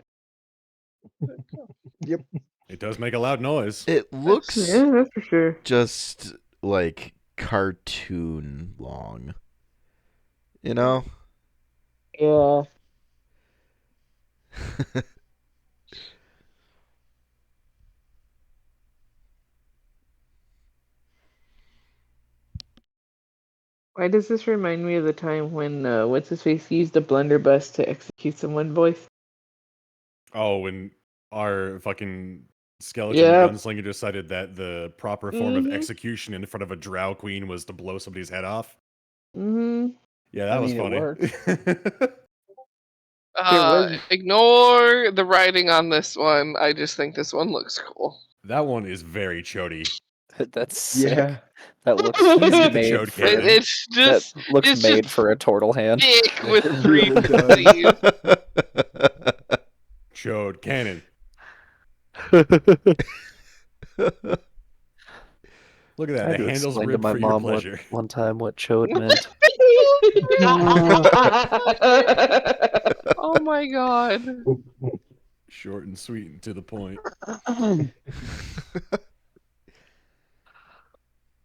Yep. It does make a loud noise. It looks Yeah, that's for sure. just like cartoon long. You know? Yeah. Why does this remind me of the time when what's his face used a blunderbuss to execute someone voice? Oh, when our fucking skeleton Yep. gunslinger decided that the proper form of Mhm. execution in front of a drow queen was to blow somebody's head off. Mm-hmm. Yeah, that was It funny. worked. was- Ignore the writing on this one. I just think this one looks cool. That one is very chody. That's sick. Yeah. That looks Please get the made chode for, cannon. It's that just looks it's made just for a Tortle hand. thick with It three really does. C's. Chode cannon. Look at I that. had The to handle's explain to ribbed my for your mom pleasure. one time what chode meant. Oh my god. Short and sweet and to the point.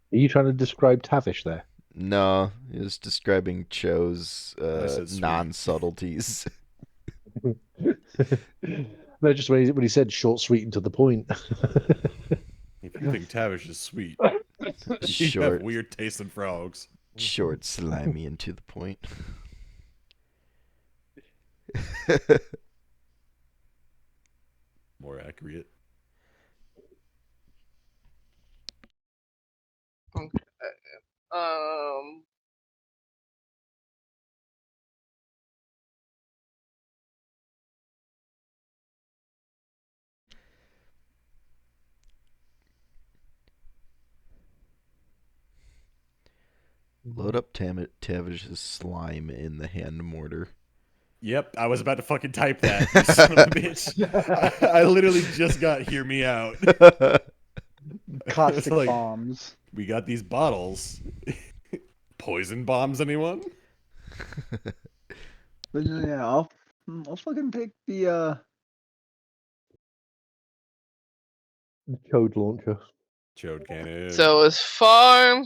Are you trying to describe Tavish there? No, he was describing Chou's I said sweet. non-subtleties. No, just when he said short, sweet, and to the point. If you think Tavish is sweet, you Short, have weird taste in frogs. short, slimy, and to the point. More accurate. Okay. Um. Load up Tavish's slime in the hand mortar. Yep, I was about to fucking type that. You son of a bitch. I literally just got hear me out. Caustic like- bombs. We got these bottles. Poison bombs, anyone? But yeah, I'll fucking take the Code launcher. Chode cannon. So as far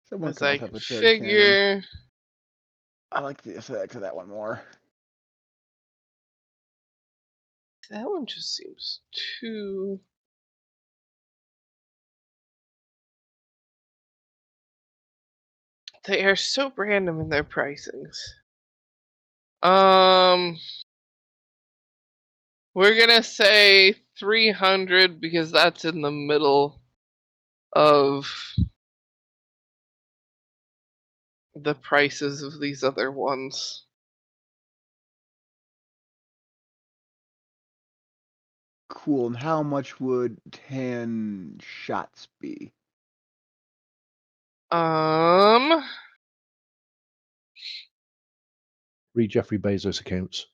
someone as can I have can a chode cannon. figure, I like the effect of that one more. that one just seems too. They are so random in their pricings. We're gonna say 300 because that's in the middle of the prices of these other ones. Cool. And how much would 10 shots be? Read Jeffrey Bezos' accounts.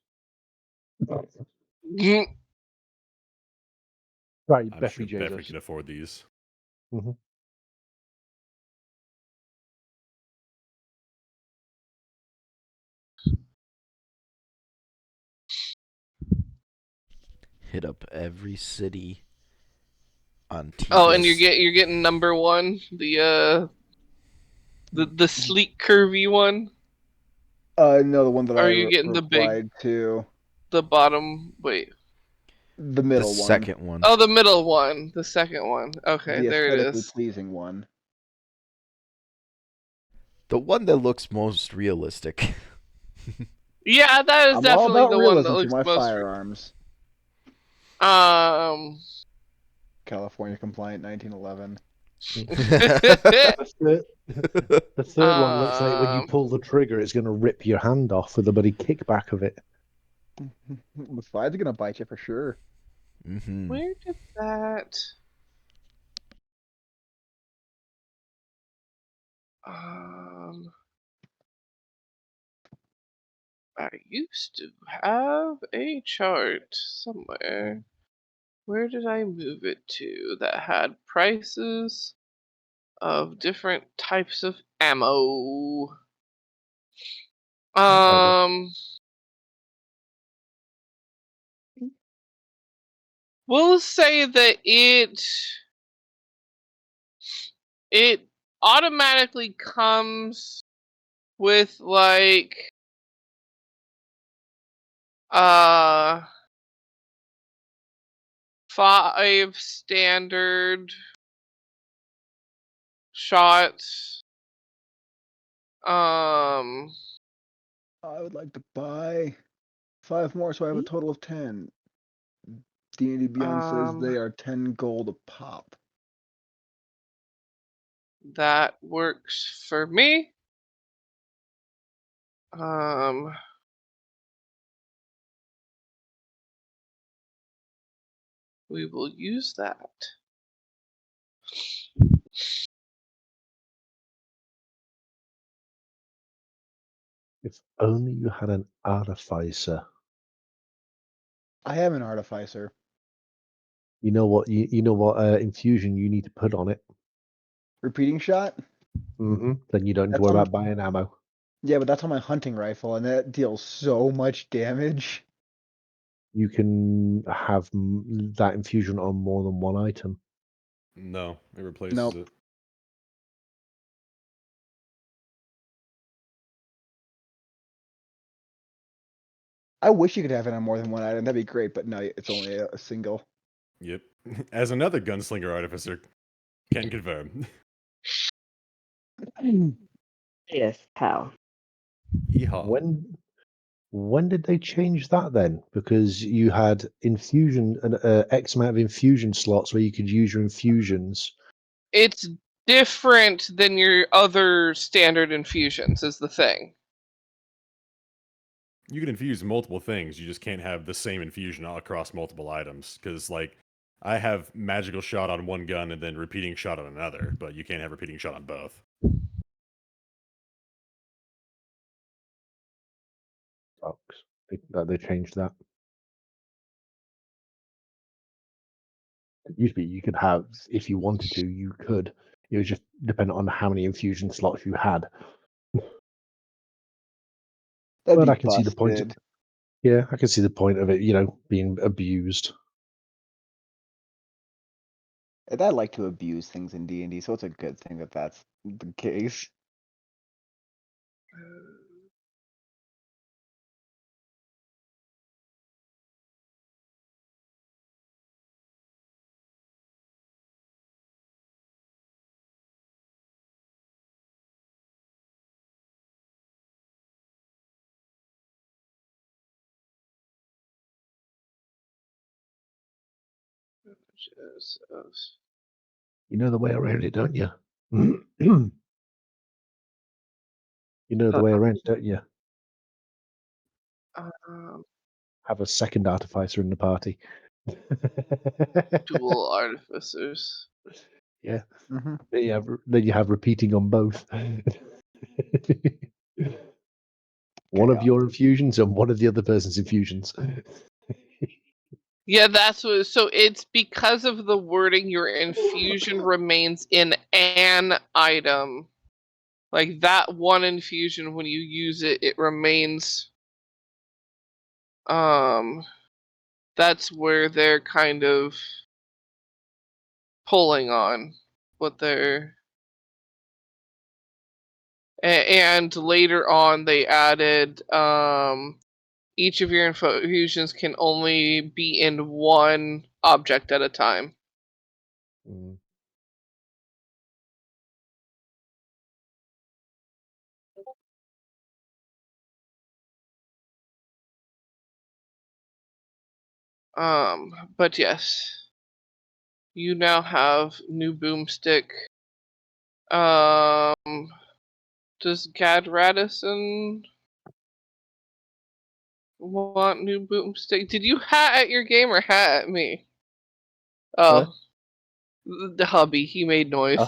mm, Right, I'm Jeffrey sure Beffrey Bezos. can afford these. Mm-hmm. hit up every city on TV. Oh, and you're getting number 1, the sleek curvy one. No, the one that Or are I you getting the big, replied to. the bottom? Wait. The middle the one. second one. Oh, the middle one. The second one. Okay, The there it aesthetically is. pleasing one. The one that looks most realistic. Yeah, that is I'm all definitely about the one that realism to looks my most. firearms. California compliant 1911. The third one looks like when you pull the trigger, it's going to rip your hand off with a bloody kickback of it. The slide's gonna bite you for sure. Mm-hmm. Where did that? I used to have a chart somewhere. Where did I move it to that had prices of different types of ammo? We'll say that it automatically comes with like 5 standard shots. I would like to buy 5 more, so I have a total of 10. D&D Beyond says they are 10 gold a pop. That works for me. We will use that. If only you had an Artificer. I have an Artificer. You know what? You know what infusion you need to put on it. Repeating shot? Mm-hmm. Then you don't need to That's worry on- about buying ammo. Yeah, but that's on my hunting rifle, and that deals so much damage. You can have that infusion on more than one item. No, it replaces Nope. it. I wish you could have it on more than one item. That'd be great, but no, it's only a single. Yep. As another gunslinger artificer can confirm. Yes, how? Yeehaw. When did they change that then? Because you had infusion, X amount of infusion slots where you could use your infusions. It's different than your other standard infusions, is the thing. You can infuse multiple things. You just can't have the same infusion all across multiple items. Because, like, I have magical shot on one gun and then repeating shot on another, but you can't have repeating shot on both. Sucks. They changed that. It used to be you could have, if you wanted to, you could. It was just dependent on how many infusion slots you had. That'd But be I can see the point. Yeah, I can see the point of it, being abused. And I like to abuse things in D&D, so it's a good thing that that's the case. You know the way around it, don't you? You know the way around it, don't you? Have a second artificer in the party. Dual artificers. Yeah. Mm-hmm. Then you have repeating on both. One of your infusions and one of the other person's infusions. Yeah, that's what. So it's because of the wording. Your infusion remains in an item. Like that one infusion, when you use it, it remains that's where they're kind of pulling on what they're. And later on, they added each of your infusions can only be in one object at a time. Mm. But yes, you now have new boomstick. Does Gaddradison want new boomstick? Did you hat at your game or hat at me? Oh, the hubby. He made noise.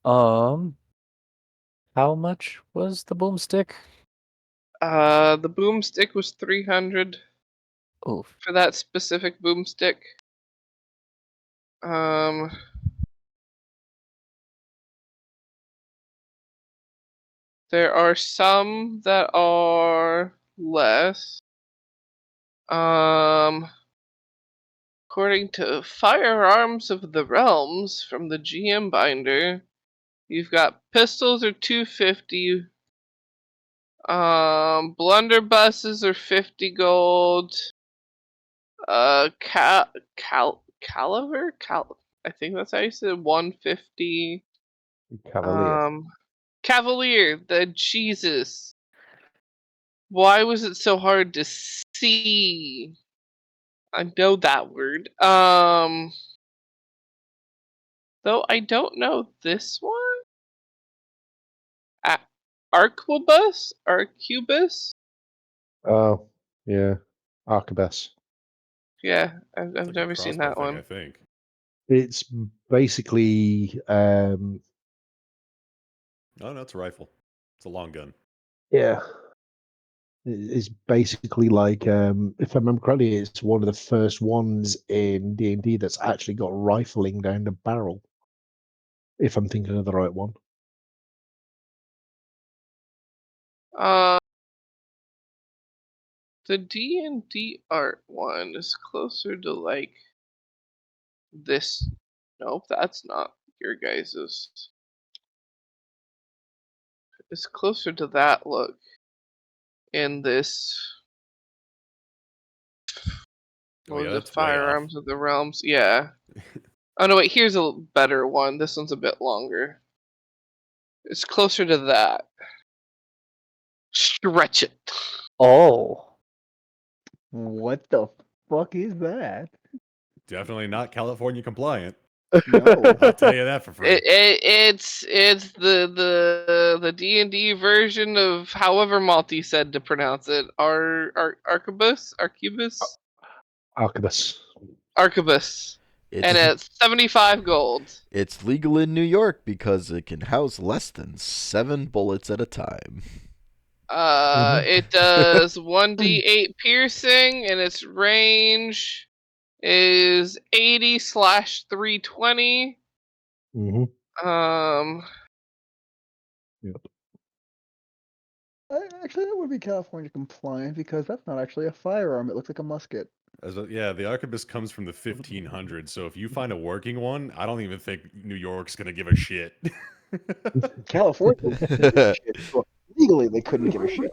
How much was the boomstick? The boomstick was 300 Oof. for that specific boomstick. There are some that are less. According to Firearms of the Realms from the GM binder, you've got pistols are 250. Blunderbusses are 50 gold. Caliber? I think that's how you said it, 150. Cavalier. Cavalier, the Jesus. Why was it so hard to see? I know that word. Though I don't know this one. Arquebus? Arquebus? Oh, yeah. Arquebus. Yeah, I've It's like a never seen crossbow that thing, one. I think. It's basically Oh, no, it's a rifle. It's a long gun. yeah. It's basically like if I remember correctly, it's one of the first ones in D&D that's actually got rifling down the barrel. If I'm thinking of the right one. The D&D art one is closer to like this. Nope, that's not your guys's. It's closer to that look in this. Oh, yeah, The that's way off. Firearms of the Realms? Yeah. Oh no, wait. Here's a better one. This one's a bit longer. It's closer to that. Stretch it. Oh. What the fuck is that? Definitely not California compliant. No. I'll tell you that for free. It's the D&D version of however Malty said to pronounce it. Arquebus? Arquebus. Arquebus. And It's, it's 75 gold. it's legal in New York because it can house less than 7 bullets at a time. It does 1d8 piercing, and its range is 80/320. Mm-hmm. Actually, that would be California compliant because that's not actually a firearm. It looks like a musket. Yeah, the arquebus comes from the 1500s, so if you find a working one, I don't even think New York's gonna give a shit. California would give a shit. So legally, they couldn't give a shit.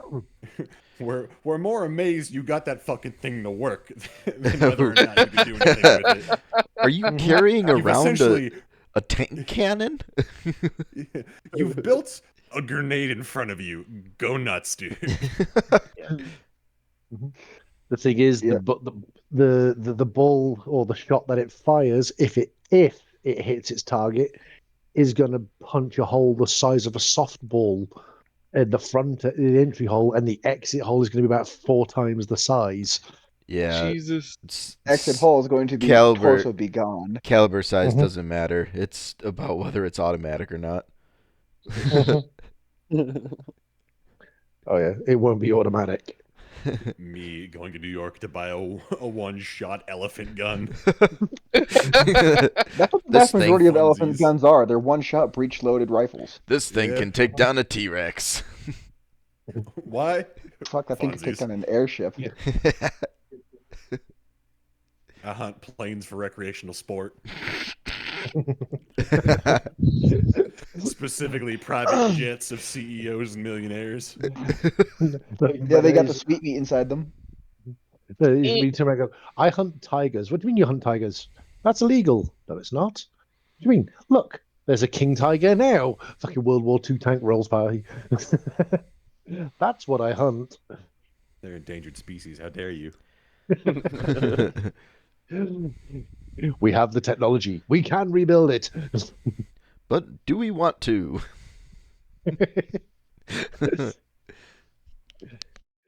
We're more amazed you got that fucking thing to work than whether or not you could do anything with it. Are you carrying You've around essentially a tank cannon? you've built a grenade in front of you. Go nuts, dude. The thing is, Yeah. the ball or the shot that it fires, if it hits its target, is going to punch a hole the size of a softball in the front, the entry hole, and the exit hole is going to be about 4 times the size. Yeah. Jesus. Exit hole is going to be Caliber- torso be gone. Caliber size Mhm. doesn't matter. It's about whether it's automatic or not. Oh yeah, it won't be automatic. Me going to New York to buy a one-shot elephant gun. That's what the This vast majority of thing- elephant funsies. guns are. They're one-shot breech-loaded rifles. This thing Yeah. can take down a T-Rex. Why? Fuck, that thing could take Funsies. down an airship. Yeah. I hunt planes for recreational sport. Specifically private jets of CEOs and millionaires. Yeah, they got the sweet meat inside them. You turn around and go, I hunt tigers. What do you mean you hunt tigers? That's illegal. No, it's not. What do you mean? Look, there's a king tiger now. Fucking World War II tank rolls by. That's what I hunt. They're endangered species. How dare you? We have the technology. We can rebuild it. But do we want to?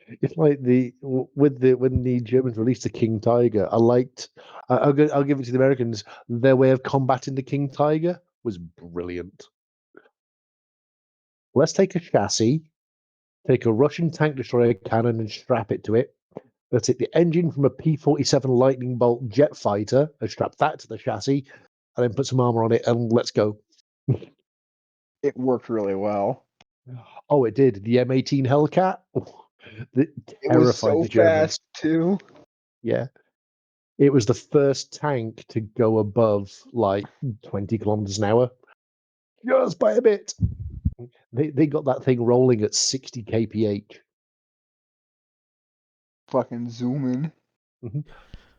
It's like when the Germans released the King Tiger. I'll give it to the Americans. Their way of combating the King Tiger was brilliant. Let's take a chassis, take a Russian tank destroyer cannon, and strap it to it. Let's take the engine from a P-47 Lightning Bolt jet fighter and strap that to the chassis, and then put some armor on it, and let's go. It worked really well. Oh, it did. The M18 Hellcat. That It was terrified so the Germans. fast too. Yeah. It was the first tank to go above like 20 kilometers an hour. Just by a bit. They got that thing rolling at 60 kph. Fucking zooming.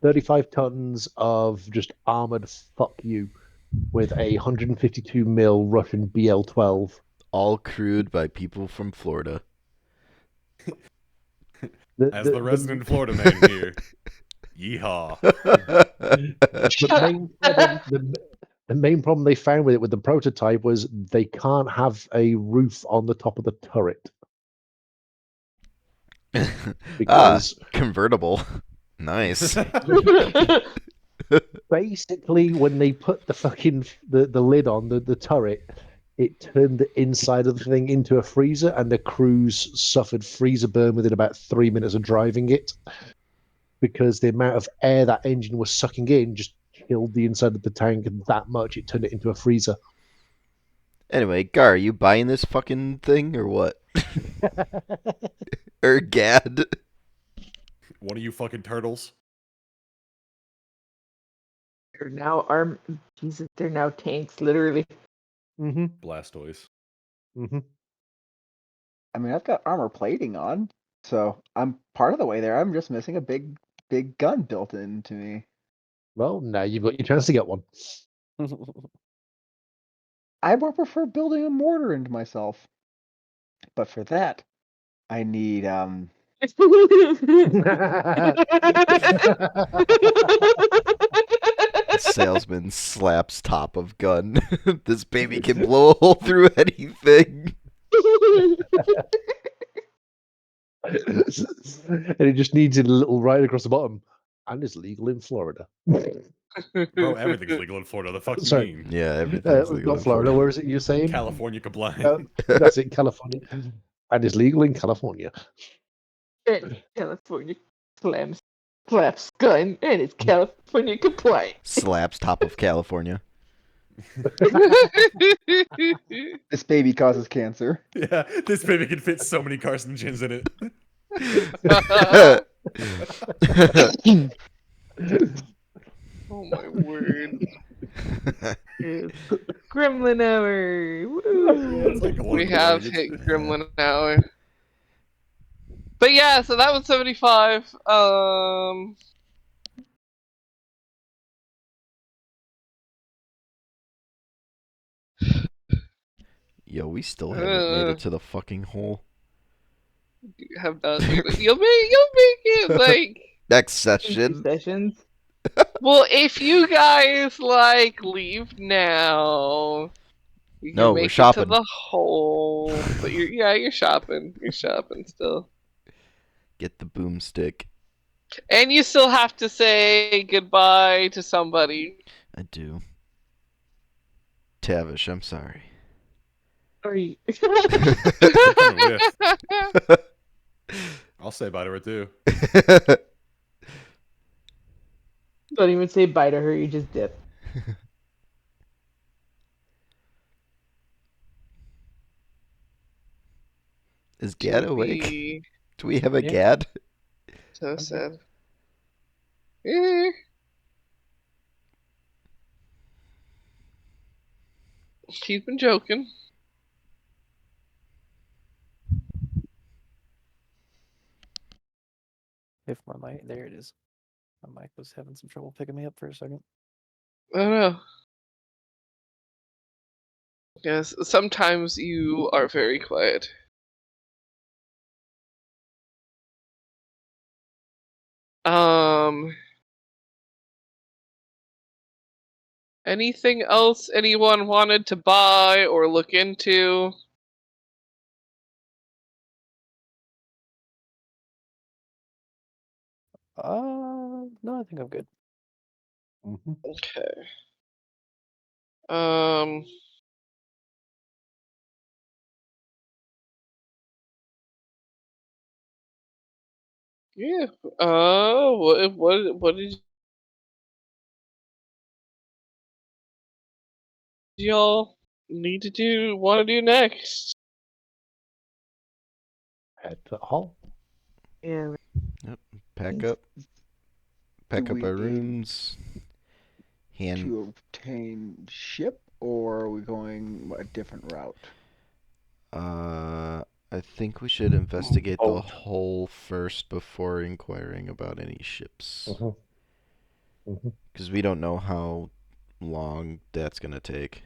35 tons of just armored fuck you with a 152 mil Russian BL-12. All crewed by people from Florida. As the resident Florida man here. Yeehaw. The main problem they found with it, with the prototype, was they can't have a roof on the top of the turret. Because convertible. Nice. basically, when they put the fucking the lid on the turret, it turned the inside of the thing into a freezer, and the crews suffered freezer burn within about 3 minutes of driving it, because the amount of air that engine was sucking in just killed the inside of the tank that much it turned it into a freezer. Anyway, Gar, are you buying this fucking thing or what? Or Gad? One of you fucking turtles. They're now Jesus, they're now tanks, literally. Blastoise. I mean, I've got armor plating on, so I'm part of the way there. I'm just missing a big gun built into me. Well, now you've got your chance to get one. I more prefer building a mortar into myself. But for that, I need The salesman slaps top of gun. This baby can blow a hole through anything. And it just needs a little right across the bottom. And it's legal in Florida. Bro, everything's legal in Florida. The fuck Sorry. you mean? Yeah, everything's legal Not in Florida. Florida. Where is it you're saying? California compliant. That's it, California. And it's legal in California. And California slaps gun, and it's California compliant. Slaps top of California. this baby causes cancer. Yeah, this baby can fit so many carcinogens in it. Oh my word. It's Gremlin hour. Woo! It's like We have hit Gremlin hour. But yeah, so that was 75. Yo, we still haven't made it to the fucking hole. Have not. You'll make it like Next 2 session. sessions. Well, if you guys like leave now, you can No, we're make it to shopping. the hole. But you're shopping. You're shopping still. Get the boomstick. And you still have to say goodbye to somebody. I do. Tavish, I'm sorry. Are you? I'll say bye to her too. Don't even say bye to her, you just dip. Is Gad Don't awake? be Do we have a Yeah. Gad? so sad. Eh. He's been joking. If my mic, there it is. My mic was having some trouble picking me up for a second. I don't know. Yes, sometimes you are very quiet. Anything else anyone wanted to buy or look into? No, I think I'm good. Okay. Yeah. What did y'all want to do next? Head to the hall. Yeah. Yep. Pack up Do we our aim rooms. to obtain ship, or are we going a different route? I think we should investigate the Boat. hull first before inquiring about any ships. Because we don't know how long that's going to take.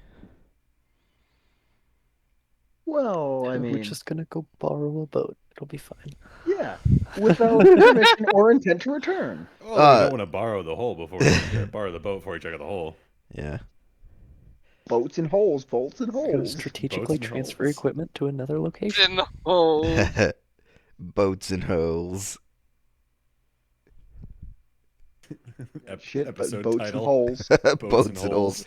Well, I We're mean, just gonna go borrow a boat. It'll be fine. yeah, without permission or intent to return. Oh, we don't want to borrow the hole before we borrow the boat before we check out the hole. Yeah. Boats and holes, bolts and We're gonna holes. strategically Boats and transfer holes. equipment to another location. In holes. Boats and holes. Shit, but Episode boats title. and holes. Boats and holes.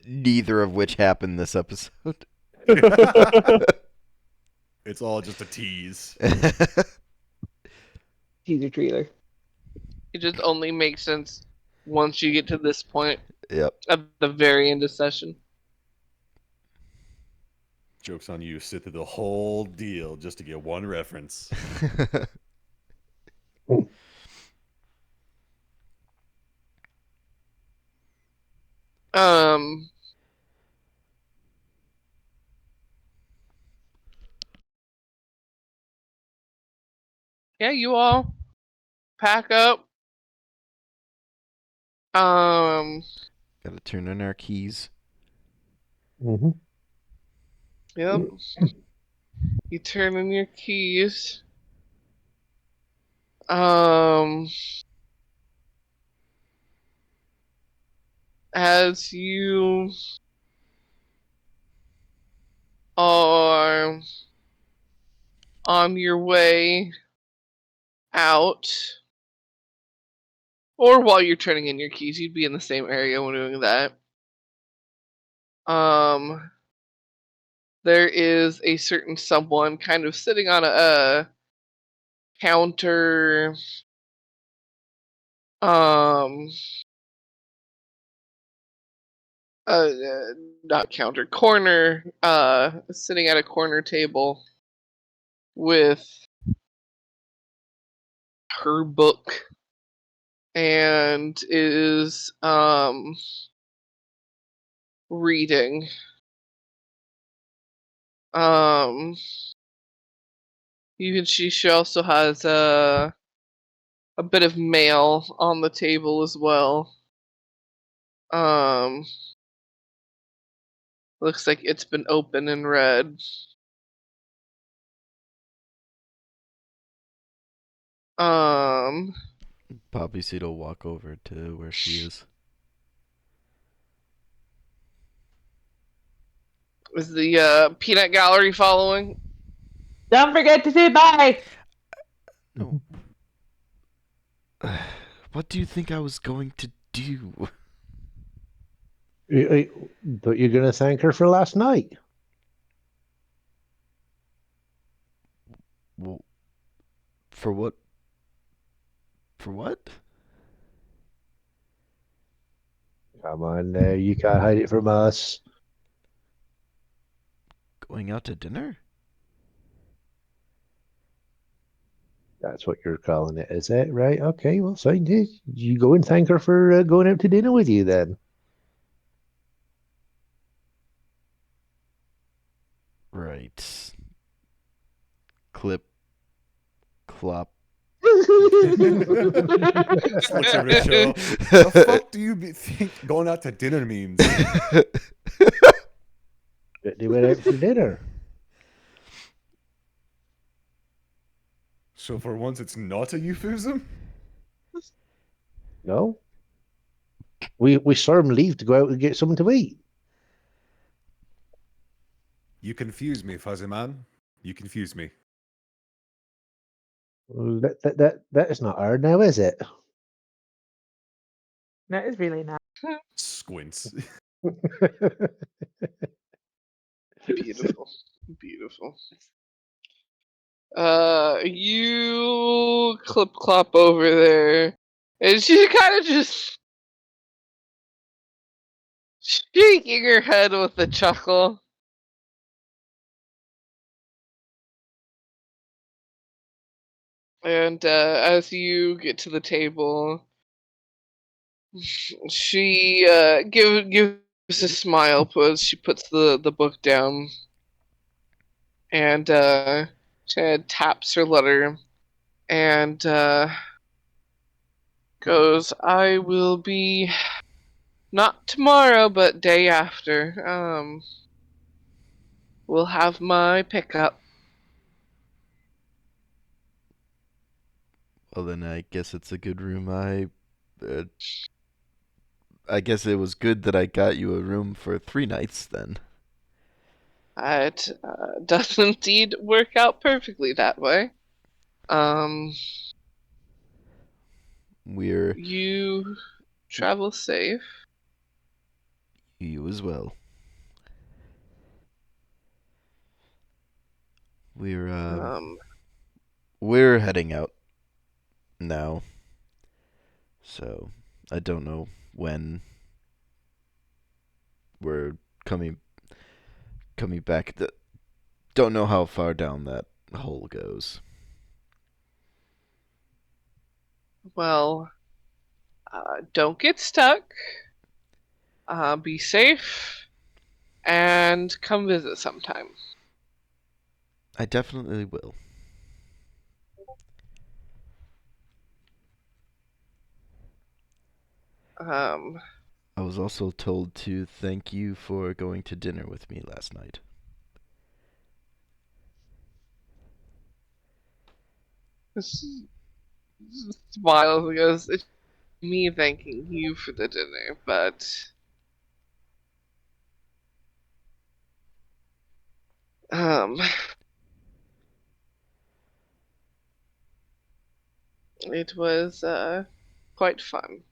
Neither of which happened this episode. It's all just a tease. Teaser trailer. It just only makes sense once you get to this point Yep. at the very end of session. Joke's on you. Sit through the whole deal just to get one reference. Yeah, you all pack up. Gotta turn in our keys. Yep. You turn in your keys. As you are on your way out, or while you're turning in your keys, you'd be in the same area when doing that. There is a certain someone kind of sitting on a counter, not counter, corner, sitting at a corner table with her book and is reading. Even she also has a bit of mail on the table as well. Looks like it's been open and read. Poppyseed will walk over to where she is. Is the peanut gallery following? Don't forget to say bye. No. What do you think I was going to do? But you're gonna thank her for last night. Well, for what? For what? Come on, you can't hide it from us. Going out to dinner? That's what you're calling it, is it? Right? Okay, well, fine. You go and thank her for going out to dinner with you then. right. Clip. Clop. Just looks over at Chou. The fuck do you think going out to dinner means? They went out for dinner. So for once, it's not a euphemism? No. We saw him leave to go out and get something to eat. You confuse me, Fuzzy Man. You confuse me. Well, that is not hard now, is it? That is really not. Squints. Beautiful. Beautiful. You clip clop over there, and she's kind of just shaking her head with a chuckle. And as you get to the table, she gives a smile, she puts the book down, and she taps her letter, and goes, "I will be not tomorrow, but day after. We'll have my pickup." Well, then I guess it's a good room. I guess it was good that I got you a room for 3 nights then. It does indeed work out perfectly that way. We're You travel safe. you as well. We're heading out now. So I don't know when we're coming back. Don't know how far down that hole goes. Well, don't get stuck. Be safe, and come visit sometime. I definitely will. I was also told to thank you for going to dinner with me last night. Smiles and goes, "It's me thanking you for the dinner, but it was quite fun.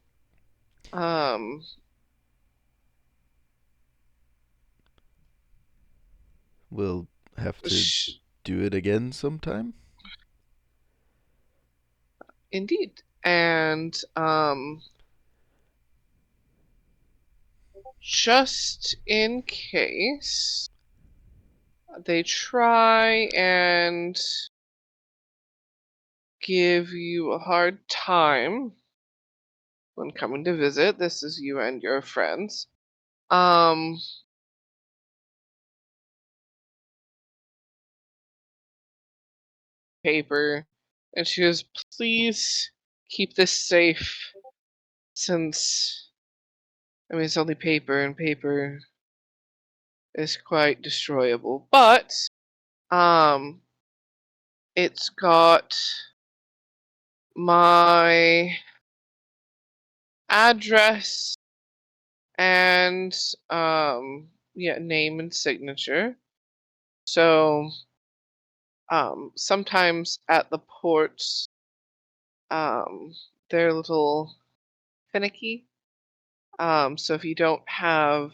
We'll have to do it again sometime. Indeed. And just in case they try and give you a hard time when coming to visit, this is you and your friends. Paper, and she goes, "Please keep this safe, since it's only paper, and paper is quite destroyable. But it's got my address and name and signature. So sometimes at the ports, they're a little finicky. So if you don't have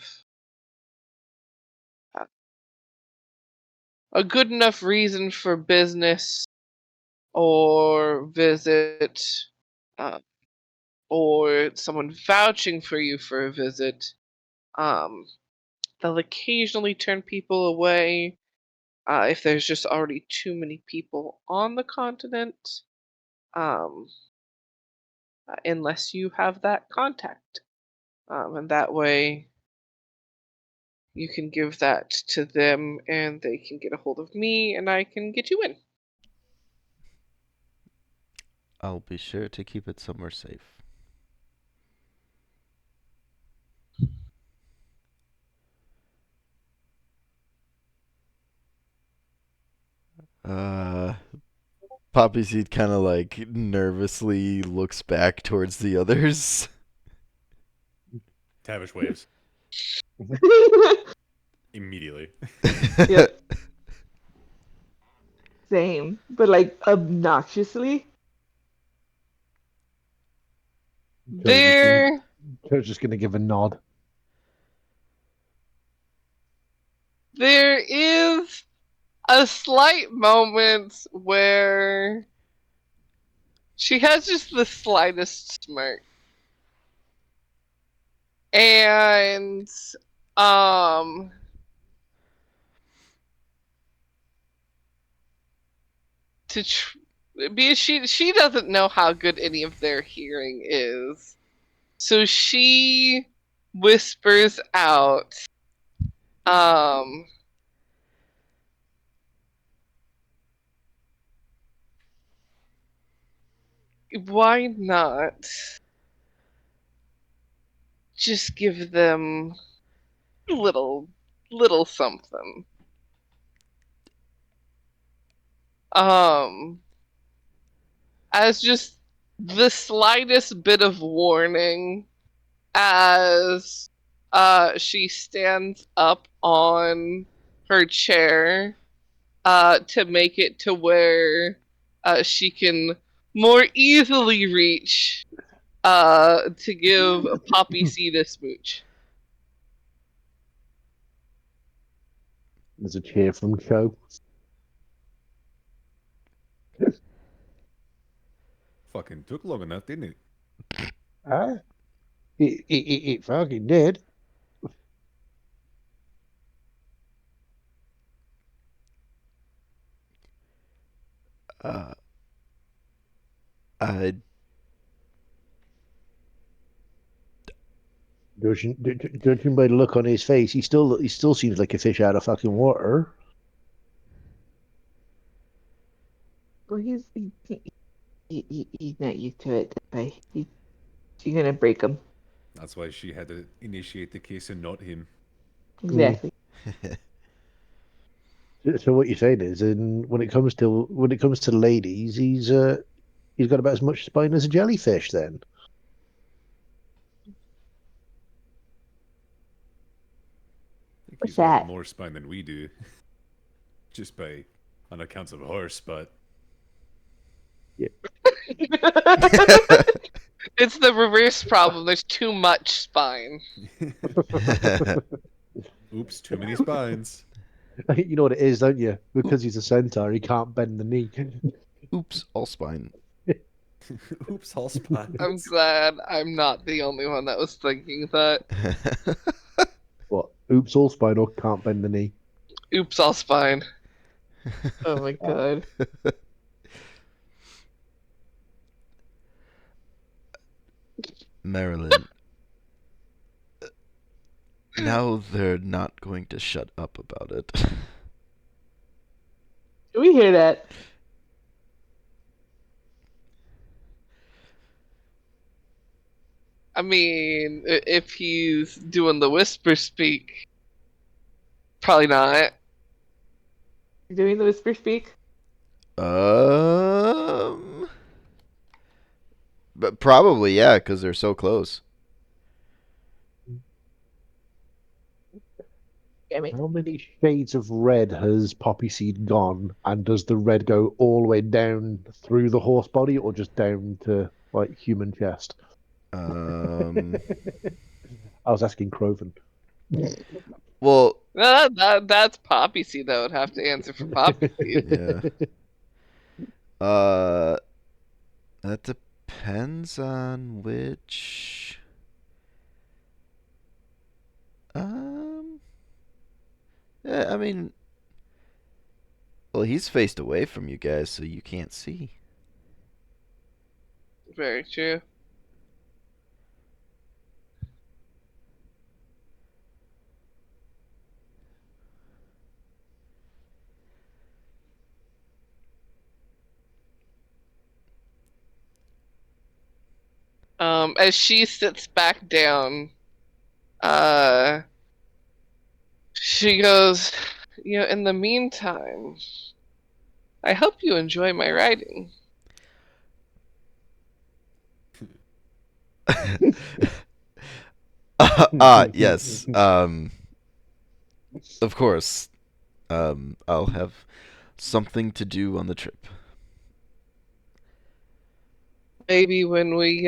a good enough reason for business or visit, or someone vouching for you for a visit, they'll occasionally turn people away if there's just already too many people on the continent, unless you have that contact. And that way, you can give that to them and they can get a hold of me and I can get you in. I'll be sure to keep it somewhere safe. Poppyseed kind of like nervously looks back towards the others. Tavish waves immediately. Yep. Same, but like obnoxiously. There Joe's just gonna give a nod. is a slight moment where she has just the slightest smirk. And because she doesn't know how good any of their hearing is. So she whispers out, why not just give them a little something? As just the slightest bit of warning as she stands up on her chair to make it to where she can more easily reach to give Poppyseed a smooch. There's a cheer from Chou. Fucking took long enough, didn't it? Ah, it fucking did. Uh, I Judging by the look on his face, he still seems like a fish out of fucking water. Well, he's not used to it. She's gonna break him. That's why she had to initiate the case and not him. Exactly. So what you're saying is, when it comes to ladies, he's got about as much spine as a jellyfish. Then I think What's he's got that? more spine than we do. Just by on accounts of horse, but It's the reverse problem. There's too much spine. oops, too many spines. you know what it is, don't you? Because he's a centaur, he can't bend the knee. oops, all spine. Oops, all spines. I'm glad I'm not the only one that was thinking that. What? Oops, all spine or can't bend the knee. Oops, all spine. Oh my god. Marilyn. Now they're not going to shut up about it. Do we hear that? I mean, if he's doing the whisper speak, probably not. You're doing the whisper speak? But probably, yeah, because they're so close. How many shades of red has Poppyseed gone? And does the red go all the way down through the horse body or just down to like human chest? Um, I was asking Croven. well, No, that's Poppyseed that would have to answer for Poppyseed. yeah. That depends on which. Yeah, I mean, well, he's faced away from you guys, so you can't see. Very true. As she sits back down, she goes, in the meantime, I hope you enjoy my writing. Yes. Of course. I'll have something to do on the trip. Maybe when we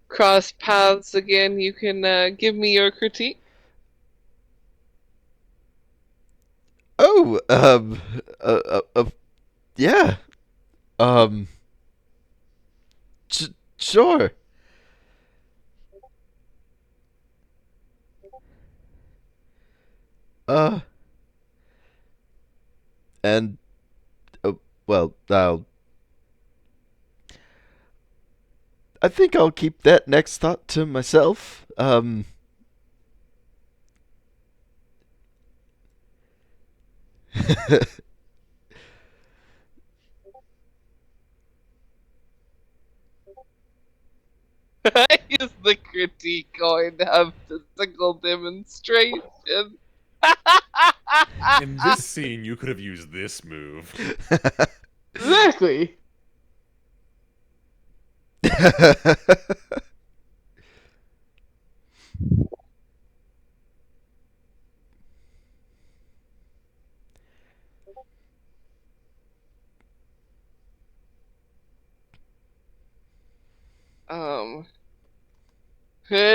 cross paths again, you can give me your critique. Oh, yeah. Sure. Uh, and, well, I think I'll keep that next thought to myself. Is the critique going to have physical demonstration? In this scene, you could have used this move. Exactly.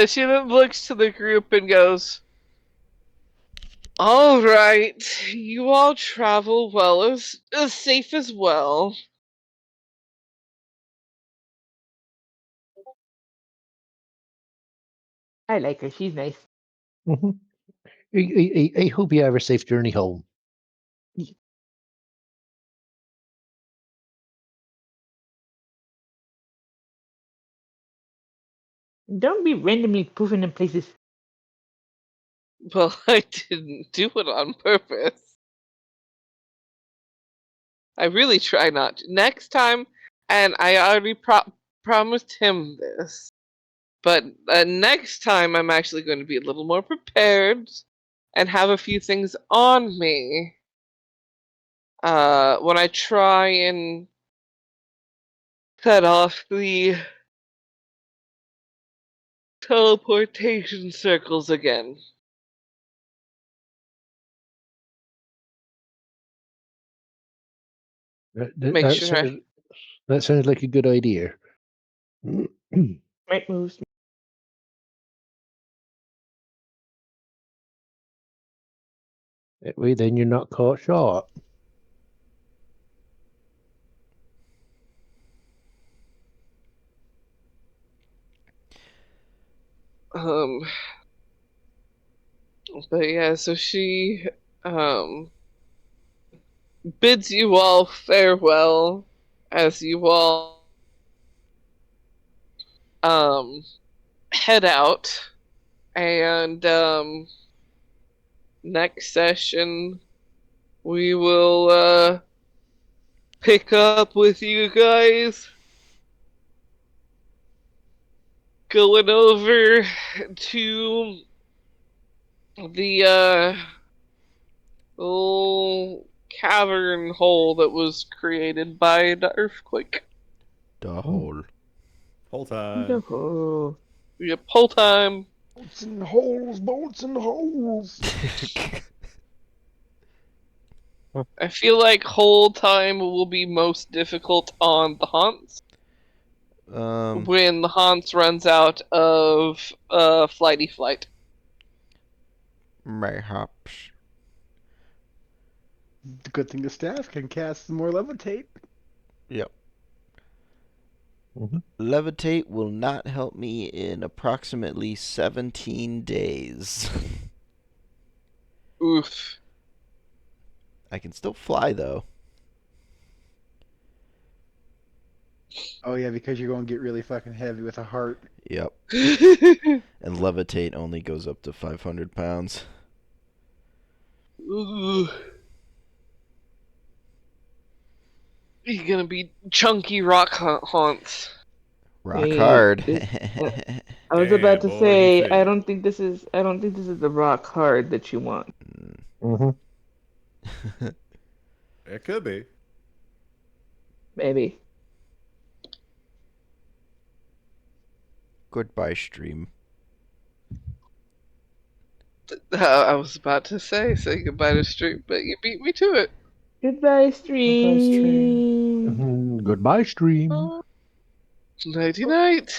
She then looks to the group and goes, all right, you all travel well, as safe as well. I like her. She's nice. Mm-hmm. I hope you have a safe journey home. Don't be randomly poofing in places. Well, I didn't do it on purpose. I really try not to. Next time, and I already promised him this, but next time I'm actually going to be a little more prepared and have a few things on me when I try and set off the teleportation circles again. Make sure That sounds like a good idea. Right moves. That way, then you're not caught short. But yeah, so she bids you all farewell as you all head out, and next session we will pick up with you guys going over to the little cavern hole that was created by the earthquake. The hole. Whole time. No. Yep, whole time. Bolts and holes, bolts and holes. I feel like whole time will be most difficult on the haunts. When the haunts runs out of flighty flight. Mayhaps. The good thing the staff can cast more levitate. Yep. Levitate will not help me in approximately 17 days. Oof. I can still fly, though. Oh yeah, because you're going to get really fucking heavy with a heart. Yep. And levitate only goes up to 500 pounds. Ooh. You're gonna be chunky rock haunts. Rock Hey, hard. I was Damn, about to boy, he say, I said. don't think this is the rock hard that you want. Mm-hmm. It could be. Maybe. Goodbye, stream. I was about to say goodbye to stream, but you beat me to it. Goodbye, stream. Goodbye, stream. Goodbye, stream. Nighty night.